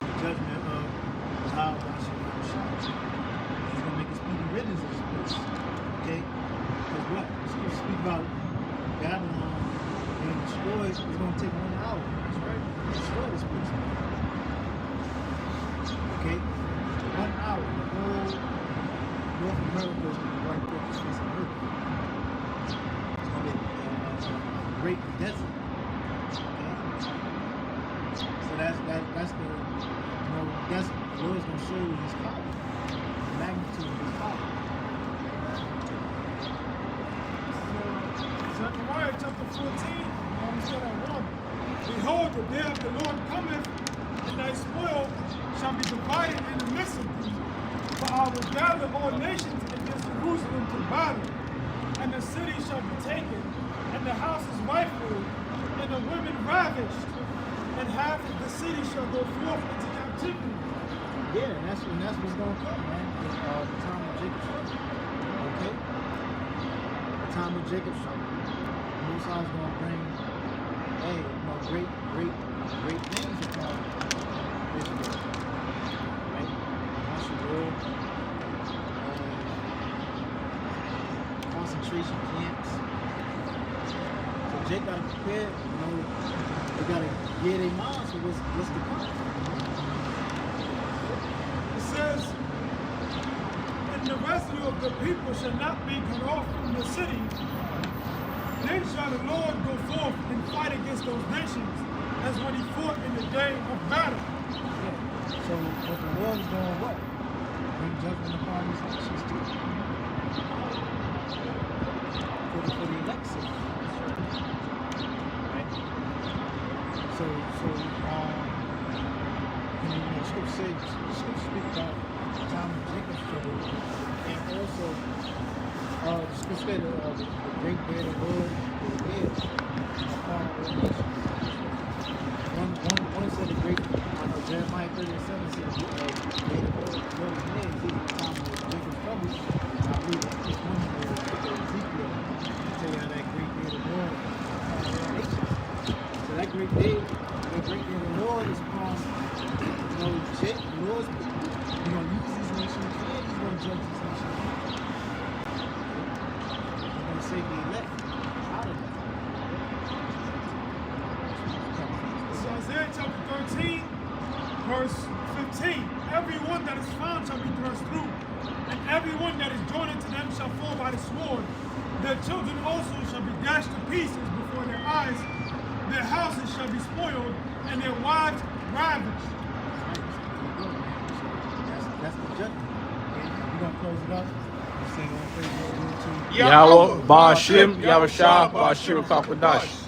The judgment of how God should shine. He's going to make a speedy riddance of this place. Okay? Because what? It's going to speak about Babylon being destroyed. It's going to take 1 hour. That's right. Destroy this place. Okay? 1 hour. The whole North America is going to be wiped off the face of the earth. It's going to be a great desert. So that's the that's the Lord's gonna show you his power, the magnitude of his power. Zechariah chapter 14, we start at 1. Behold, the day of the Lord cometh, and thy spoil shall be divided in the midst of thee. For I will gather all nations against Jerusalem to battle, and the city shall be taken, and the houses rifled, and the women ravished, and half of the city shall go forth into captivity. Yeah, and that's what's gonna come, man. The time of Jacob's trouble. Okay? The time of Jacob's trouble. The Most High is gonna bring, great things upon Israel. Right? Martial rule, concentration camps. So Jake gotta prepare, they gotta get their minds for what's to come. It says, and the residue of the people shall not be cut off from the city. Then shall the Lord go forth and fight against those nations, as when he fought in the day of battle. Yeah. So, but the Lord is going what? Bring judgment upon his actions too. For the elect's sake. Right? So, Scripture speak about the time of Jacob's trouble, and also the Scripture said the great day of the Lord will live upon all nations. One said the great, Jeremiah 30:7 said the day of the Lord will live is the time of Jacob's trouble. I believe that this one will Ezekiel tell you how that great day of the Lord upon all nations. So that great day of the Lord is upon the Lord's people. He's going to use these nations and he's going to judge these nations. He's going to save the elect out of it. So Isaiah chapter 13, verse 15. Everyone that is found shall be thrust through, and everyone that is joined unto them shall fall by the sword. Their children also shall be dashed to pieces before their eyes. Their houses shall be spoiled, and their wives ravaged. That's the judgment. And we're going to close it up. We're saying on Facebook, Yahweh, Ba'ashim, Yahweh Shah, Ba'ashir Kakwadash.